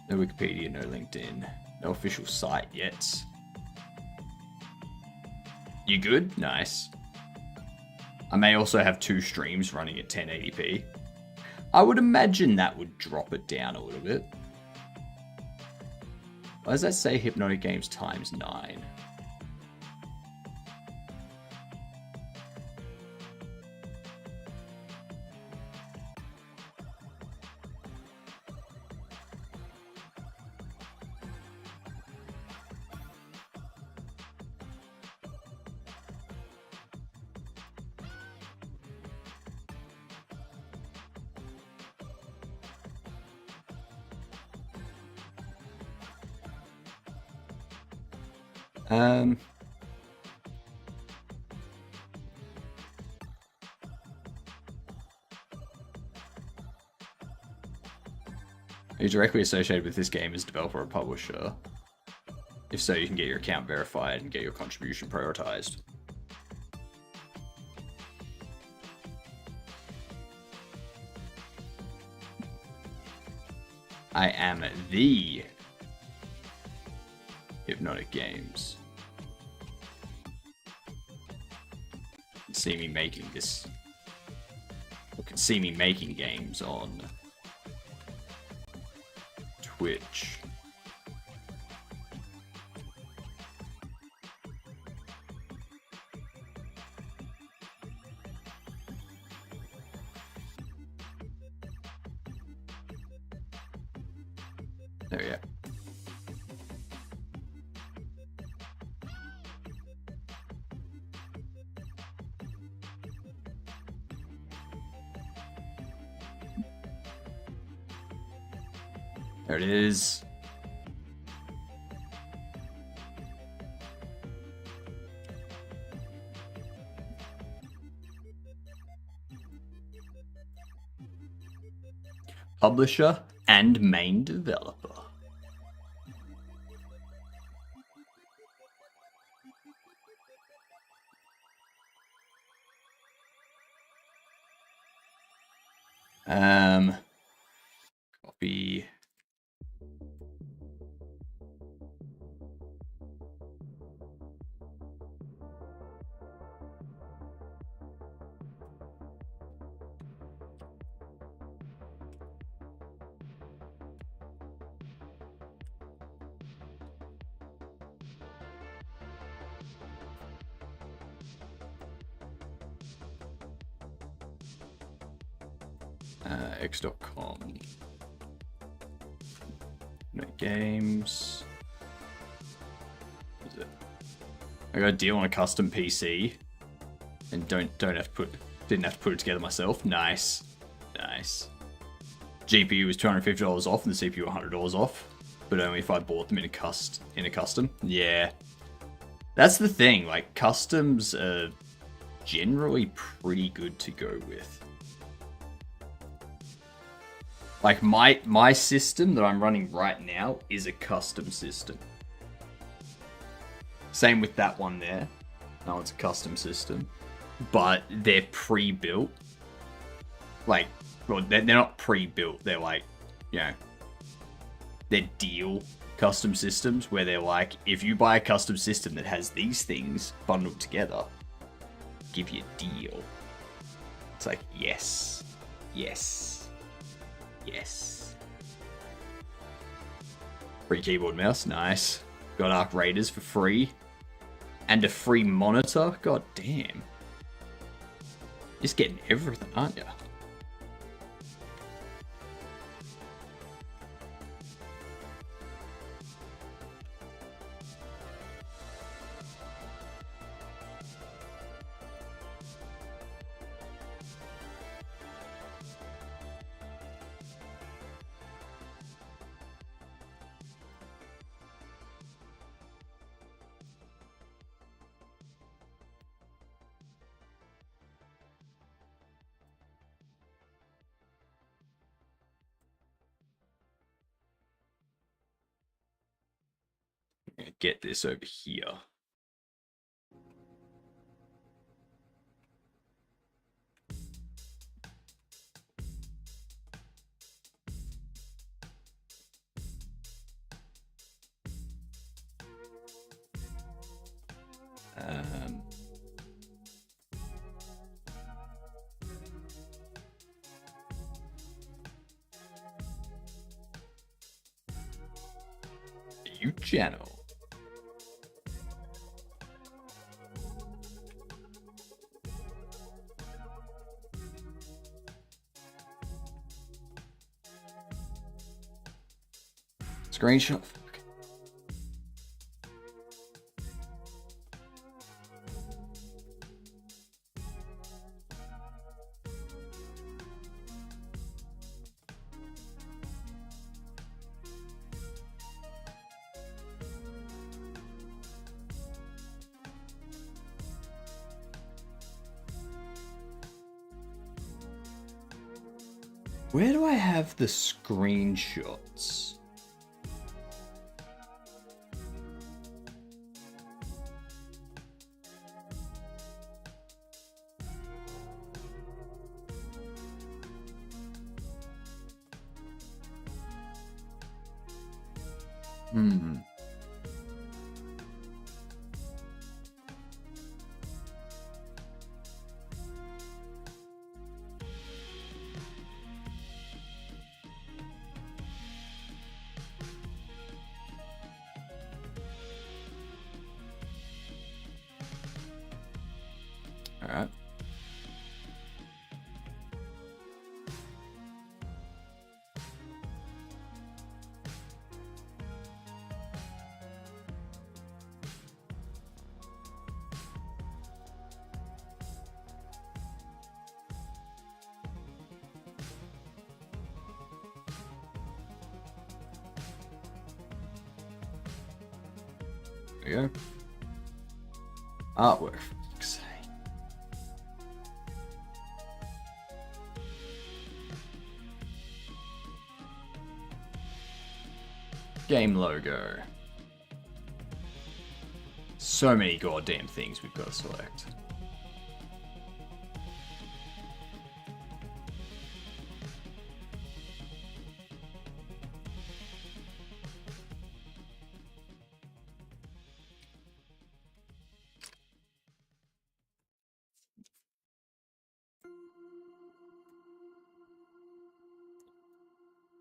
No Wikipedia, no LinkedIn. No official site yet. You good? Nice. I may also have 2 streams running at 1080p. I would imagine that would drop it down a little bit. Why does that say Hypnotic Games times 9? Are you directly associated with this game as developer or publisher? If so, you can get your account verified and get your contribution prioritized. I am the Hypnotic Games. You can see me making this. You can see me making games on Twitch. There we go. There it is. Publisher and main developer. Copy. X.com. No games. What is it? I got a deal on a custom PC, and didn't have to put it together myself. Nice, nice. GPU was $250 off, and the CPU $100 off, but only if I bought them in a custom. Yeah, that's the thing. Like, customs are generally pretty good to go with. Like, my system that I'm running right now is a custom system. Same with that one there. No, it's a custom system. But they're pre-built. Like, well, they're not pre-built. They're like, you know, they're deal custom systems where they're like, if you buy a custom system that has these things bundled together, give you a deal. It's like, yes. Yes. Yes. Free keyboard mouse, nice. Got Arc Raiders for free. And a free monitor, god damn. Just getting everything, aren't you? get this over here. You channel. Screenshot. Where do I have the screenshots? All right. There we go. Artwork. Game logo. So many goddamn things we've got to select.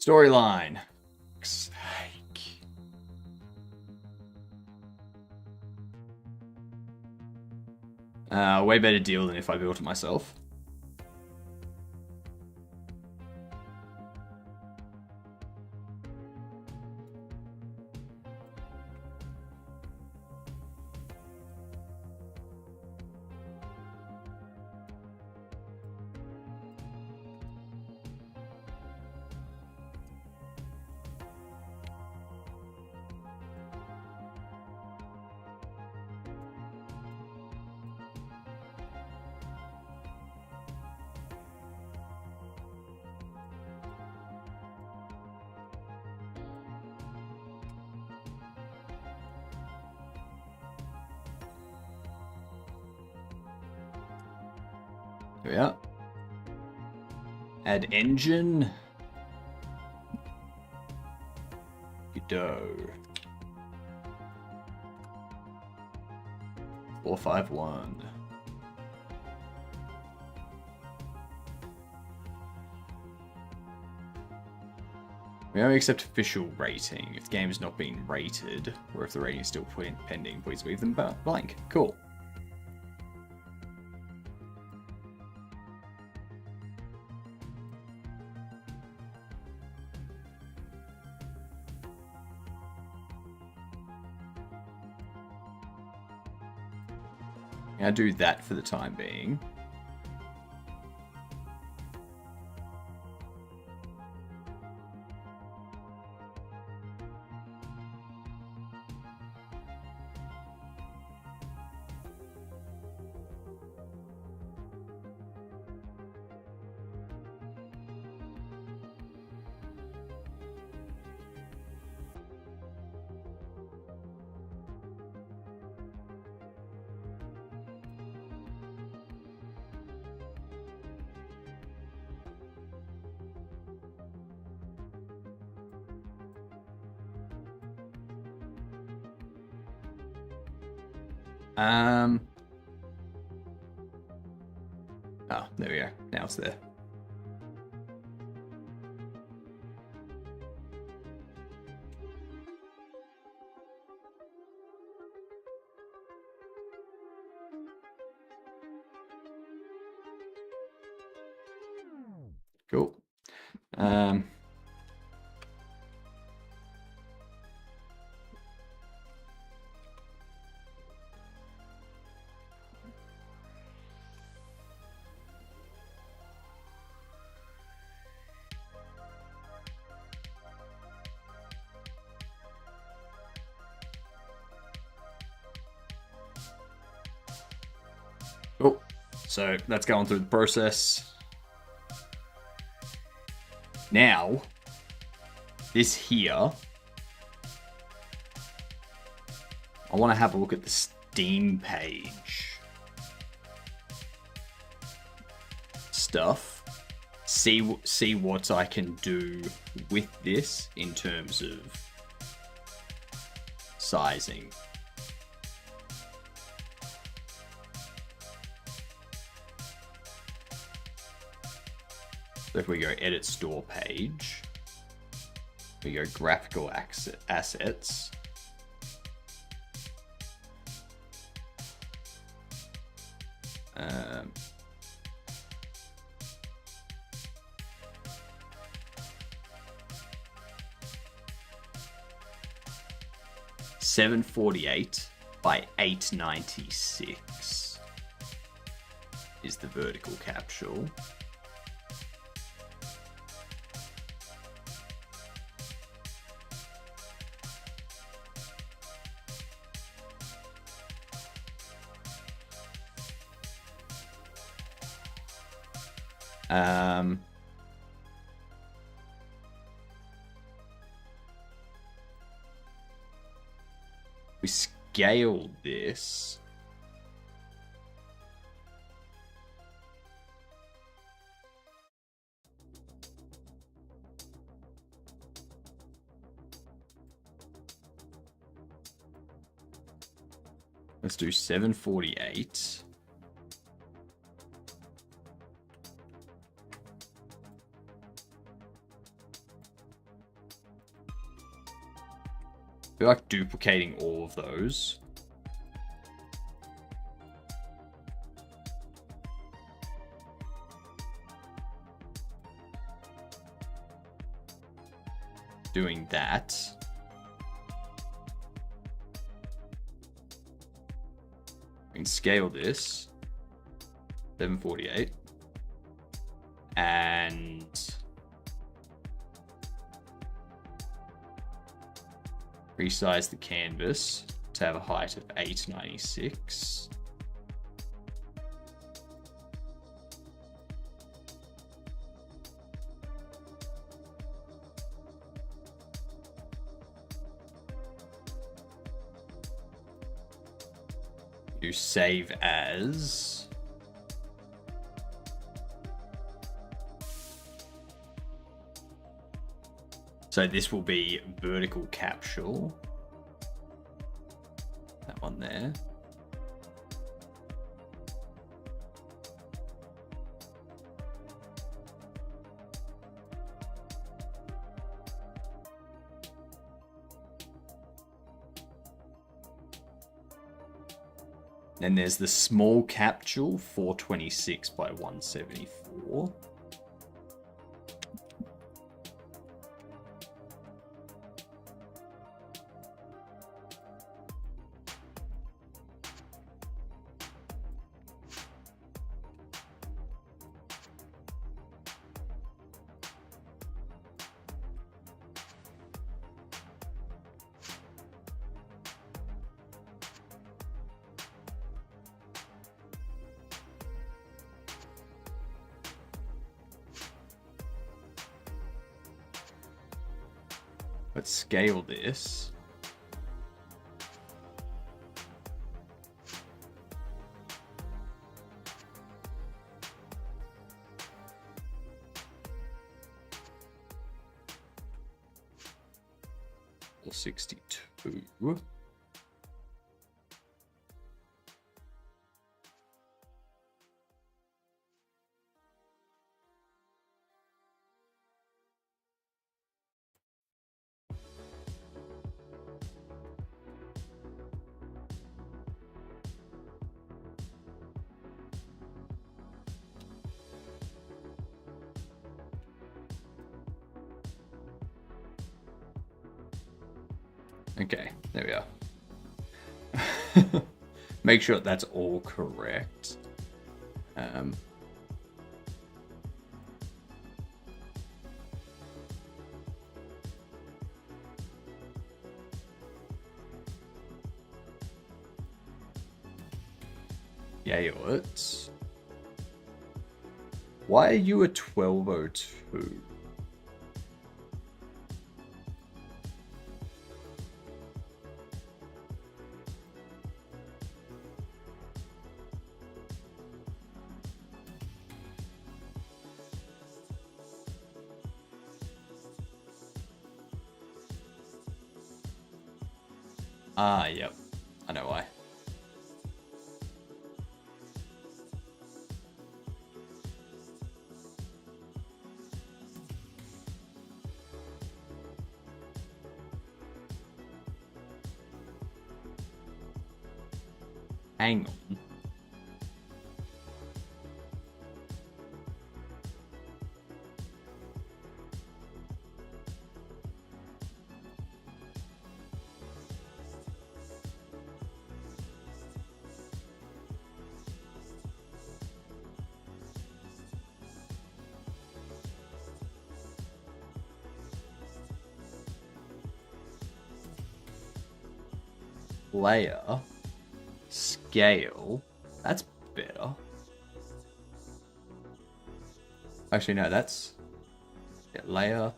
Storyline. Way better deal than if I built it myself. There we are. Add engine. Go. 451. We only accept official rating. If the game has not been rated, or if the rating is still pending, please leave them blank. Cool. I'll do that for the time being. Oh, there we go. Now it's there. Cool. Oh, so that's going through the process. Now, this here, I want to have a look at the Steam page stuff. See what I can do with this in terms of sizing. So if we go edit store page, we go graphical assets. $748 by $896 is the vertical capsule. We scaled this. Let's do 748. I feel like duplicating all of those. Doing that. We can scale this. 748. And resize the canvas to have a height of 896. Do save as. So this will be vertical capsule. That one there. Then there's the small capsule, 426 by 174. Let's scale this. Or 62. Okay, there we are. Make sure that's all correct. Yeah, what? Why are you a 1202? Ah, yep. I know why. Hang on. Layer, scale. That's better. Actually, no, that's layer,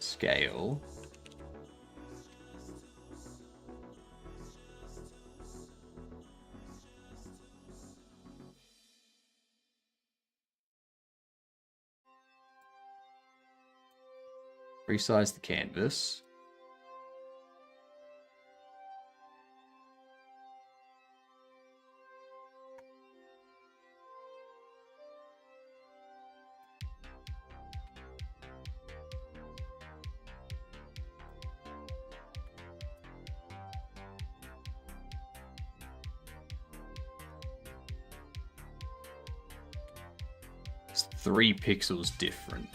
scale. Resize the canvas. It's 3 pixels different.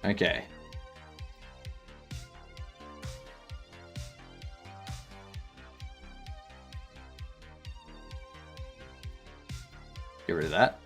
Okay. Get rid of that.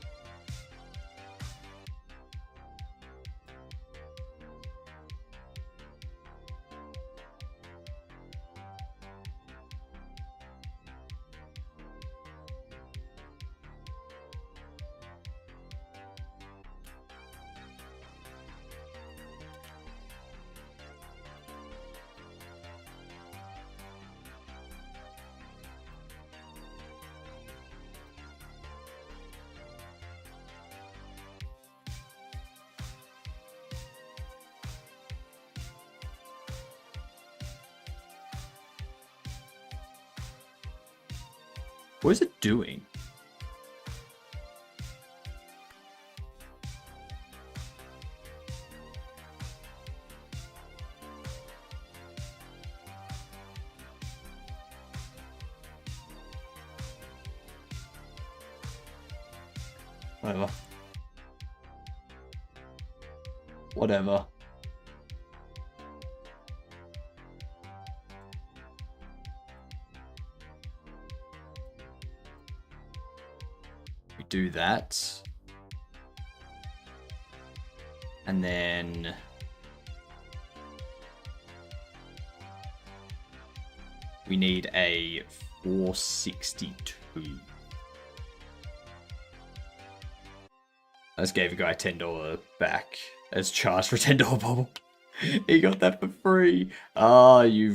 What is it doing? Whatever. Whatever. We do that. And then we need a 462. I just gave a guy $10 back as charge for $10 bubble. He got that for free. Ah, you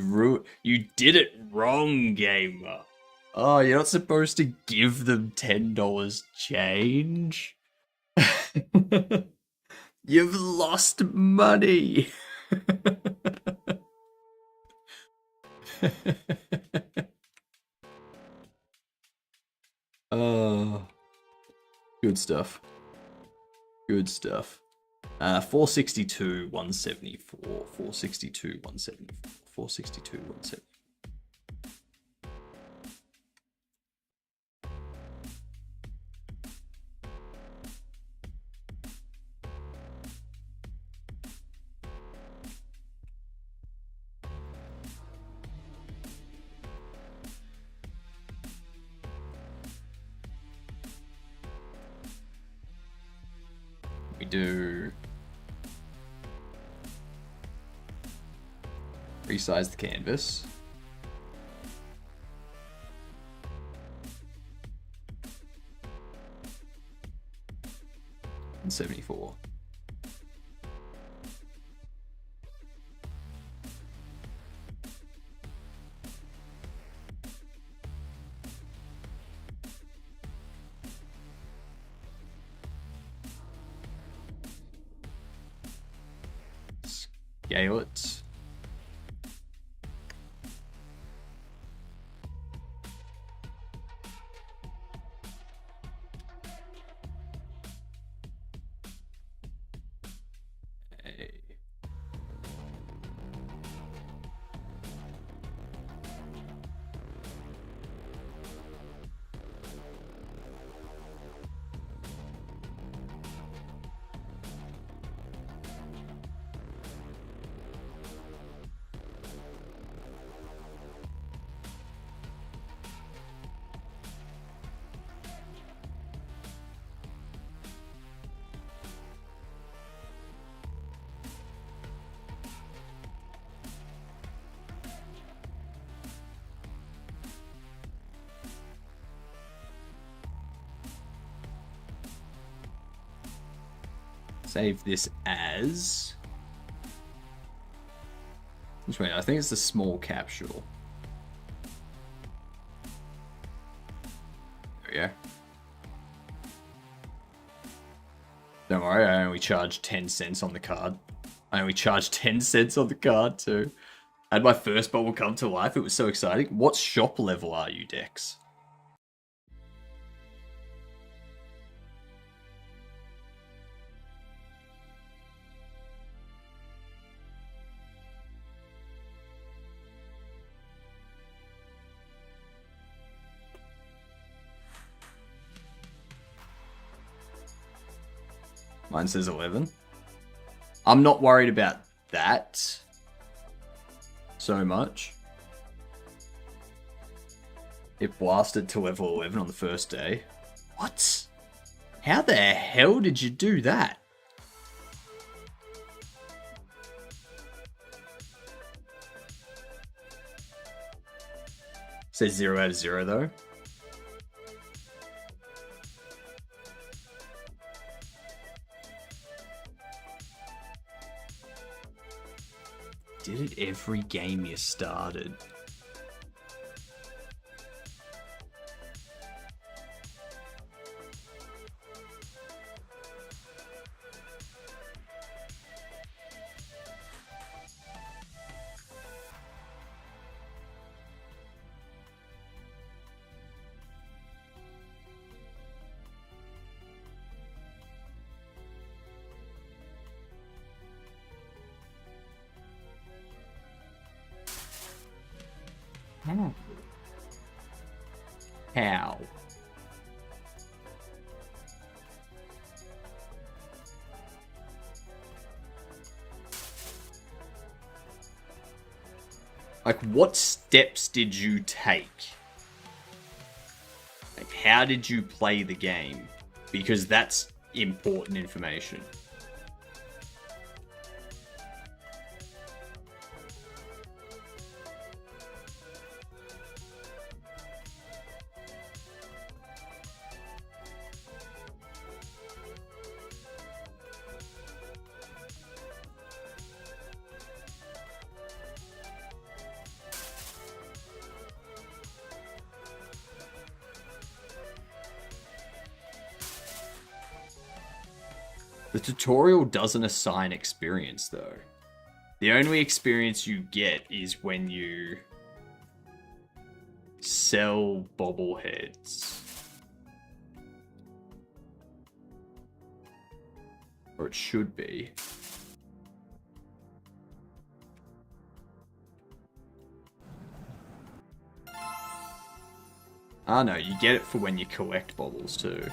did it wrong, gamer. Oh, you're not supposed to give them $10 change. You've lost money. Oh, good stuff. Good stuff. 462, 174. 462, 174. 462. What's it? We do resize the canvas. And 74. Scale it. Save this as... Which way? I think it's the small capsule. There we go. Don't worry, I only charged 10 cents on the card. I only charged 10 cents on the card too. I had my first bubble come to life. It was so exciting. What shop level are you, Dex? Mine says 11. I'm not worried about that so much. It blasted to level 11 on the first day. What? How the hell did you do that? It says 0 out of 0 though. Did it every game you started. How? Like, what steps did you take? Like, how did you play the game? Because that's important information. The tutorial doesn't assign experience, though. The only experience you get is when you sell bobbleheads. Or it should be. Ah, no, you get it for when you collect bubbles too.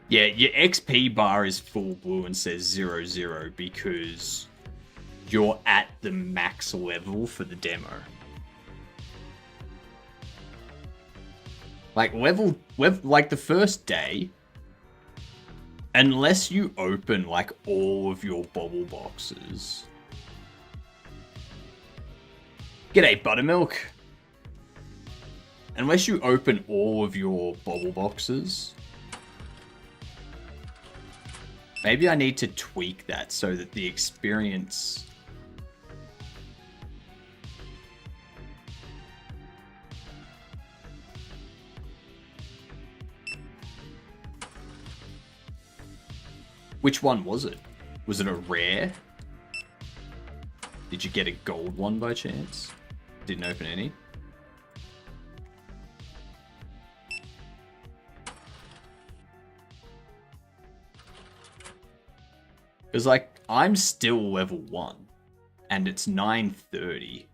Yeah, your XP bar is full blue and says 0, 0 because you're at the max level for the demo. Like like the first day, unless you open like all of your bubble boxes. G'day, Buttermilk. Unless you open all of your bubble boxes. Maybe I need to tweak that so that the experience... Which one was it? Was it a rare? Did you get a gold one by chance? Didn't open any? Because, like, I'm still level 1. And it's 9:30.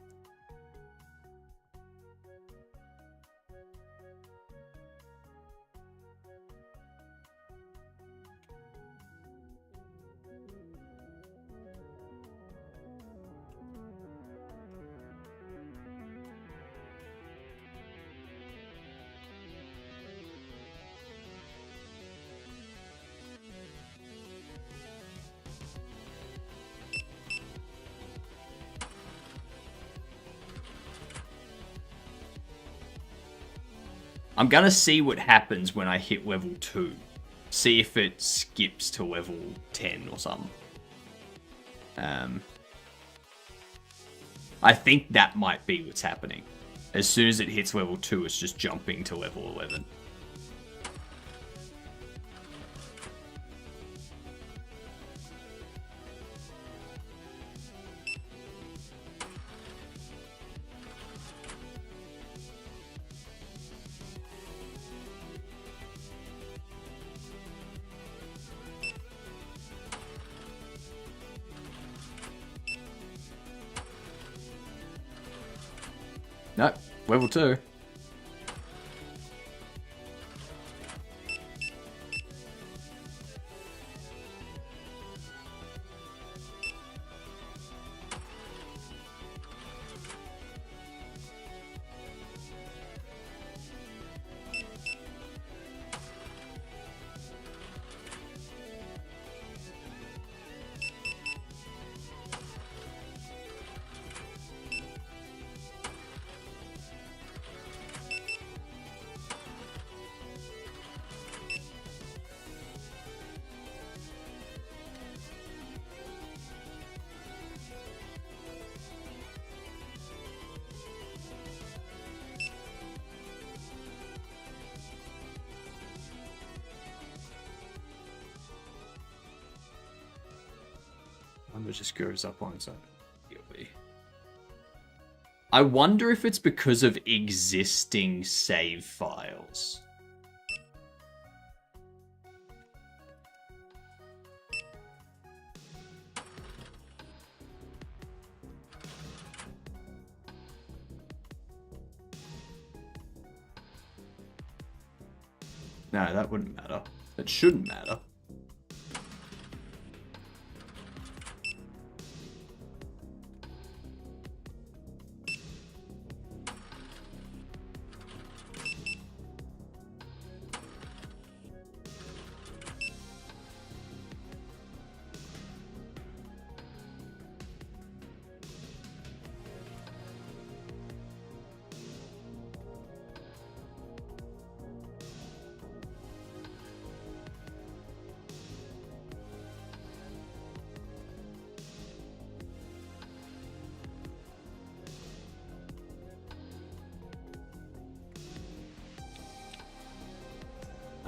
I'm gonna see what happens when I hit level 2. See if it skips to level 10 or something. I think that might be what's happening. As soon as it hits level 2, it's just jumping to level 11. Nope, level 2. Number just goes up on its own. I wonder if it's because of existing save files. No, that wouldn't matter. That shouldn't matter.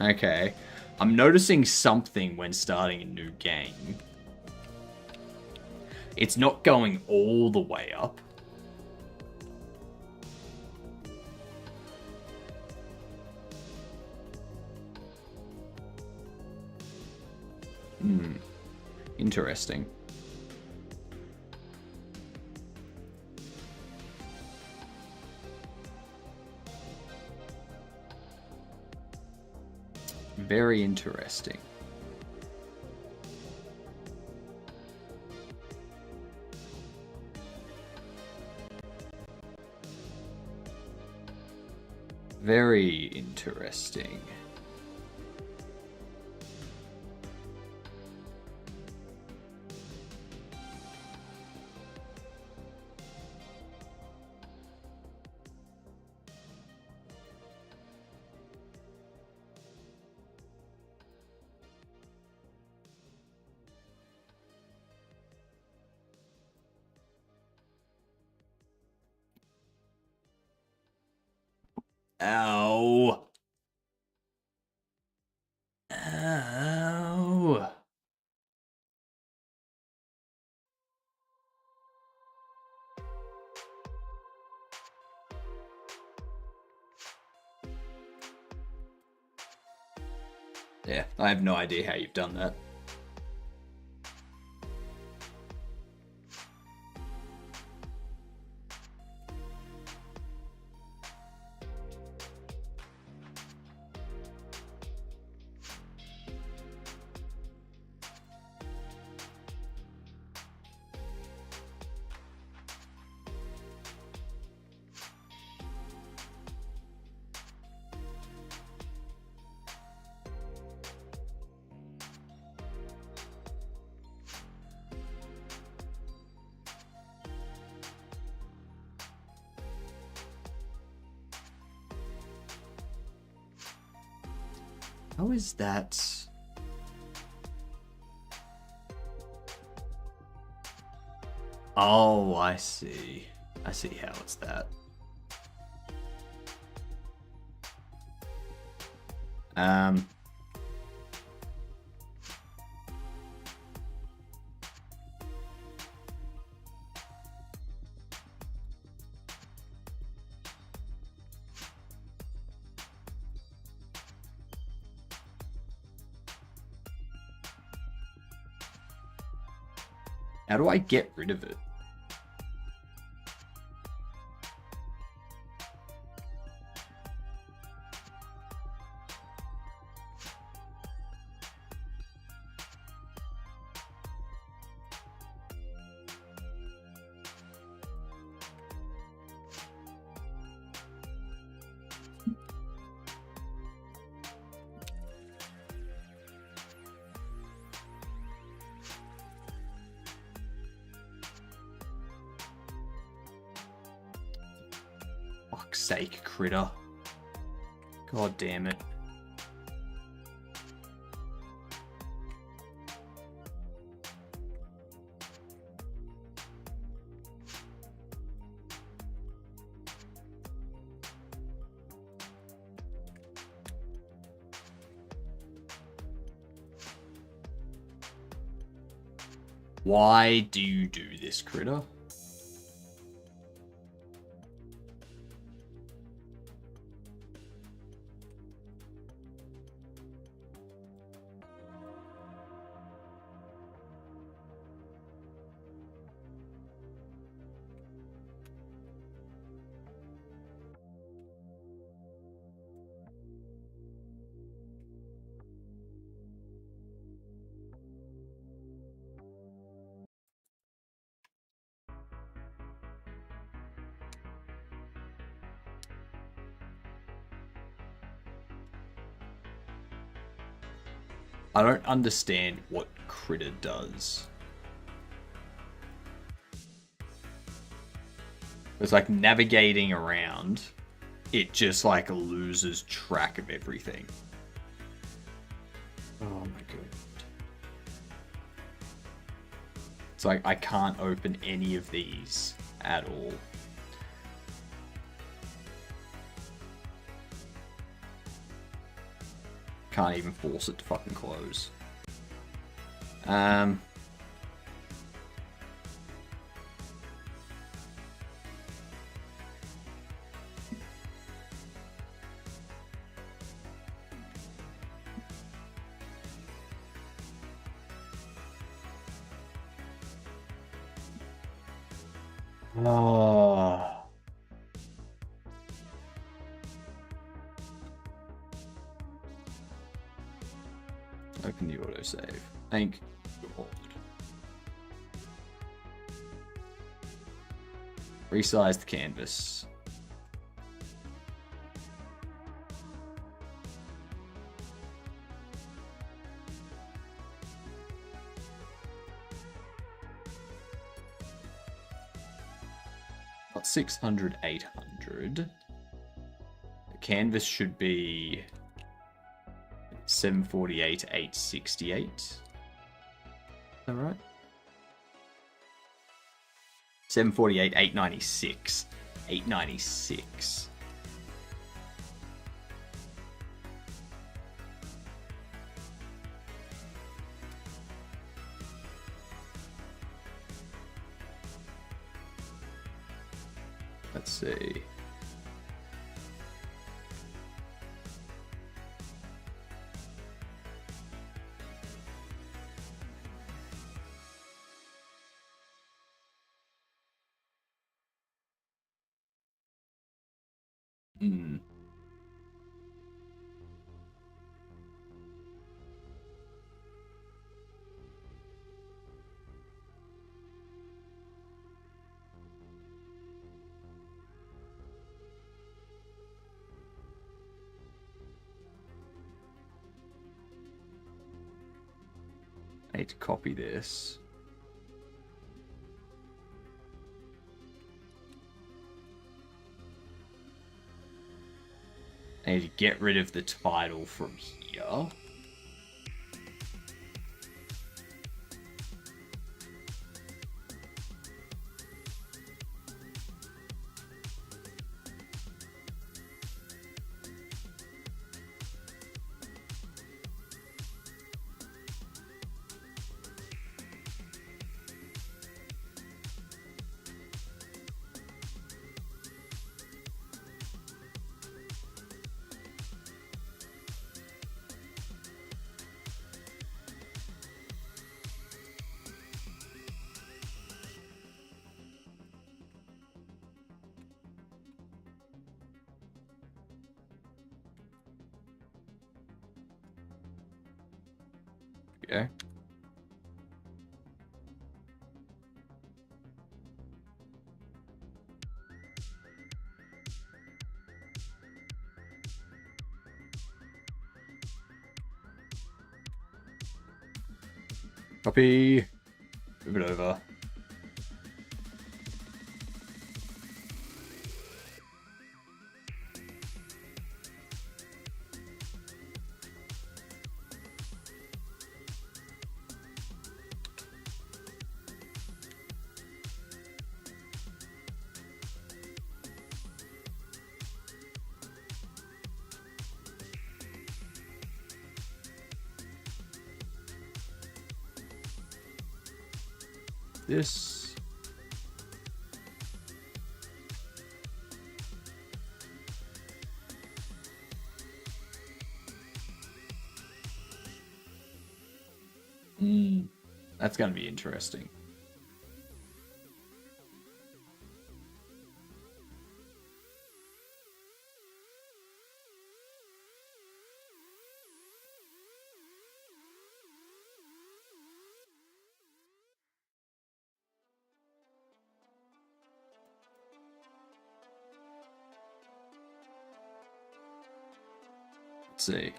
Okay. I'm noticing something when starting a new game. It's not going all the way up. Interesting. Very interesting. Very interesting. Ow. Ow. Yeah, I have no idea how you've done that. How is that? Oh, I see. I see how it's that. How do I get rid of it? Fuck's sake, critter. God damn it. Why do you do this, critter? I don't understand what critter does. It's like navigating around, it just like loses track of everything. Oh my god. It's like I can't open any of these at all. can't even force it to fucking close. Oh. Open the autosave. Thank God. Resize the canvas. Got 600, 800. The canvas should be 748, 868. Is that right? 748, 896. 896. Let's see. Hmm. I need to copy this. I need to get rid of the title from here. Okay. Copy. Move it over. This. That's going to be interesting. Let's see.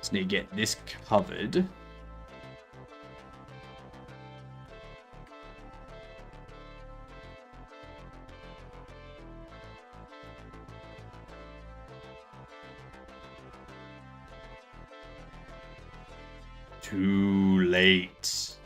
Just need to get this covered. Too late.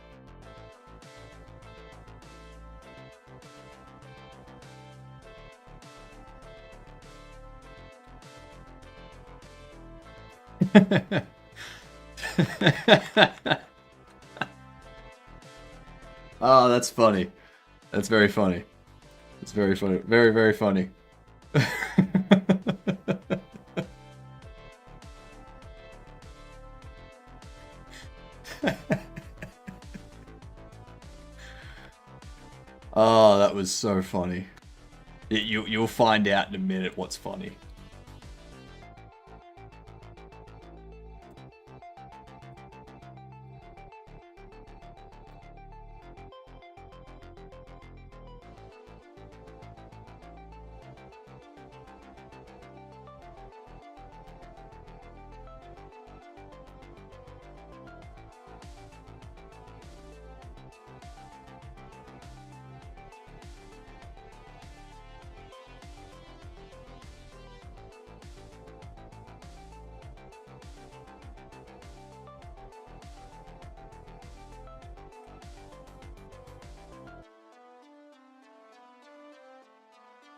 Oh, that's funny. That's very funny. It's very funny. Very, very funny. Oh, that was so funny. You'll find out in a minute what's funny.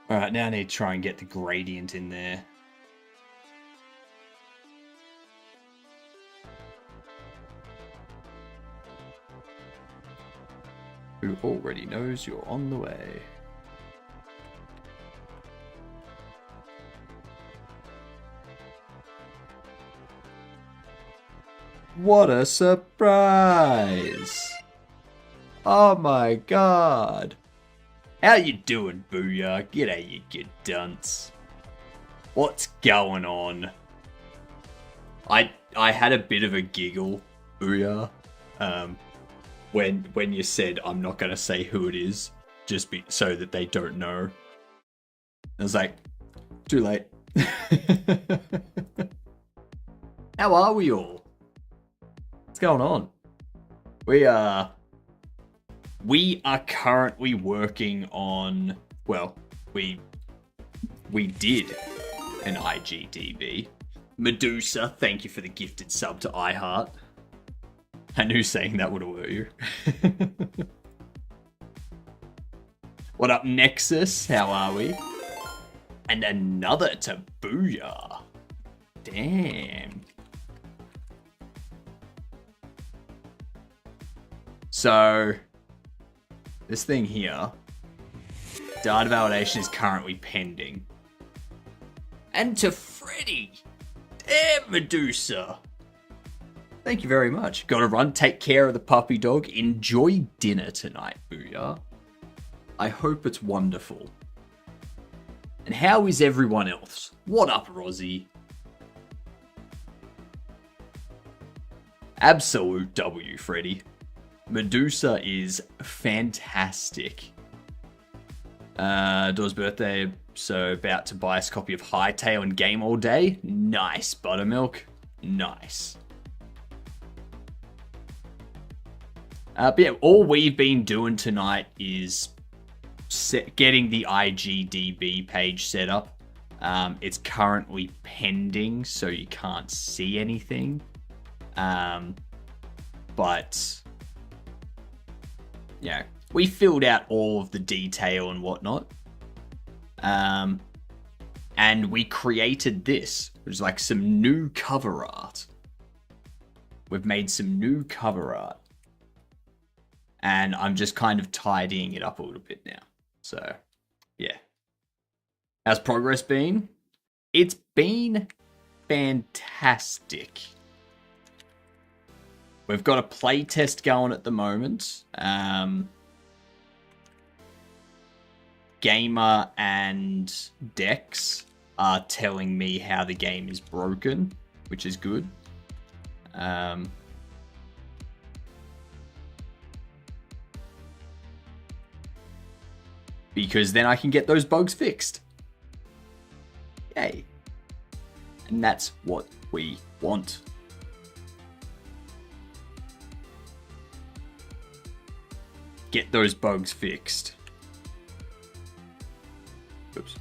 Alright, now I need to try and get the gradient in there. Who already knows you're on the way. What a surprise! Oh my god! How you doing, Booyah? G'day, you good dunce. What's going on? I had a bit of a giggle, Booyah, when you said I'm not gonna say who it is, just so that they don't know. I was like, too late. How are we all? What's going on? We are currently working on, well, we did an IGDB. Medusa, thank you for the gifted sub to iHeart. I knew saying that would alert you. What up, Nexus? How are we? And another to Booyah. Damn. So, this thing here, data validation is currently pending. And to Freddy, damn Medusa. Thank you very much. Gotta run, take care of the puppy dog. Enjoy dinner tonight, Booyah. I hope it's wonderful. And how is everyone else? What up, Rozzy? Absolute W, Freddy. Medusa is fantastic. Door's birthday, so about to buy us a copy of Hightail and game all day. Nice, Buttermilk. Nice. But yeah, all we've been doing tonight is getting the IGDB page set up. It's currently pending, so you can't see anything. But yeah, we filled out all of the detail and whatnot. And we created this, which is like some new cover art. We've made some new cover art. And I'm just kind of tidying it up a little bit now. So, yeah. How's progress been? It's been fantastic. We've got a play test going at the moment. Gamer and Dex are telling me how the game is broken, which is good. Because then I can get those bugs fixed. Yay. And that's what we want. Get those bugs fixed. Oops.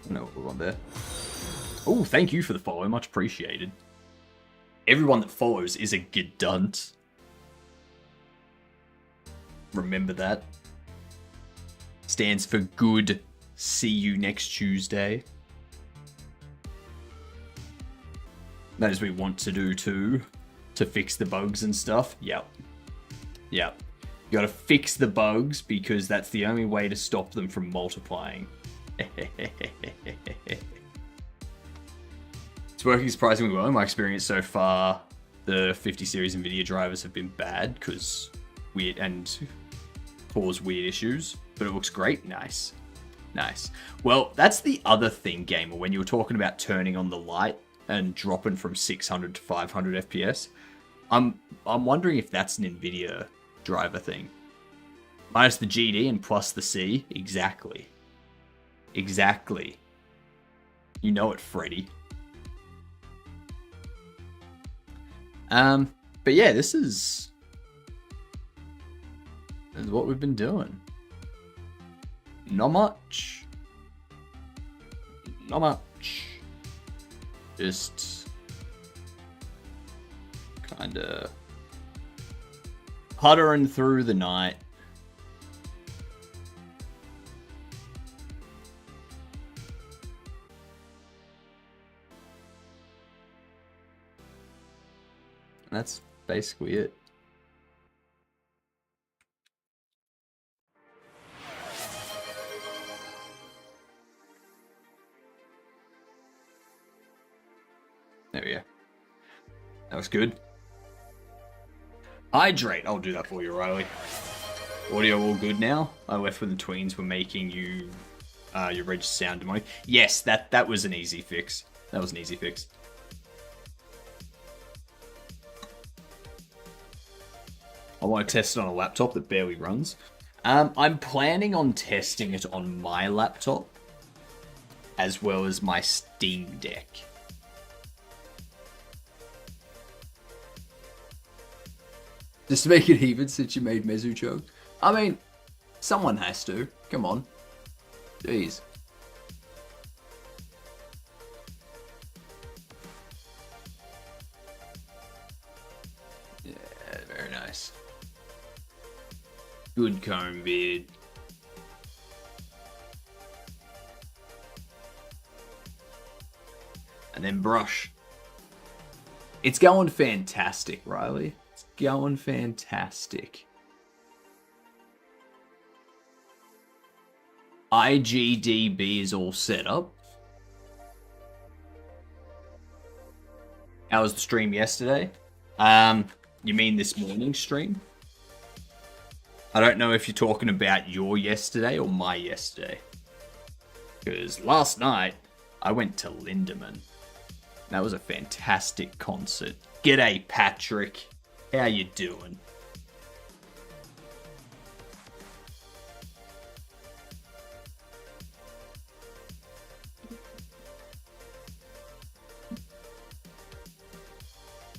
I know what we want there. Oh, thank you for the follow. Much appreciated. Everyone that follows is a gedunt. Remember that. Stands for good. See you next Tuesday. That is what we want to do too. To fix the bugs and stuff. Yep. Yep. You gotta fix the bugs because that's the only way to stop them from multiplying. It's working surprisingly well. In my experience so far, the 50 series NVIDIA drivers have been bad because weird and cause weird issues, but it looks great. Nice. Nice. Well, that's the other thing, gamer, when you were talking about turning on the light and dropping from 600 to 500 FPS. I'm wondering if that's an NVIDIA driver thing. Minus the GD and plus the C. Exactly. Exactly. You know it, Freddy. But yeah, this is what we've been doing. Not much. Not much. Just kinda puttering through the night. And that's basically it. There we go. That was good. Hydrate. I'll do that for you, Riley. Audio all good now? I left when the tweens were making you your reg sound demonic. Yes, that was an easy fix. That was an easy fix. I want to test it on a laptop that barely runs. I'm planning on testing it on my laptop as well as my Steam Deck. Just to make it even since you made Mezu choke. I mean, someone has to. Come on. Jeez. Yeah, very nice. Good comb beard. And then brush. It's going fantastic, Riley. It's going fantastic. IGDB is all set up. How was the stream yesterday? You mean this morning's stream? I don't know if you're talking about your yesterday or my yesterday. Because last night, I went to Lindemann. That was a fantastic concert. G'day, Patrick. How you doing?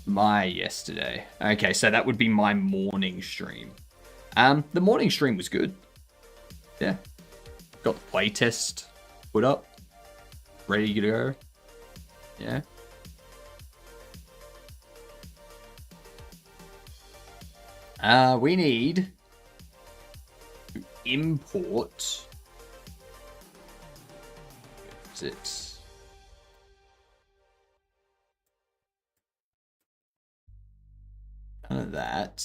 My yesterday. Okay, so that would be my morning stream. The morning stream was good. Yeah. Got the playtest put up. Ready to go. Yeah. We need to import. Is it? None of that.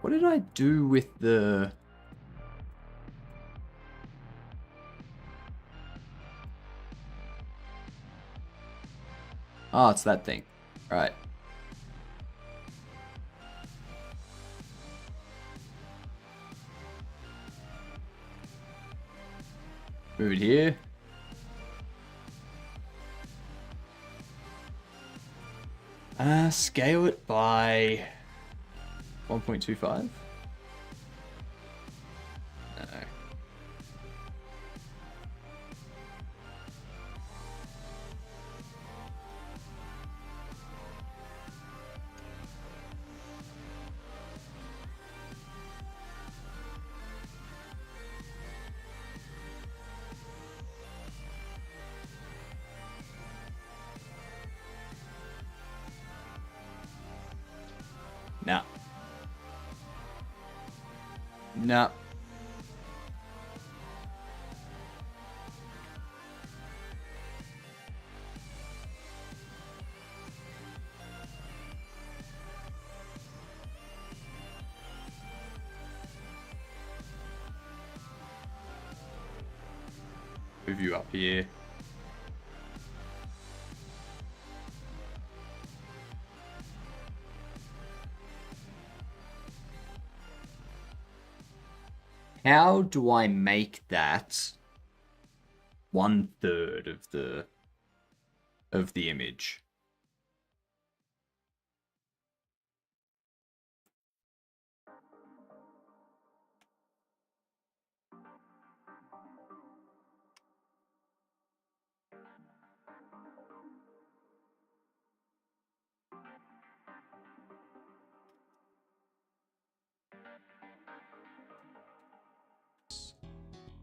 What did I do with the... Oh, it's that thing. Right. Move it here. Scale it by 1.25. No. Nah. Move you up here. How do I make that 1/3 of the image?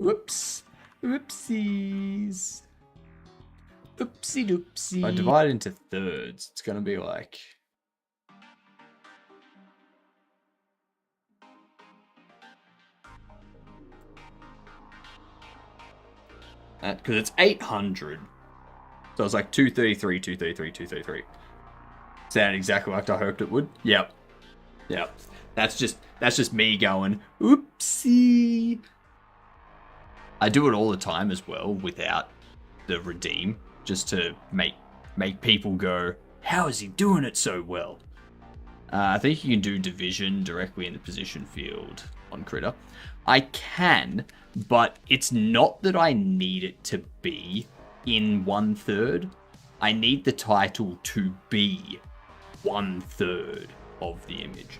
Whoops. Oopsies. Oopsie doopsie. If I divide it into thirds, it's going to be like... Because it's 800. So it's like 233, 233, 233. Sound exactly like I hoped it would. Yep. That's just me going, oopsie. I do it all the time as well without the redeem, just to make people go, how is he doing it so well? I think you can do division directly in the position field on Critter. I can, but it's not that I need it to be in 1/3. I need the title to be 1/3 of the image.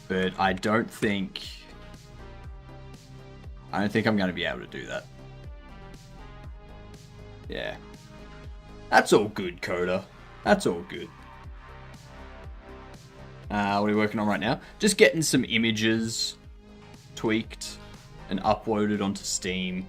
But I don't think I'm going to be able to do that. Yeah. That's all good, Coda. That's all good. What are we working on right now? Just getting some images tweaked and uploaded onto Steam.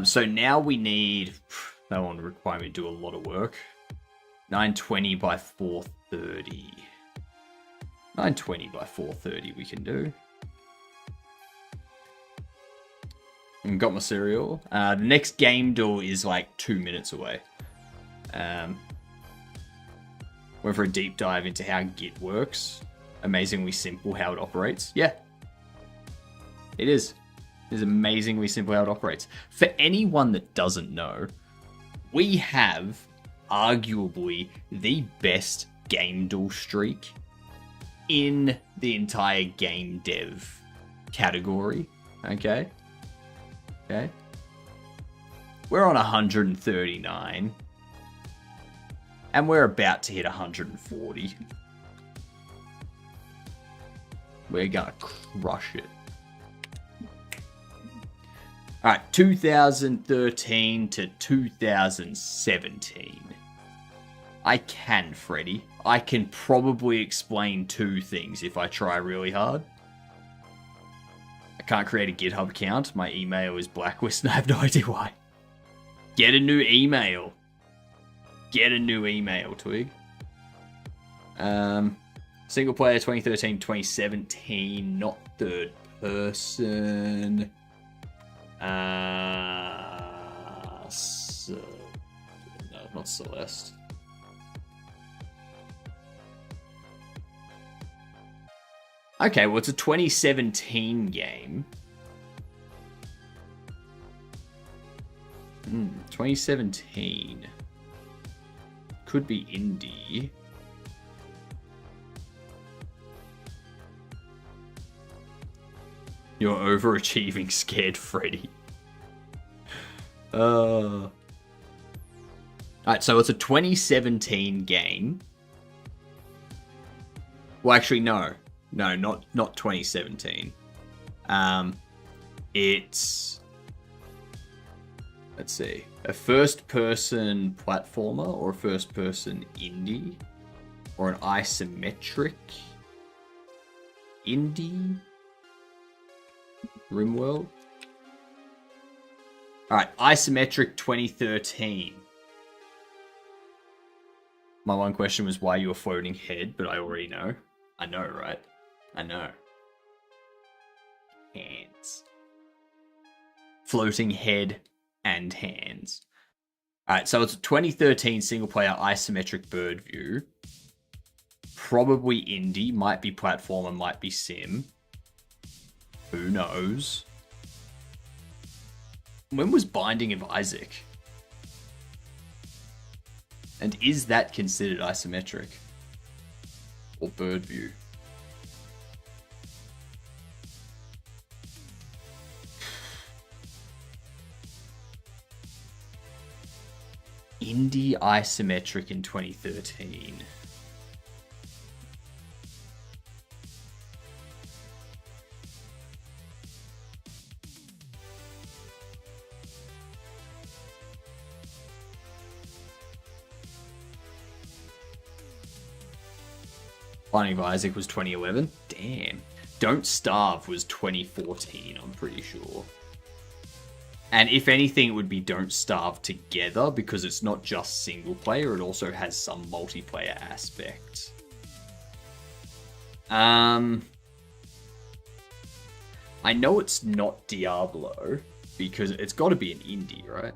So now we need... That one would require me to do a lot of work. 920 by 430. 920 by 430 we can do. And got my cereal. The next game door is like 2 minutes away. Went for a deep dive into how Git works. Amazingly simple how it operates. Yeah. It is. It is amazingly simple how it operates. For anyone that doesn't know, we have arguably the best game duel streak in the entire game dev category. Okay? We're on 139. And we're about to hit 140. We're gonna crush it. Alright, 2013 to 2017. I can, Freddy. I can probably explain 2 things if I try really hard. I can't create a GitHub account. My email is blacklisted and I have no idea why. Get a new email. Get a new email, Twig. Single player 2013-2017, not third person. So, no, not Celeste. Okay, well, it's a 2017 game. 2017. Could be indie. You're overachieving, Scared Freddy. Alright, so it's a 2017 game. Well, actually, no. No, not 2017. It's, let's see, a first-person platformer or a first-person indie or an isometric indie RimWorld. All right, isometric 2013. My one question was why you were floating head, but I already know. I know, right? I know. Hands. Floating head and hands. Alright, so it's a 2013 single-player isometric bird view. Probably indie, might be platformer, might be sim. Who knows? When was Binding of Isaac? And is that considered isometric? Or bird view? Indie isometric in 2013. Binding of Isaac was 2011. Damn. Don't Starve was 2014, I'm pretty sure. And if anything, it would be Don't Starve together because it's not just single player, it also has some multiplayer aspects. I know it's not Diablo because it's got to be an indie, right?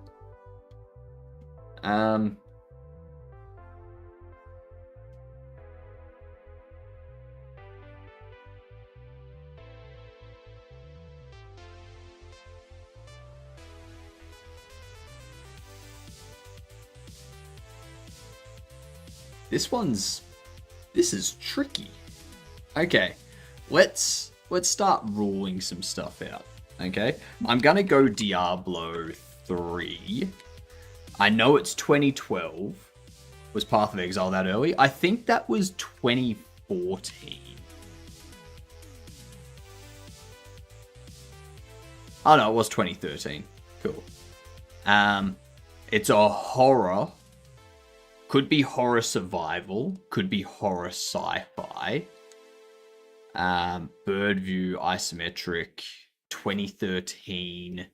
This is tricky. Okay, let's start ruling some stuff out. Okay, I'm gonna go Diablo 3. I know it's 2012. Was Path of Exile that early? I think that was 2014. Oh no, it was 2013. Cool. It's a horror. Could be horror survival. Could be horror sci-fi. Bird view, isometric, 2013.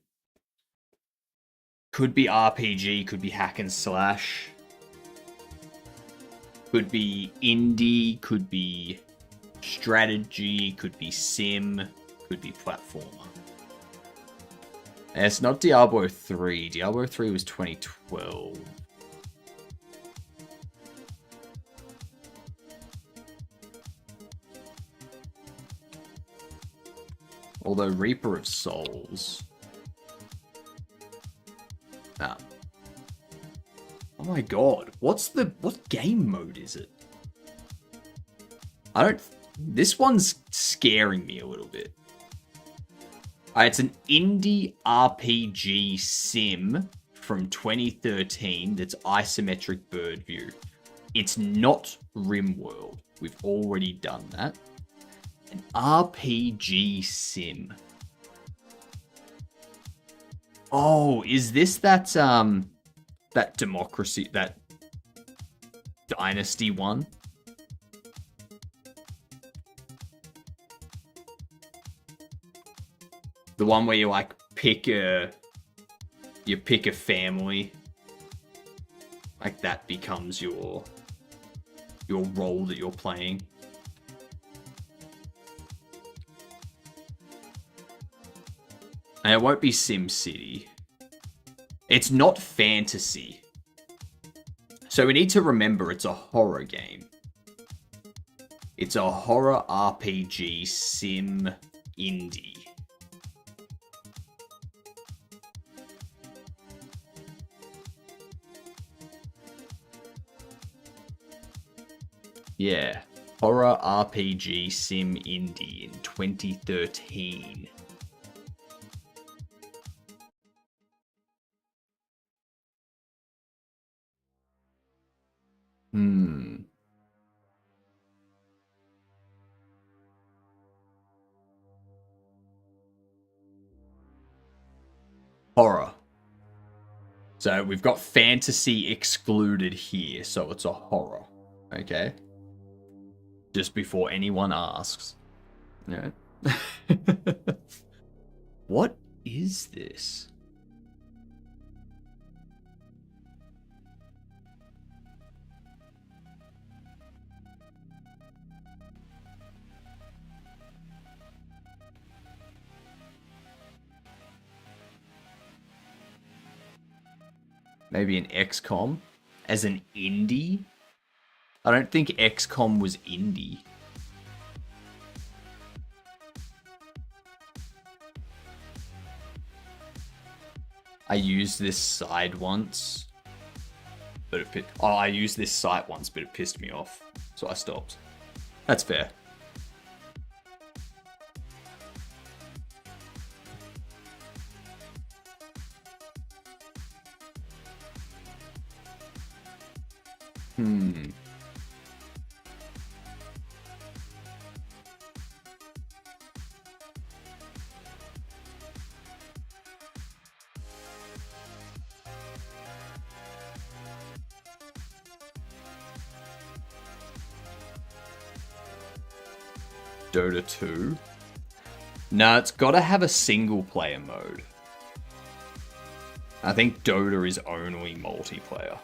Could be RPG, could be hack and slash. Could be indie, could be strategy, could be sim, could be platformer. And it's not Diablo 3. Diablo 3 was 2012. Although Reaper of Souls. Ah. Oh my god. What game mode is it? This one's scaring me a little bit. It's an indie RPG sim from 2013 that's isometric bird view. It's not RimWorld. We've already done that. An RPG sim. Oh, is this that democracy, that dynasty one? The one where you like pick a family. Like that becomes your role that you're playing. And it won't be SimCity. It's not fantasy. So we need to remember it's a horror game. It's a horror RPG sim indie. Yeah. Horror RPG sim indie in 2013. Horror. So we've got fantasy excluded here, so it's a horror. Okay? Just before anyone asks. Yeah. What is this? Maybe an XCOM as an indie? I don't think XCOM was indie. I used this side once, but I used this site once, but it pissed me off, so I stopped. That's fair. Dota 2. No, it's got to have a single player mode. I think Dota is only multiplayer.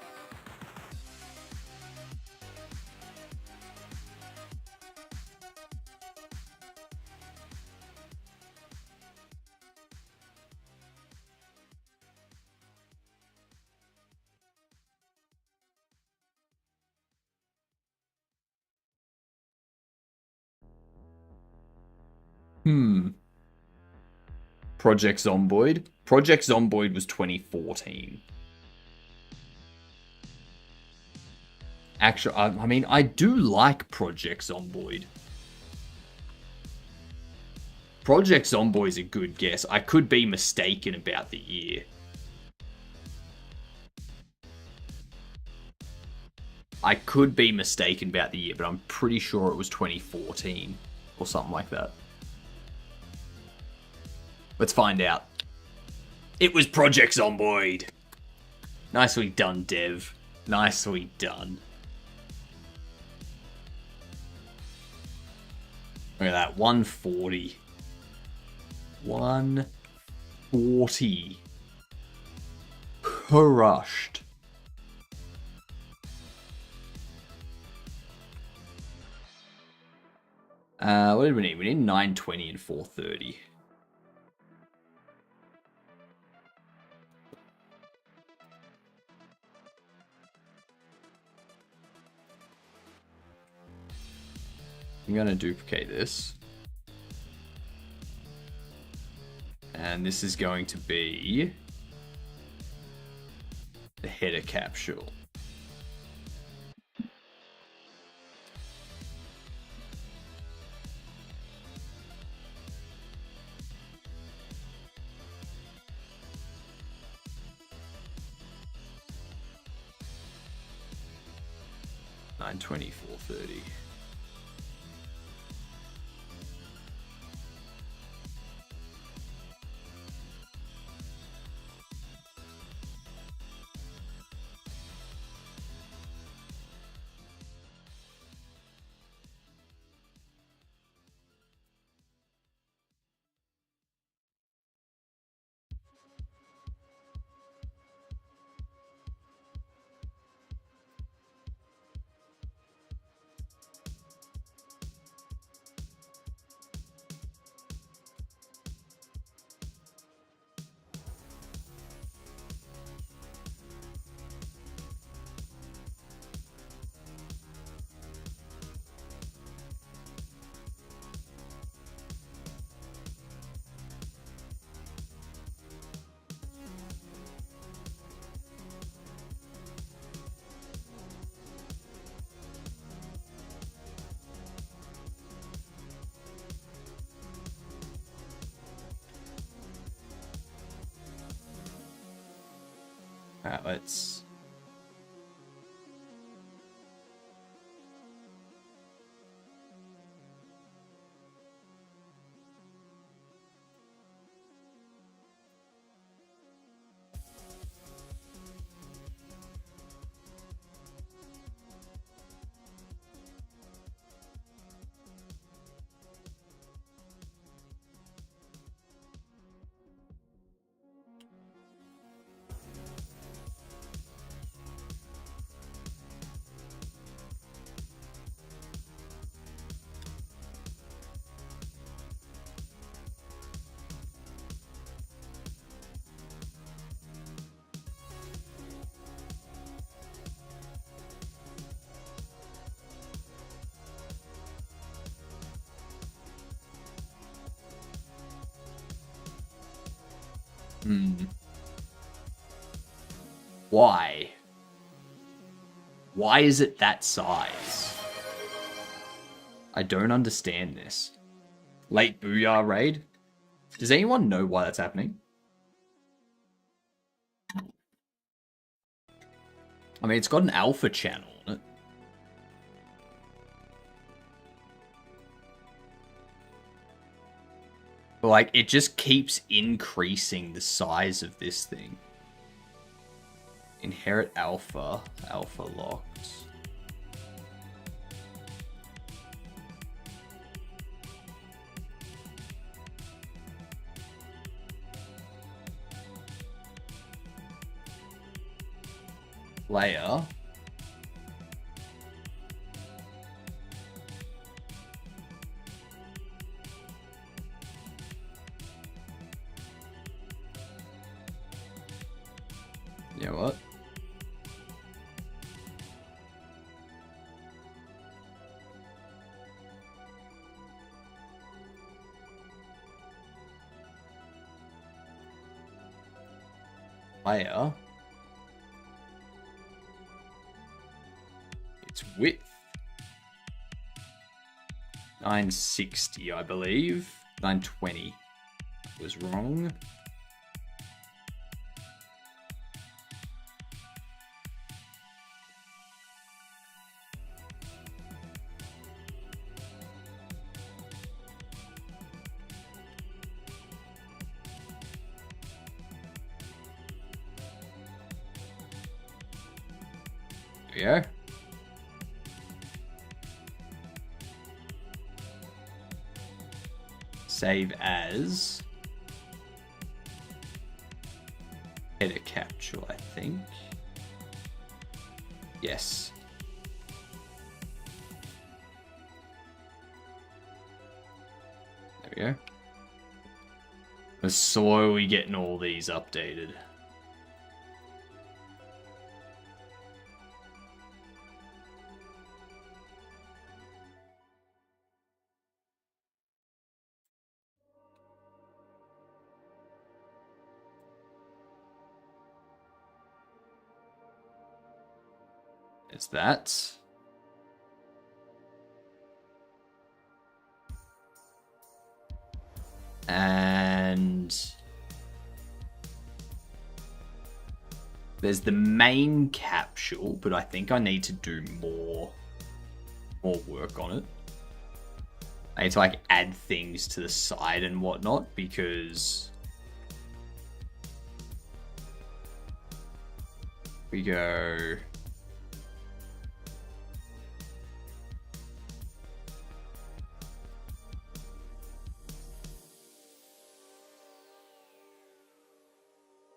Project Zomboid. Project Zomboid was 2014. Actually, I mean, I do like Project Zomboid. Project Zomboid's a good guess. I could be mistaken about the year. I could be mistaken about the year, but I'm pretty sure it was 2014 or something like that. Let's find out. It was Project Zomboid. Nicely done, Dev. Nicely done. Look at that, 140. 140. Crushed. What did we need? We need 920 and 430. I'm going to duplicate this. And this is going to be the header capsule. $920, $430. Alright, let's... Hmm. Why? Why is it that size? I don't understand this. Late Booyah raid? Does anyone know why that's happening? I mean, it's got an alpha channel on it. But, like, it just keeps increasing the size of this thing. Inherit alpha. Alpha locked. Layer. You know what? Layer. Its width. 960, I believe. 920. Was wrong. There we go. Save as header capture, I think. Yes. There we go. We're slowly getting all these updated. Is that. And there's the main capsule, but I think I need to do more work on it. I need to like add things to the side and whatnot because we go.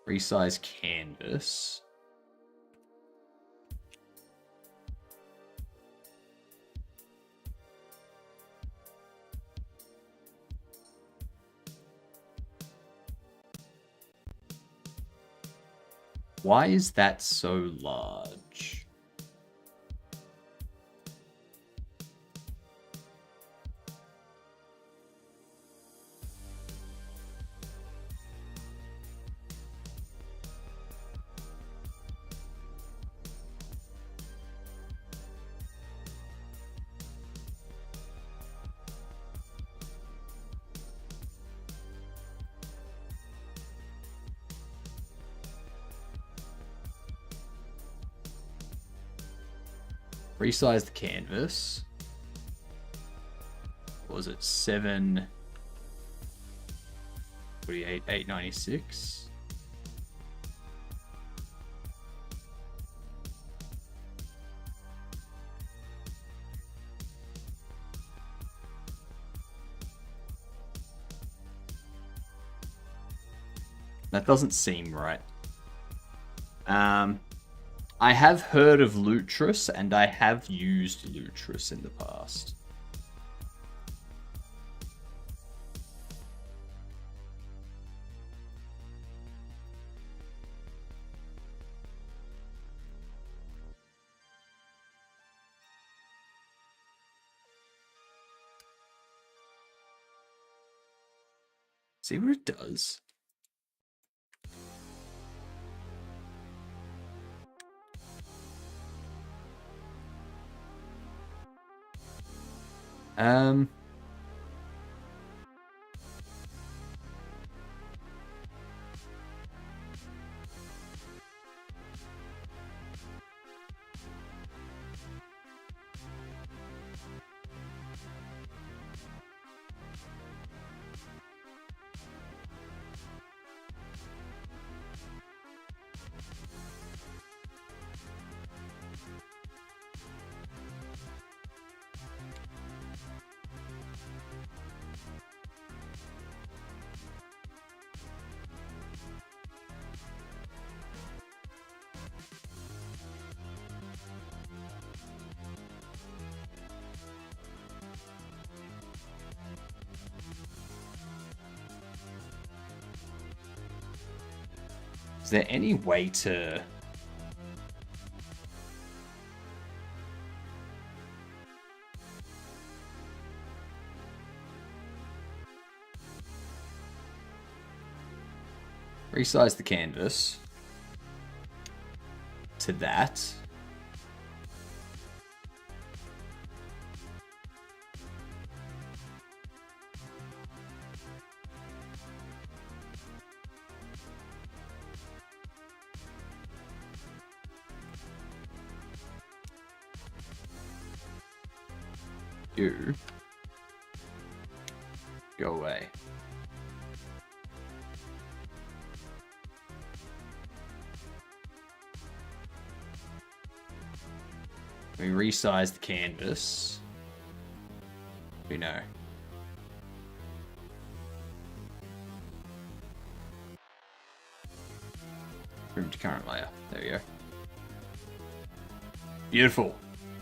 Resize canvas. Why is that so large? Resize the canvas. What was it? 748, 896. That doesn't seem right. I have heard of Lutris, and I have used Lutris in the past. See what it does. Um, is there any way to... resize the canvas to that. You go away. We resize the canvas. We know. Room to current layer. There we go. Beautiful.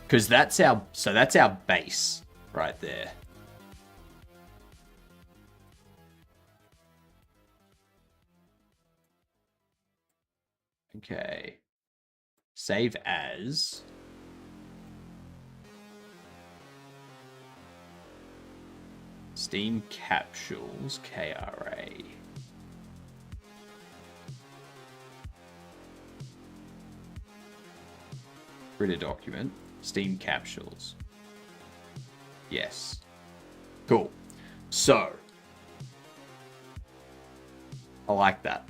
Because that's our base right there. Okay. Save as. Steam capsules, KRA. Create a document. Steam capsules. Yes. Cool. So. I like that.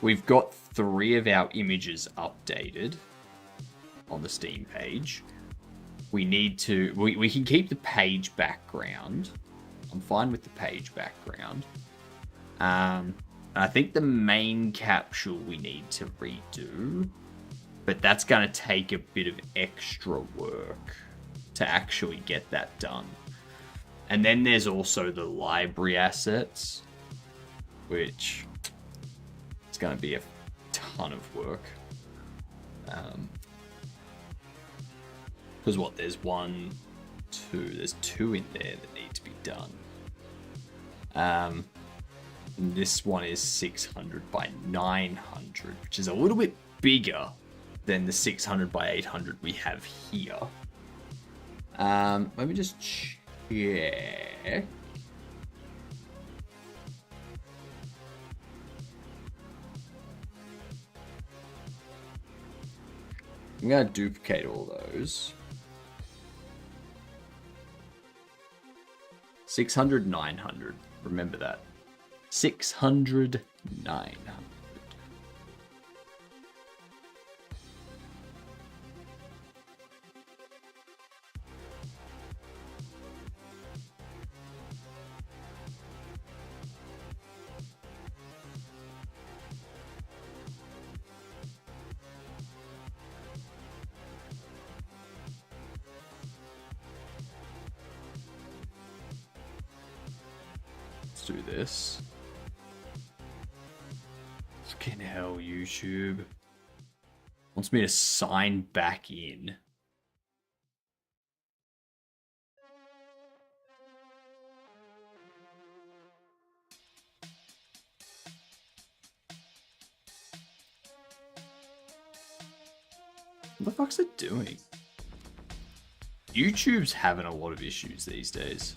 We've got 3 of our images updated on the Steam page. We need to... We can keep the page background. I'm fine with the page background. And I think the main capsule we need to redo. But that's going to take a bit of extra work to actually get that done. And then there's also the library assets, which it's going to be a ton of work. Because what, there's 1, 2, there's 2 in there that need to be done. This one is 600 by 900, which is a little bit bigger than the 600 by 800 we have here. Let me just check. I'm going to duplicate all those. 600, 900. Remember that. 600, 900. Do this. Fucking hell, YouTube. Wants me to sign back in. What the fuck's it doing? YouTube's having a lot of issues these days.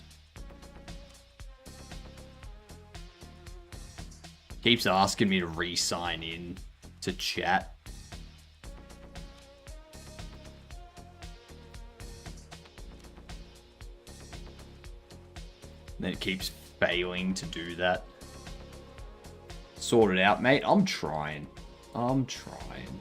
Keeps asking me to re-sign in to chat. And then it keeps failing to do that. Sort it out, mate. I'm trying. I'm trying.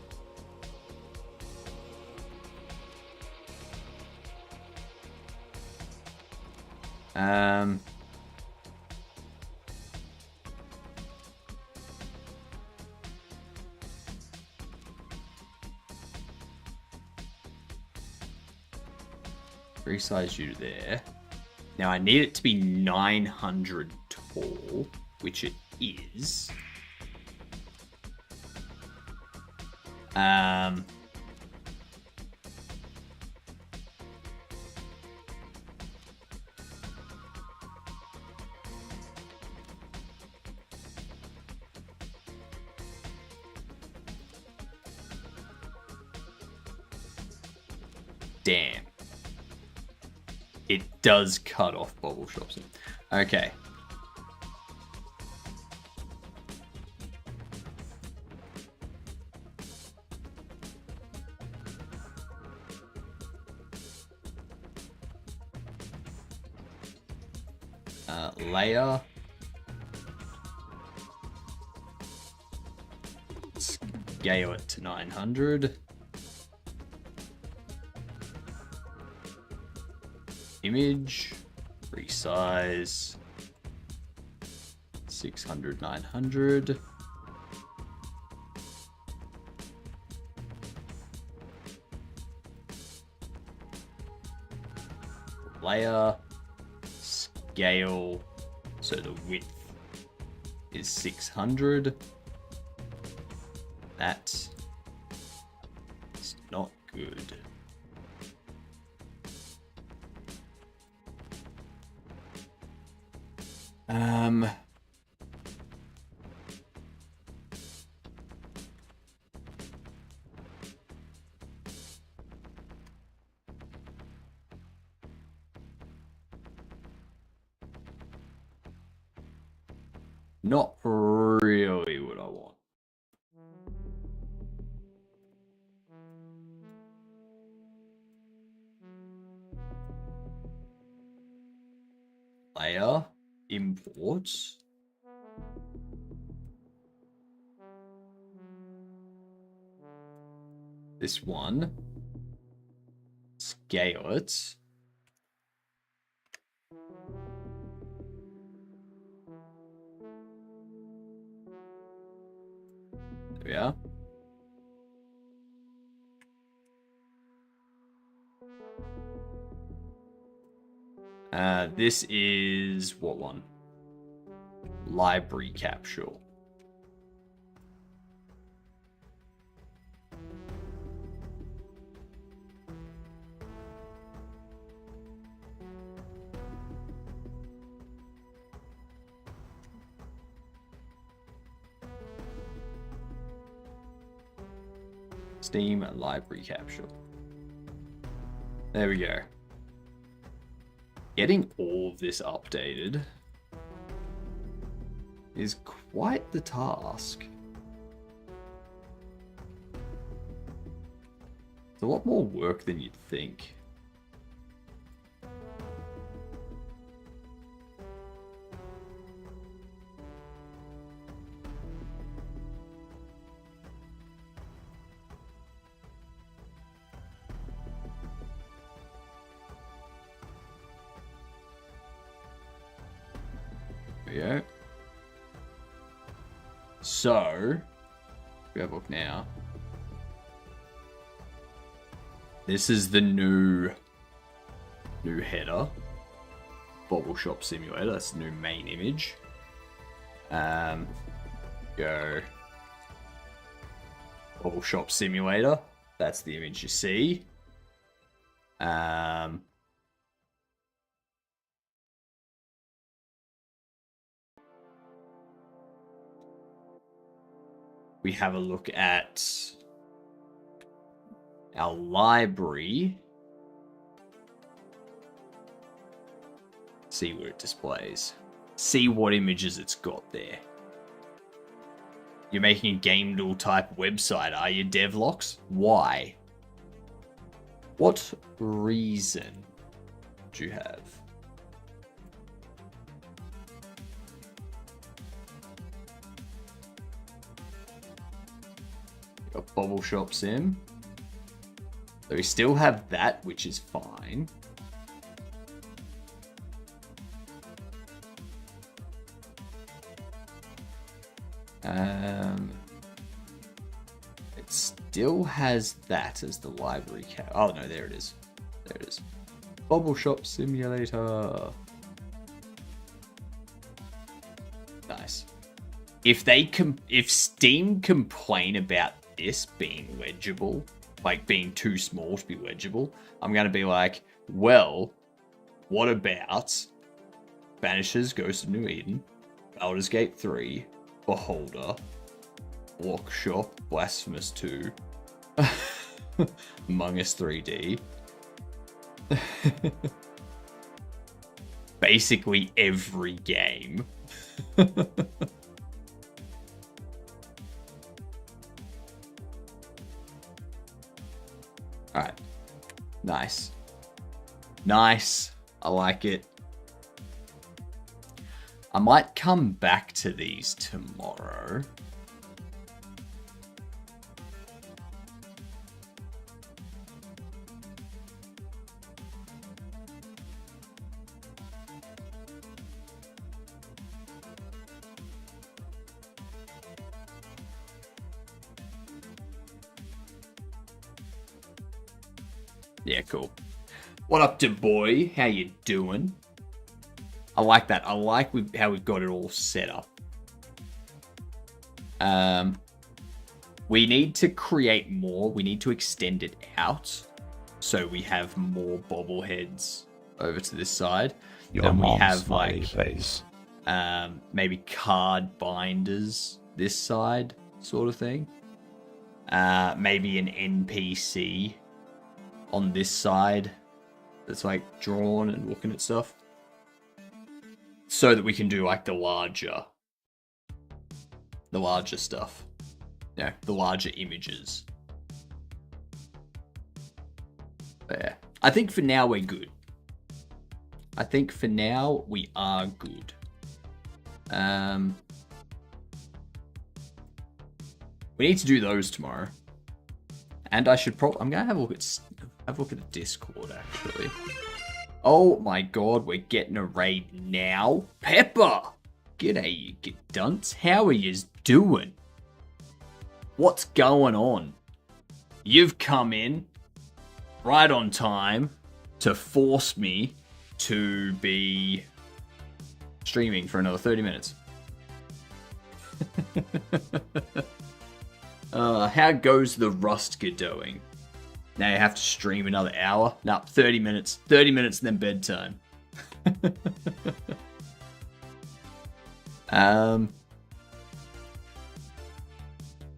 Resize you to there. Now I need it to be 900 tall, which it is. Damn. It does cut off Bobble Shop Sim. Okay. Layer. Scale it to 900. Image, resize, 600, 900. Layer, scale, so the width is 600. That's not good. Not really what I want. Layer, import. This one. Scale it. There we are. This is what one? Library capsule. Steam library capsule. There we go. Getting all of this updated is quite the task. It's a lot more work than you'd think. There we go. So, we have a look now. This is the new header. Bobble Shop Simulator. That's the new main image. Go. Bobble Shop Simulator. That's the image you see. We have a look at our library. See what it displays. See what images it's got there. You're making a GameDuel type website, are you, Devlocks? Why? What reason do you have? Got Bobble Shop Sim. So we still have that, which is fine. It still has that as the library cat. Oh no, there it is. There it is. Bobble Shop Simulator. Nice. If Steam complain about this being legible, like being too small to be legible, I'm gonna be like, well, what about Banishers, Ghost of New Eden, Baldur's Gate 3, Beholder, Block Shop, Blasphemous 2, Among Us 3D. Basically every game. Alright. Nice. Nice. I like it. I might come back to these tomorrow. Yeah, cool. What up, da boy? How you doing? I like that. I like how we've got it all set up. We need to create more. We need to extend it out so we have more bobbleheads over to this side. Then we have like face. Maybe card binders this side, sort of thing. Maybe an NPC on this side that's like drawn and looking at stuff, so that we can do like the larger stuff. Yeah, the larger images. But yeah, I think for now we're good. I think for now we are good. We need to do those tomorrow, and I should probably. I'm gonna have a look at the Discord actually. Oh my god, we're getting a raid now. Pepper! G'day, you dunce. How are yous doing? What's going on? You've come in right on time to force me to be streaming for another 30 minutes. How goes the Rust doing? Now you have to stream another hour? No, 30 minutes. 30 minutes and then bedtime.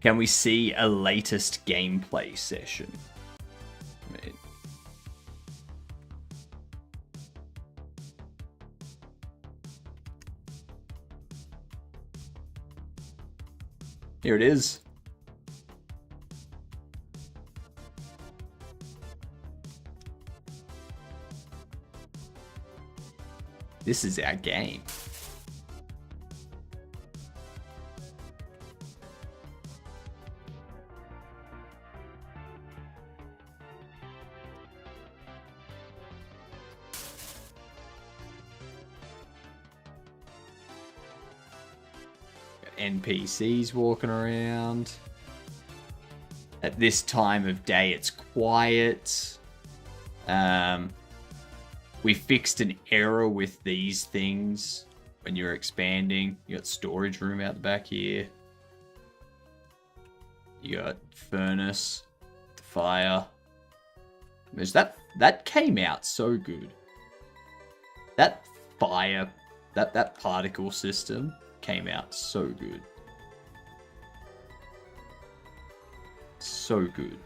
Can we see a latest gameplay session? Wait. Here it is. This is our game. Got NPCs walking around. At this time of day, it's quiet. We fixed an error with these things when you're expanding. You got storage room out the back here. You got furnace, fire. There's that came out so good. That fire, that particle system came out so good. So good.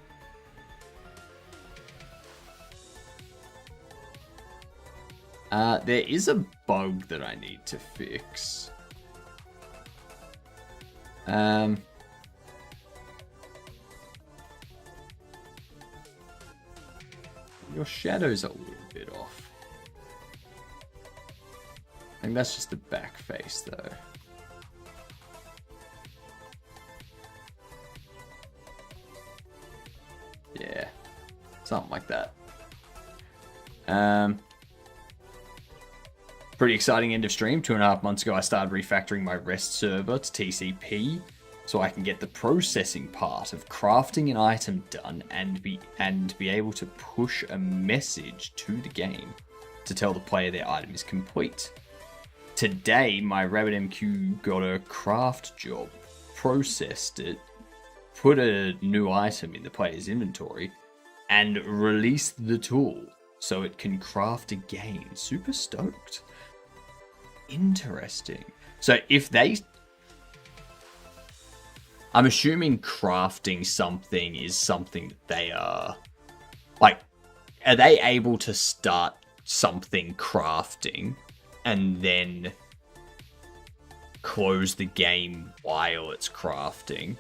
There is a bug that I need to fix. Your shadow's a little bit off. I think that's just the back face, though. Something like that. Pretty exciting end of stream. 2.5 months ago, I started refactoring my REST server to TCP so I can get the processing part of crafting an item done and be able to push a message to the game to tell the player their item is complete. Today, my RabbitMQ got a craft job, processed it, put a new item in the player's inventory, and released the tool so it can craft again. Super stoked. Interesting. So if they... I'm assuming crafting something is something that they are... Like, are they able to start something crafting and then close the game while it's crafting?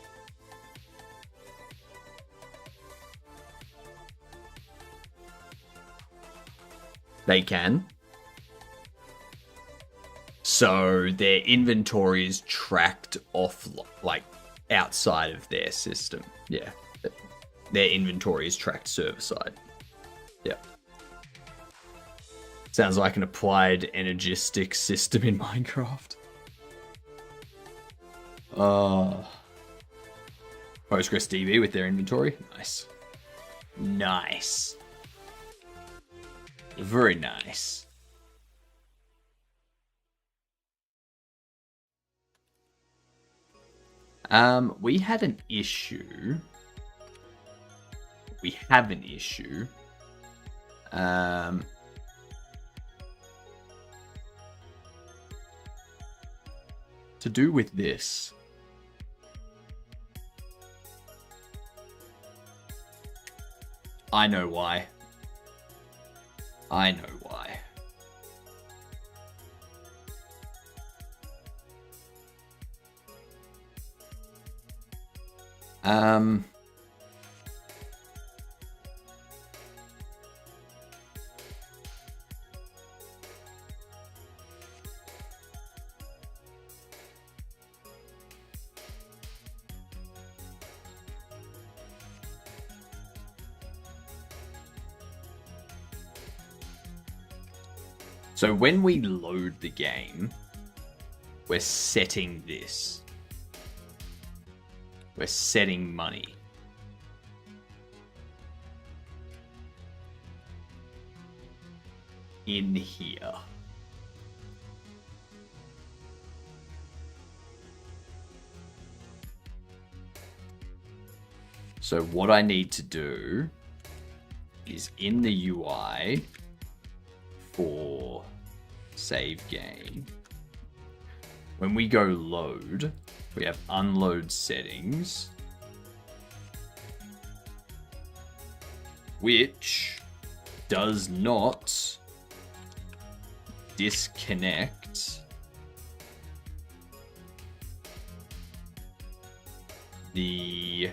They can. So their inventory is tracked off, like, outside of their system. Yeah. Their inventory is tracked server side. Yeah. Sounds like an applied energistic system in Minecraft. PostgreSDB with their inventory. Nice. Nice. Very nice. We had an issue. We have an issue. To do with this. I know why. I know why. So when we load the game, we're setting this. We're setting money. In here. So what I need to do is in the UI for save game, when we go load, we have unload settings, which does not disconnect the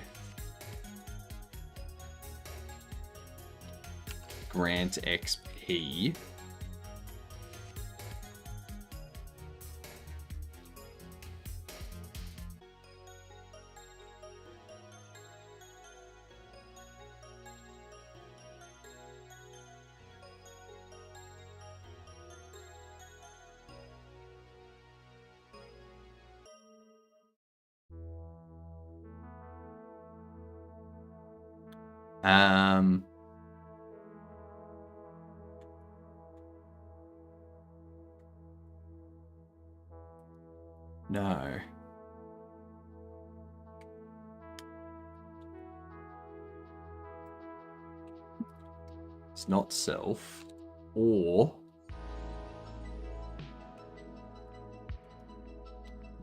grant XP no. It's not self or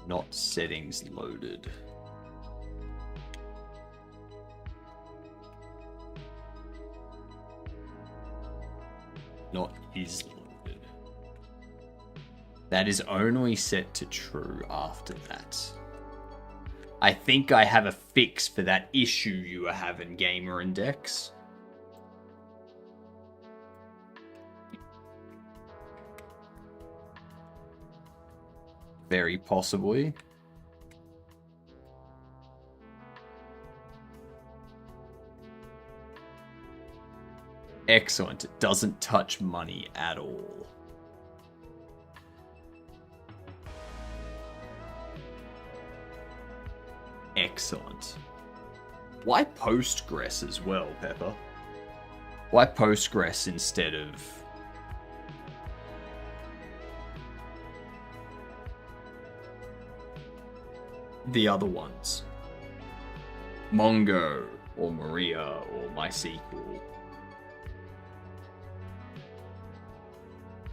not settings loaded. Not is loaded. That is only set to true after that. I think I have a fix for that issue you were having, Gamer Index. Very possibly. Excellent. It doesn't touch money at all. Excellent. Why Postgres as well, Pepper? Why Postgres instead of... the other ones? Mongo, or Maria, or MySQL.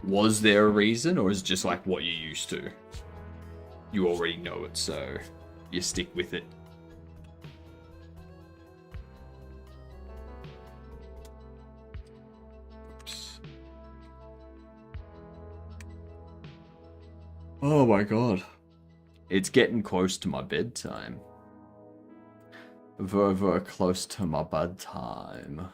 Was there a reason, or is it just like what you're used to? You already know it, so you stick with it. Oops. Oh my god. It's getting close to my bedtime. Very close to my bedtime.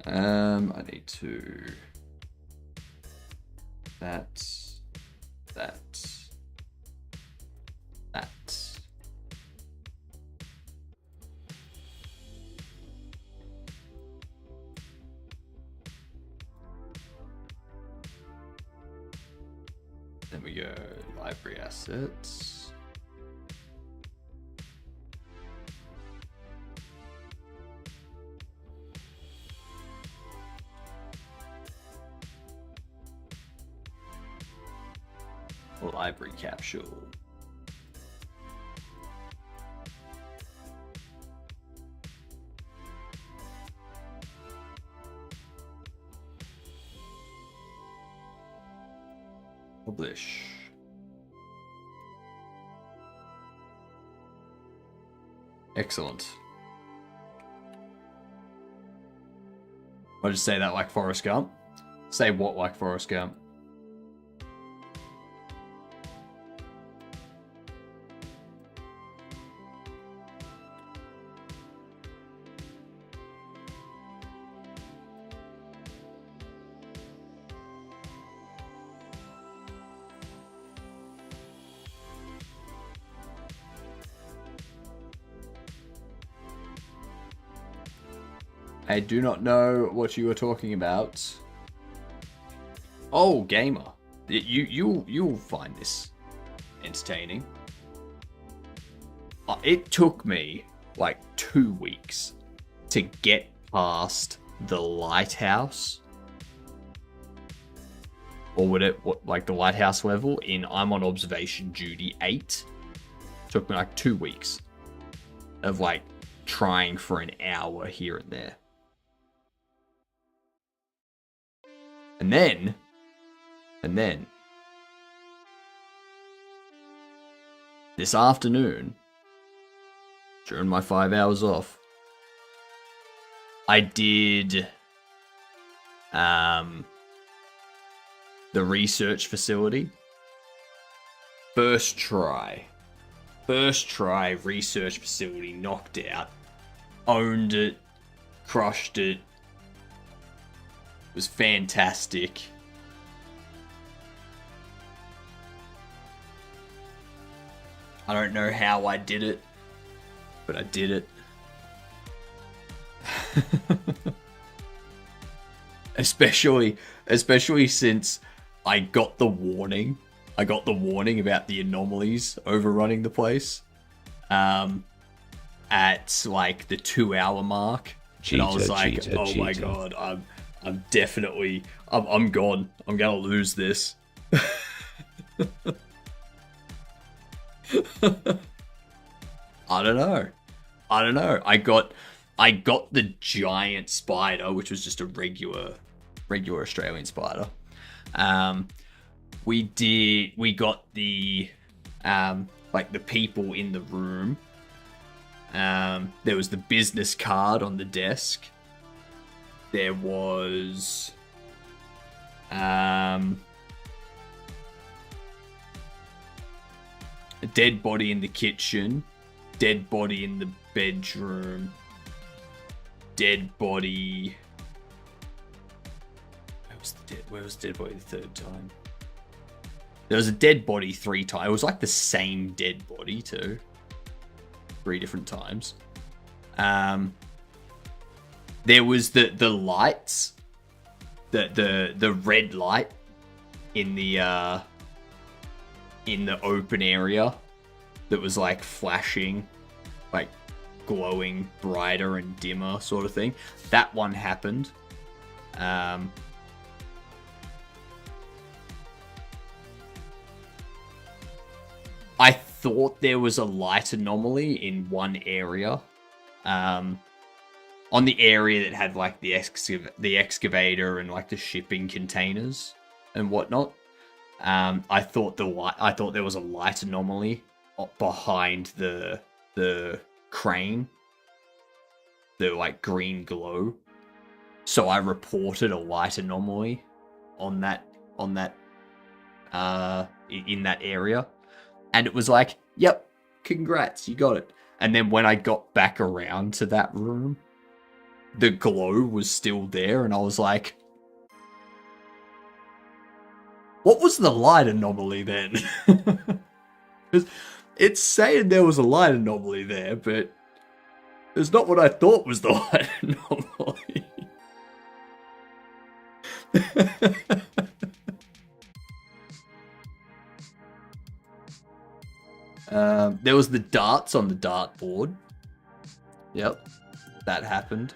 I need to... That. Then we go library assets. Library capsule. Publish. Excellent. I'll just say that like Forrest Gump. Say what like Forrest Gump? I do not know what you are talking about. Oh, gamer. You'll find this entertaining. It took me like 2 weeks to get past the lighthouse. Or would it, like the lighthouse level in I'm on observation duty 8. Took me like 2 weeks of like trying for an hour here and there. And then, this afternoon, during my 5 hours off, I did the research facility. First try, research facility, knocked out, owned it, crushed it. Was fantastic. I don't know how I did it, but I did it. especially since I got the warning. I got the warning about the anomalies overrunning the place. At like the 2 hour mark. And I was like, oh my god, I'm definitely, I'm gone. I'm gonna lose this. I don't know. I got the giant spider, which was just a regular Australian spider. We got the like the people in the room. There was the business card on the desk. There was a dead body in the kitchen, dead body in the bedroom, dead body... Where was the dead Where was dead body the third time? There was a dead body 3 times. It was like the same dead body too. 3 different times. There was the lights, the red light in the open area that was like flashing, like glowing brighter and dimmer sort of thing. That one happened. I thought there was a light anomaly in one area. On the area that had like the excavator and like the shipping containers and whatnot. I thought there was a light anomaly behind the crane, the like green glow. So I reported a light anomaly in that area, and it was like, yep, congrats, you got it. And then when I got back around to that room, the glow was still there, and I was like, what was the light anomaly then? It's saying there was a light anomaly there, but it's not what I thought was the light anomaly. There was the darts on the dartboard. Yep, that happened.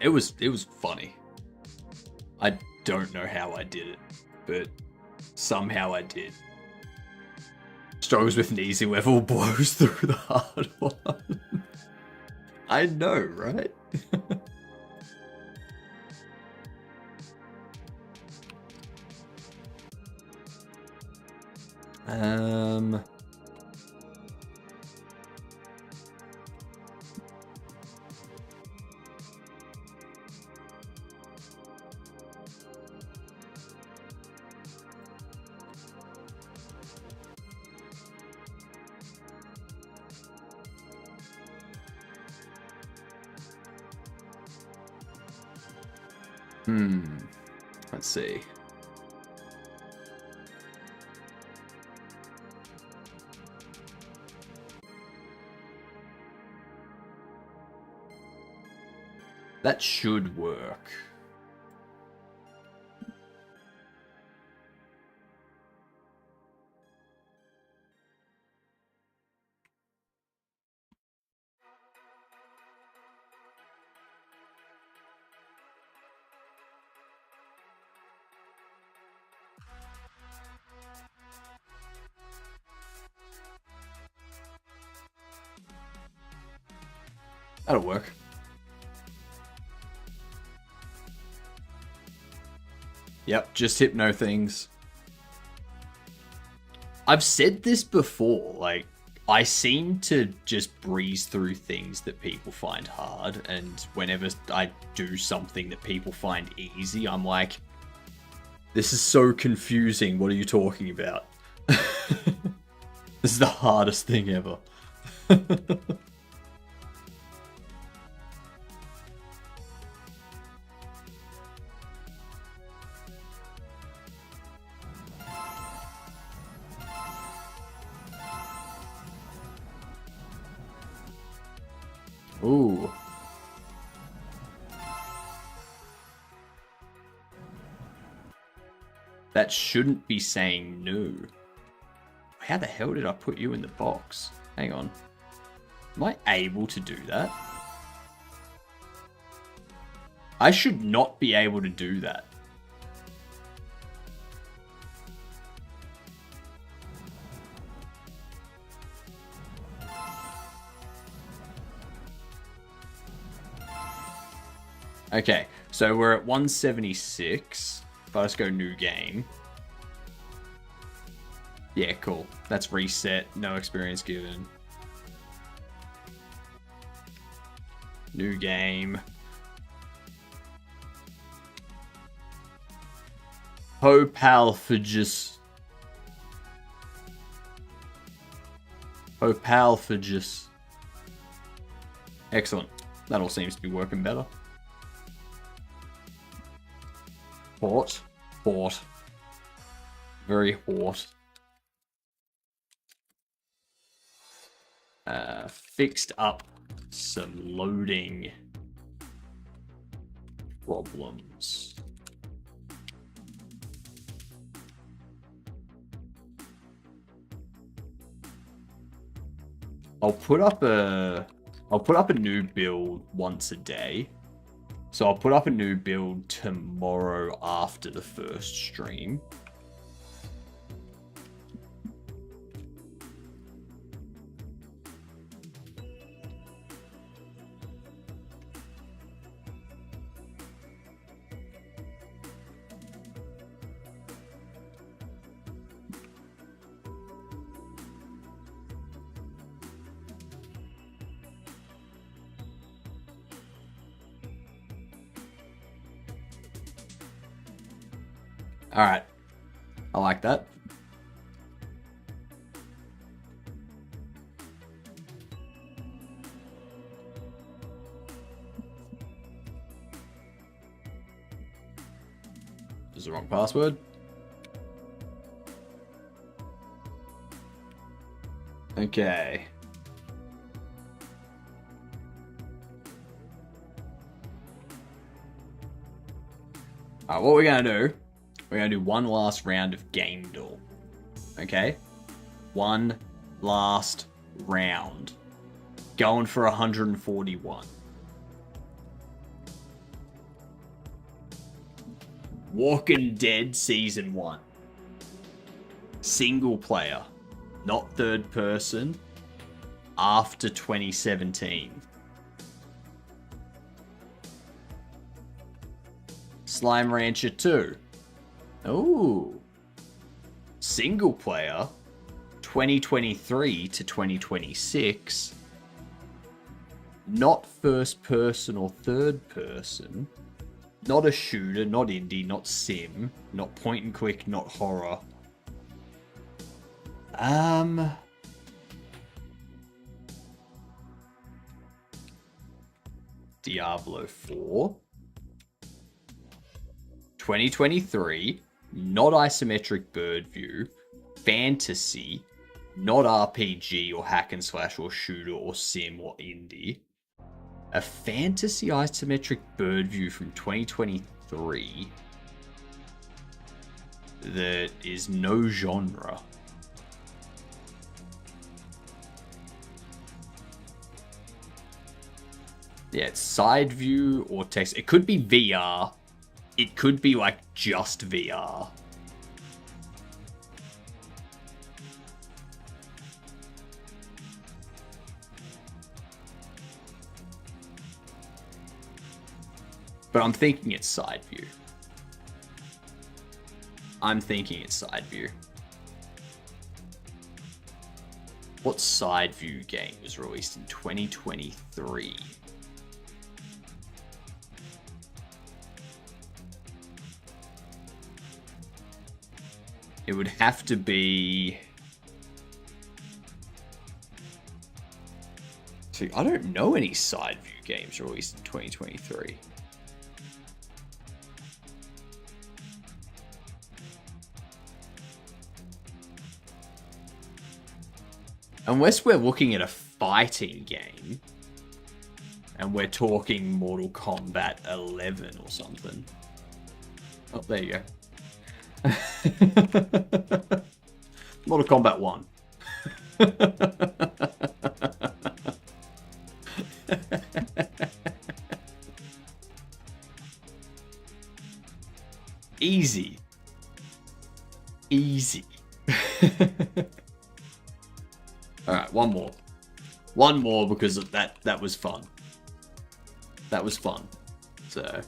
It was funny. I don't know how I did it, but somehow I did. Struggles with an easy level, blows through the hard one. I know, right? Let's see. That should work. That'll work. Yep, just hypno things. I've said this before, like, I seem to just breeze through things that people find hard, and whenever I do something that people find easy, I'm like, this is so confusing, what are you talking about? This is the hardest thing ever. Ooh. That shouldn't be saying no. How the hell did I put you in the box? Hang on. Am I able to do that? I should not be able to do that. Okay, so we're at 176. If I just go new game. Yeah, cool. That's reset. No experience given. New game. Hopalphagus. Excellent. That all seems to be working better. Hot. Hot. Very hot. Fixed up some loading problems. I'll put up a new build once a day. So I'll put up a new build tomorrow after the first stream. All right. I like that. Is the wrong password? Okay. All right, what we're going to do, we're going to do one last round of Game Duel. Okay? One last round. Going for 141. Walking Dead Season 1. Single player. Not third person. After 2017. Slime Rancher 2. Ooh. Single player. 2023 to 2026. Not first person or third person. Not a shooter, not indie, not sim, not point and click, not horror. Diablo 4. 2023, not isometric bird view, fantasy, not RPG or hack and slash or shooter or sim or indie. A fantasy isometric bird view from 2023 that is no genre. Yeah, it's side view or text. It could be VR. It could be like just VR. But I'm thinking it's side view. I'm thinking it's side view. What side view game was released in 2023? It would have to be... See, I don't know any side view games released in 2023. Unless we're looking at a fighting game, and we're talking Mortal Kombat 11 or something. Oh, there you go. Mortal Kombat 1. Easy. Easy. Alright, one more. One more because that was fun. That was fun. So,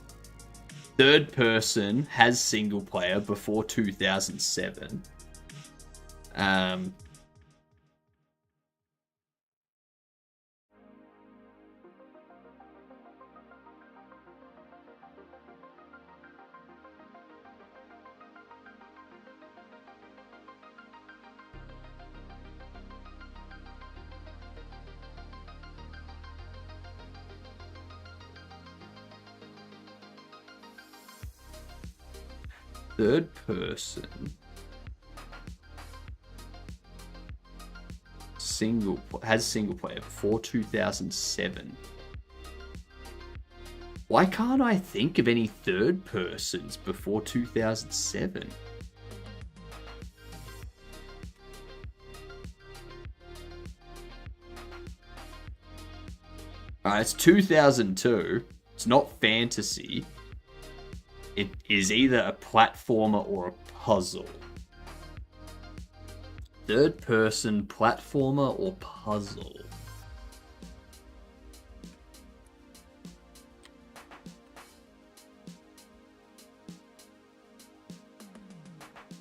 third person has single player before 2007. Third person. Has single player before 2007. Why can't I think of any third persons before 2007? Alright, it's 2002. It's not fantasy. It is either a platformer or a puzzle. Third person platformer or puzzle.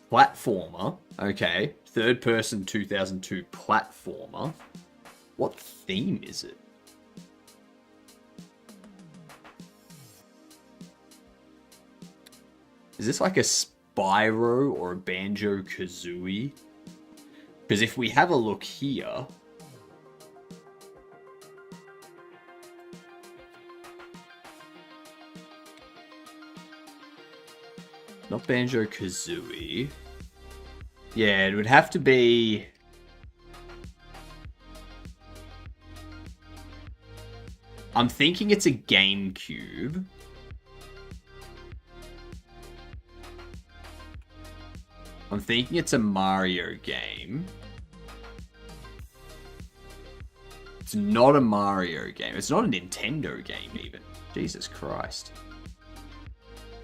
Platformer. Okay. Third person 2002 platformer. What theme is it? Is this like a Spyro or a Banjo-Kazooie? Because if we have a look here... Not Banjo-Kazooie. Yeah, it would have to be... I'm thinking it's a GameCube. I'm thinking it's a Mario game. It's not a Mario game. It's not a Nintendo game, even. Jesus Christ.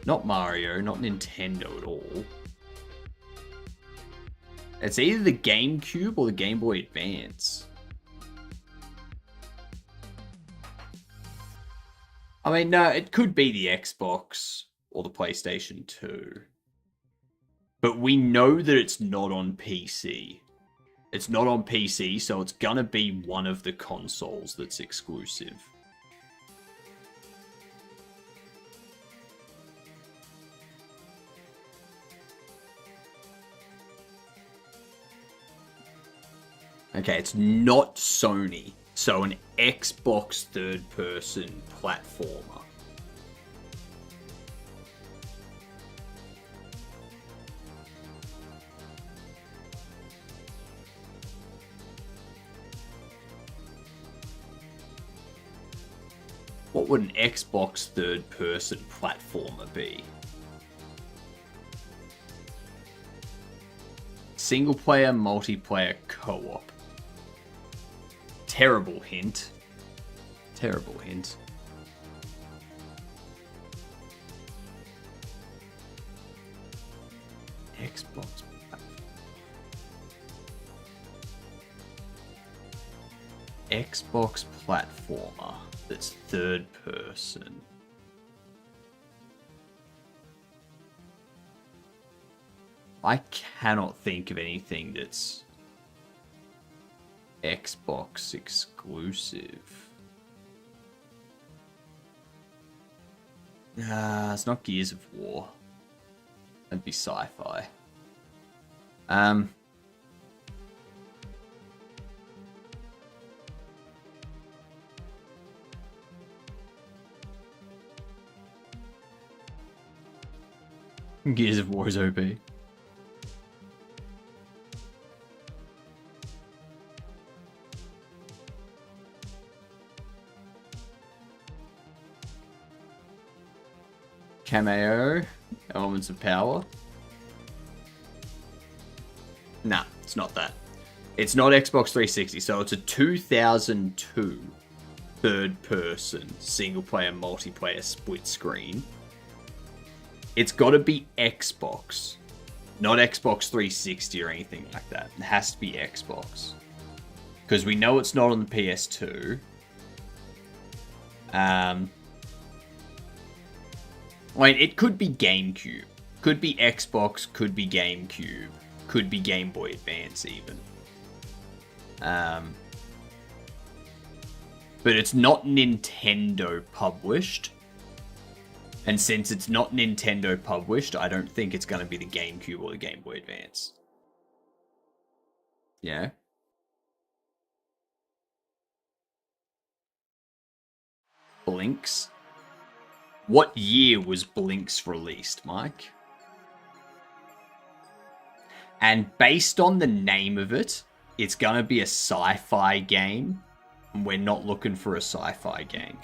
Not Mario, not Nintendo at all. It's either the GameCube or the Game Boy Advance. I mean, no, it could be the Xbox or the PlayStation 2. But we know that it's not on PC. It's not on PC, so it's gonna be one of the consoles that's exclusive. Okay, it's not Sony. So an Xbox third-person platformer. What would an Xbox third-person platformer be? Single-player, multiplayer, co-op. Terrible hint. Terrible hint. Xbox. Xbox platformer that's third person. I cannot think of anything that's Xbox exclusive. It's not Gears of War. That'd be sci-fi. Gears of War is OP. Cameo, Elements of Power. Nah, it's not that. It's not Xbox 360, so it's a 2002 third-person, single-player, multiplayer, split screen. It's got to be Xbox, not Xbox 360 or anything like that. It has to be Xbox. Because we know it's not on the PS2. I mean, it could be GameCube. Could be Xbox, could be GameCube. Could be Game Boy Advance, even. But it's not Nintendo published. And since it's not Nintendo published, I don't think it's going to be the GameCube or the Game Boy Advance. Yeah? Blinks? What year was Blinks released, Mike? And based on the name of it, it's going to be a sci-fi game. And we're not looking for a sci-fi game.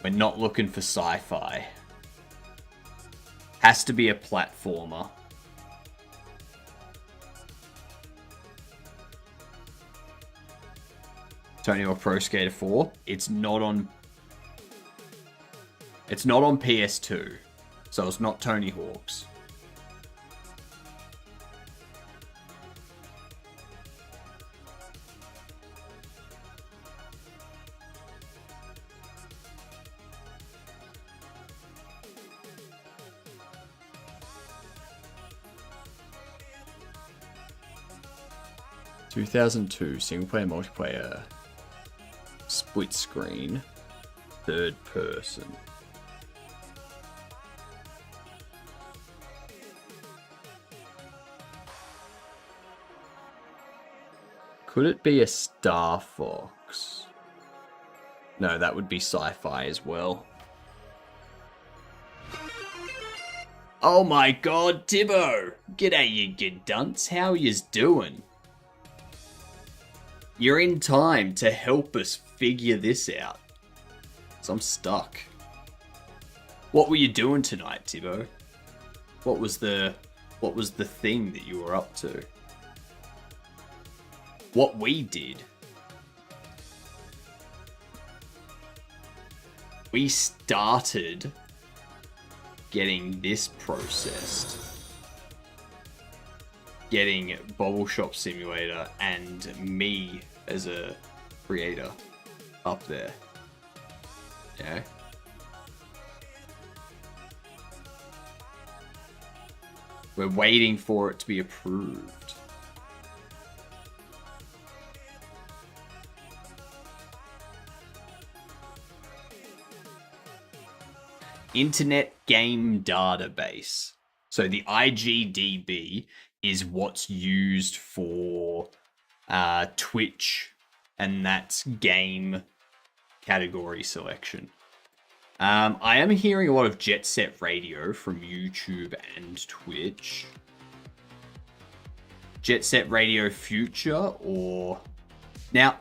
We're not looking for sci-fi. Has to be a platformer. Tony Hawk Pro Skater 4. It's not on PS2. So it's not Tony Hawk's. (2002) single player multiplayer split screen third person. Could it be a Star Fox? No, that would be sci-fi as well. Oh my god, Tibbo! G'day, you good dunce. How yous doing? You're in time to help us figure this out. So I'm stuck. What were you doing tonight, Tibbo? What was the thing that you were up to? What we did. We started getting this processed. Getting Bobble Shop Simulator and me as a creator up there. Yeah. We're waiting for it to be approved. Internet Game Database. So the IGDB is what's used for Twitch, and that's game category selection. I am hearing a lot of Jet Set Radio from YouTube and Twitch. Jet Set Radio Future or... Now,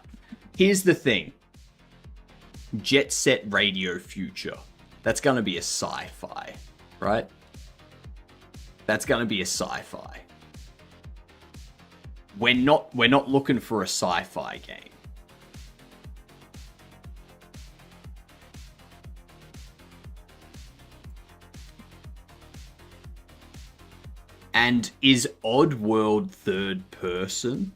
here's the thing. Jet Set Radio Future. That's going to be a sci-fi, right? That's going to be a sci-fi. We're not looking for a sci-fi game. And is Oddworld third person?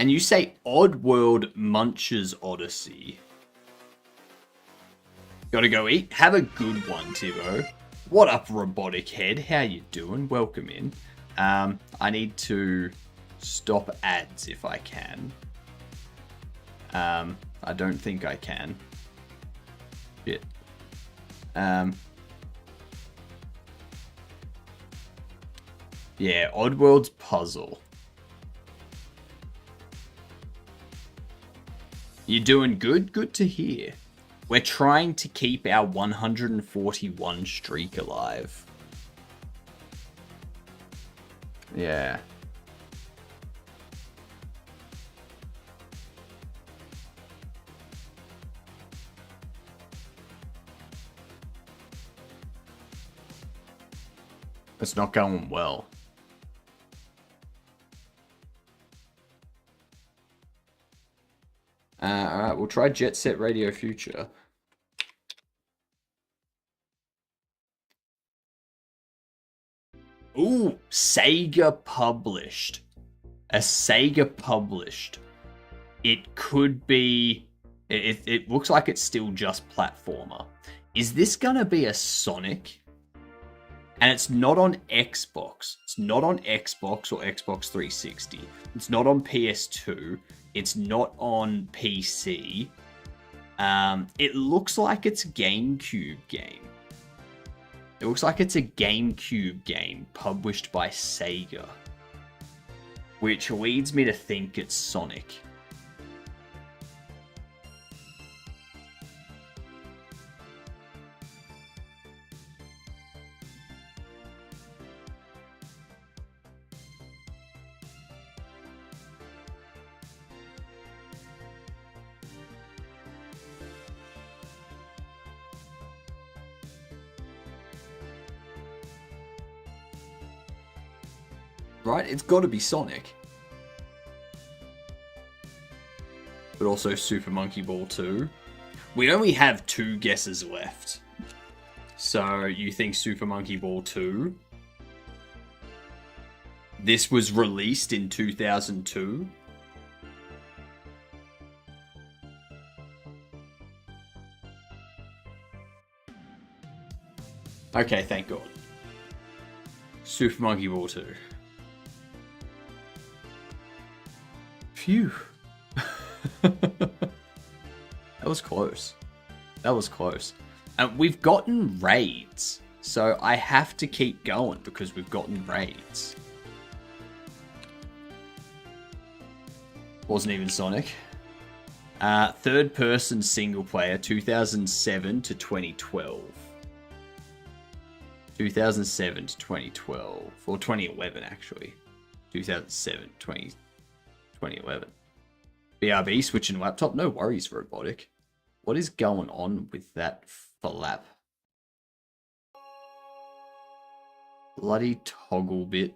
And you say Oddworld Munch's Odyssey. Gotta go eat? Have a good one, Tibbo. What up, Robotic Head? How you doing? Welcome in. I need to stop ads if I can. I don't think I can. Shit. Yeah, Oddworld's Puzzle. You're doing good? Good to hear. We're trying to keep our 141 streak alive. Yeah. It's not going well. Alright, we'll try Jet Set Radio Future. Ooh, Sega published. A Sega published. It could be... It looks like it's still just platformer. Is this gonna be a Sonic? And it's not on Xbox. It's not on Xbox or Xbox 360. It's not on PS2. It's not on PC. It looks like it's a GameCube game. It looks like it's a GameCube game published by Sega. which leads me to think it's Sonic. Right? It's got to be Sonic. But also Super Monkey Ball 2. We only have 2 guesses left. So you think Super Monkey Ball 2? This was released in 2002. Okay, thank God. Super Monkey Ball 2. Phew. That was close. That was close. We've gotten raids, so I have to keep going because we've gotten raids. Wasn't even Sonic. Third person single player, 2007 to 2012. 2007 to 2012. Or 2011, actually. 2007, 2011. BRB switching laptop. No worries, Robotic. What is going on with that flap? Bloody toggle bit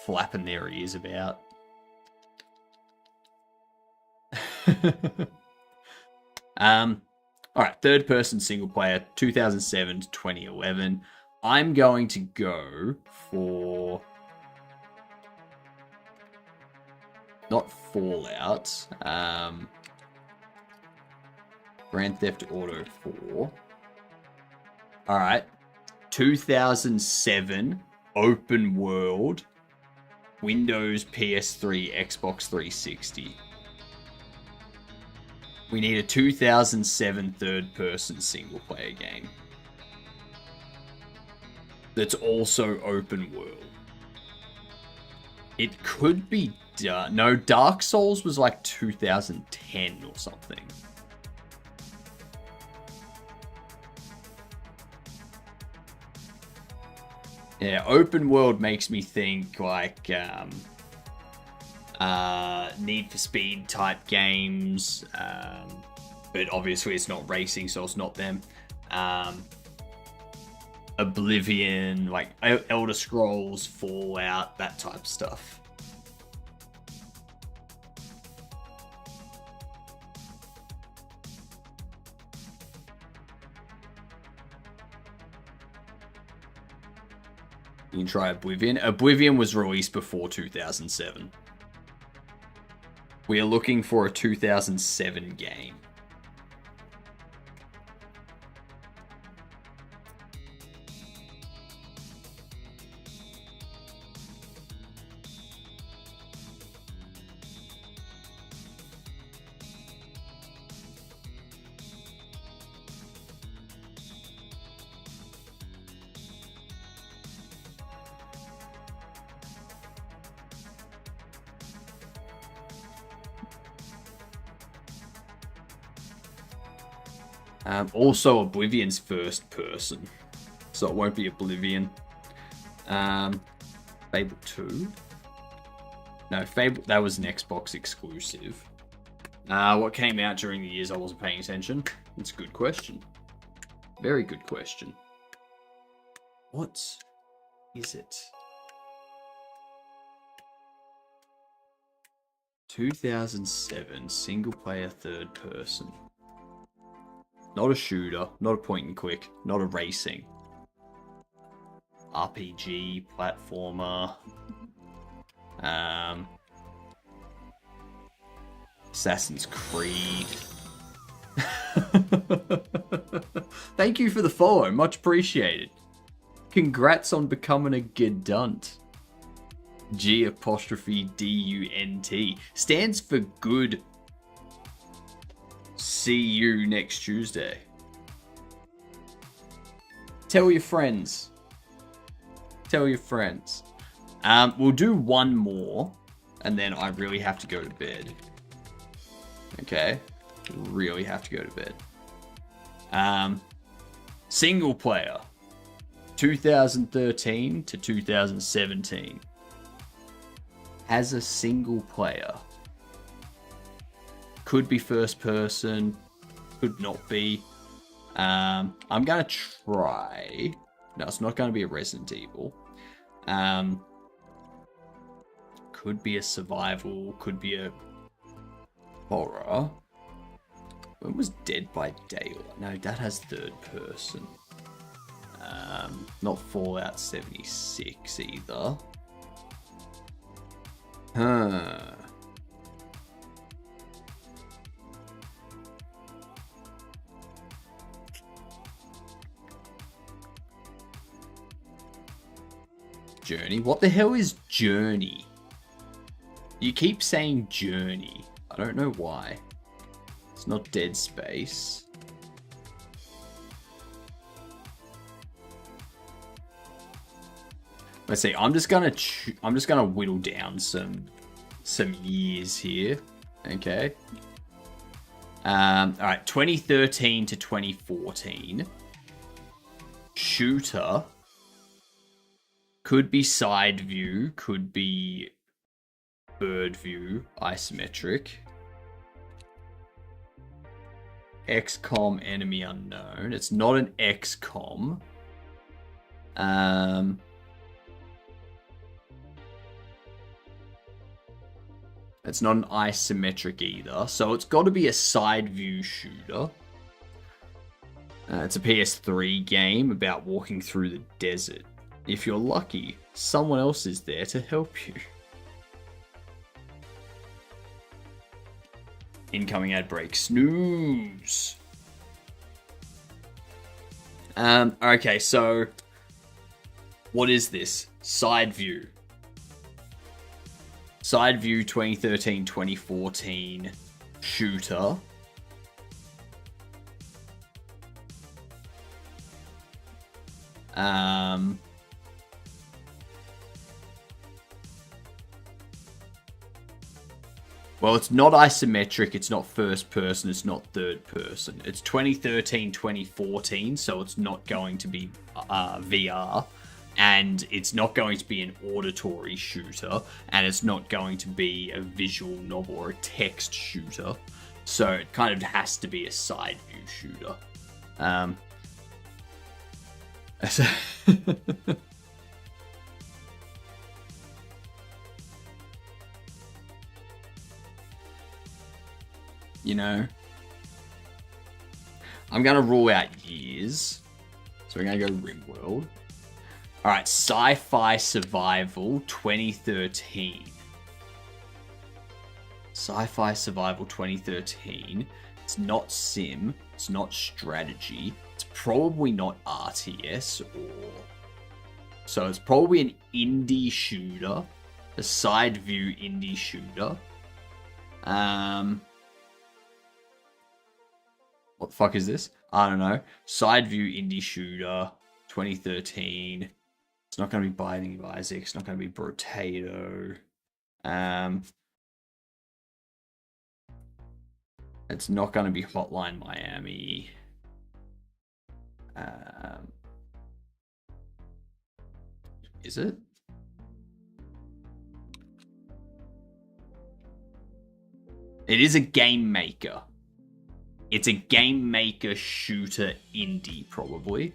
flapping their ears about. Alright, third person single player, 2007 to 2011. I'm going to go for... not Fallout. Grand Theft Auto 4. Alright. 2007 open world. Windows, PS3, Xbox 360. We need a 2007 third-person single-player game that's also open world. It could be... no, Dark Souls was like 2010 or something. Yeah, open world makes me think like Need for Speed type games, but obviously it's not racing, so it's not them. Oblivion, like Elder Scrolls, Fallout, that type of stuff. You can try Oblivion. Oblivion was released before 2007. We are looking for a 2007 game. Also, Oblivion's first person, so it won't be Oblivion. Fable 2? No, Fable, that was an Xbox exclusive. What came out during the years I wasn't paying attention? It's a good question. Very good question. What is it? 2007, single player, third person. Not a shooter, not a point and click, not a racing. RPG, platformer. Assassin's Creed. Thank you for the follow, much appreciated. Congrats on becoming a Gedunt. G''DUNT stands for good. See you next Tuesday. Tell your friends. Tell your friends. We'll do one more, and then I really have to go to bed. Okay? Really have to go to bed. Single player. 2013 to 2017. As a single player. Could be first person. Could not be. I'm going to try. No, it's not going to be a Resident Evil. Could be a survival. Could be a horror. When was Dead by Daylight? No, that has third person. Not Fallout 76 either. Journey? What the hell is Journey? You keep saying Journey. I don't know why. It's not Dead Space. Let's see. I'm just gonna whittle down some years here. Okay. All right. 2013 to 2014. Shooter. Could be side view. Could be bird view. Isometric. XCOM enemy unknown. It's not an XCOM. It's not an isometric either. So it's got to be a side view shooter. It's a PS3 game about walking through the desert. If you're lucky, someone else is there to help you. Incoming ad break. Snooze. Okay, so what is this? Side view. Side view 2013, 2014 shooter. Well, it's not isometric, it's not first person, it's not third person. It's 2013, 2014, so it's not going to be VR. And it's not going to be an auditory shooter. And it's not going to be a visual novel or a text shooter. So it kind of has to be a side view shooter. You know, I'm going to rule out years. So we're going to go RimWorld. All right, Sci-Fi Survival 2013. Sci-Fi Survival 2013. It's not Sim. It's not strategy. It's probably not RTS or... So it's probably an indie shooter. A side view indie shooter. What the fuck is this? I don't know. Side view indie shooter 2013. It's not going to be Binding of Isaac. It's not going to be Brotato. It's not going to be Hotline Miami. Is it? It is a game maker. It's a game maker shooter indie, probably.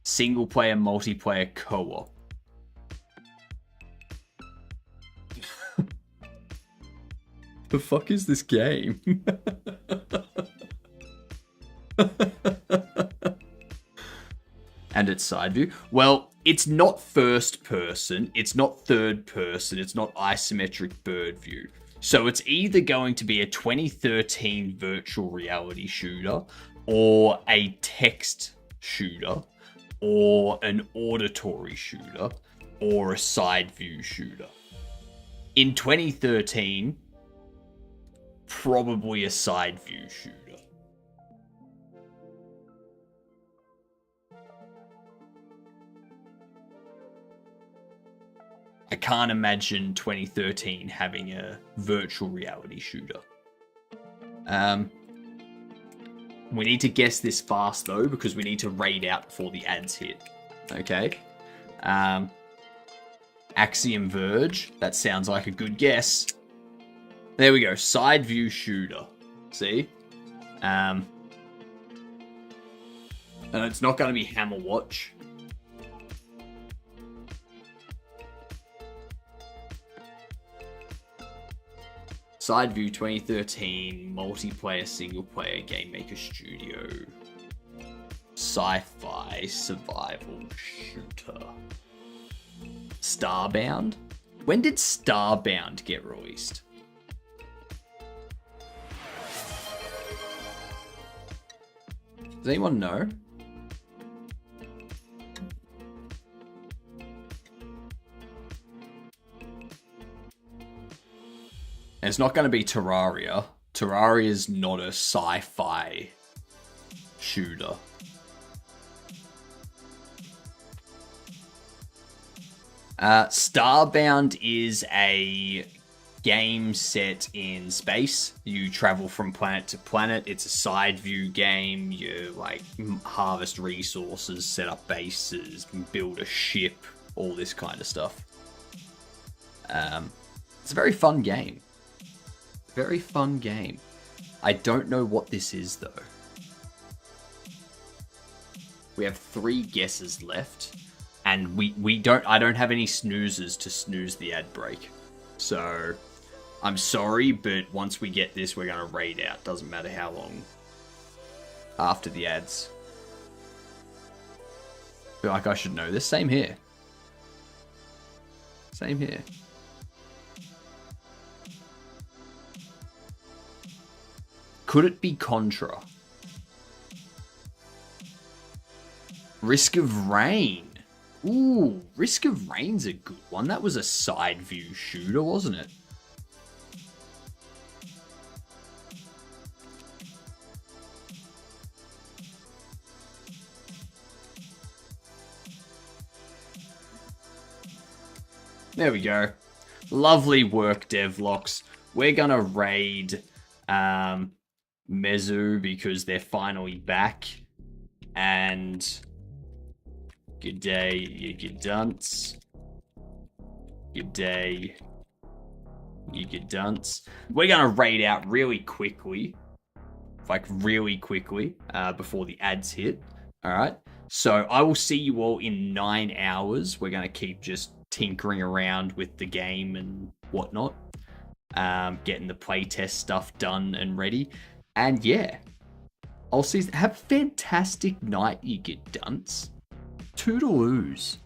Single player, multiplayer, co-op. The fuck is this game? And it's side view. Well, it's not first person. It's not third person. It's not isometric bird view. So it's either going to be a 2013 virtual reality shooter or a text shooter or an auditory shooter or a side view shooter. In 2013, probably a side view shooter. I can't imagine 2013 having a virtual reality shooter. We need to guess this fast, though, because we need to raid out before the ads hit. Okay? Axiom Verge. That sounds like a good guess. There we go. Side view shooter. See? And it's not going to be Hammer Watch. Side view 2013 multiplayer single player game maker studio. Sci-fi survival shooter. Starbound? When did Starbound get released? Does anyone know? And it's not going to be Terraria. Terraria is not a sci-fi shooter. Starbound is a game set in space. You travel from planet to planet. It's a side view game. You like harvest resources, set up bases, build a ship, all this kind of stuff. It's a very fun game. Very fun game. I don't know what this is though. We have 3 guesses left. And I don't have any snoozers to snooze the ad break. So, I'm sorry, but once we get this, we're going to raid out. Doesn't matter how long after the ads. I feel like I should know this. Same here. Same here. Could it be Contra? Risk of Rain. Ooh, Risk of Rain's a good one. That was a side view shooter, wasn't it? There we go. Lovely work, Devlocks. We're gonna raid Mezu because they're finally back. And good day, you good dunce. Good day, you good dunce. We're gonna raid out really quickly. Like really quickly, before the ads hit. Alright. So I will see you all in 9 hours. We're gonna keep just tinkering around with the game and whatnot. Getting the playtest stuff done and ready. And yeah. I'll see. Have a fantastic night, you good dunce. Toodaloos.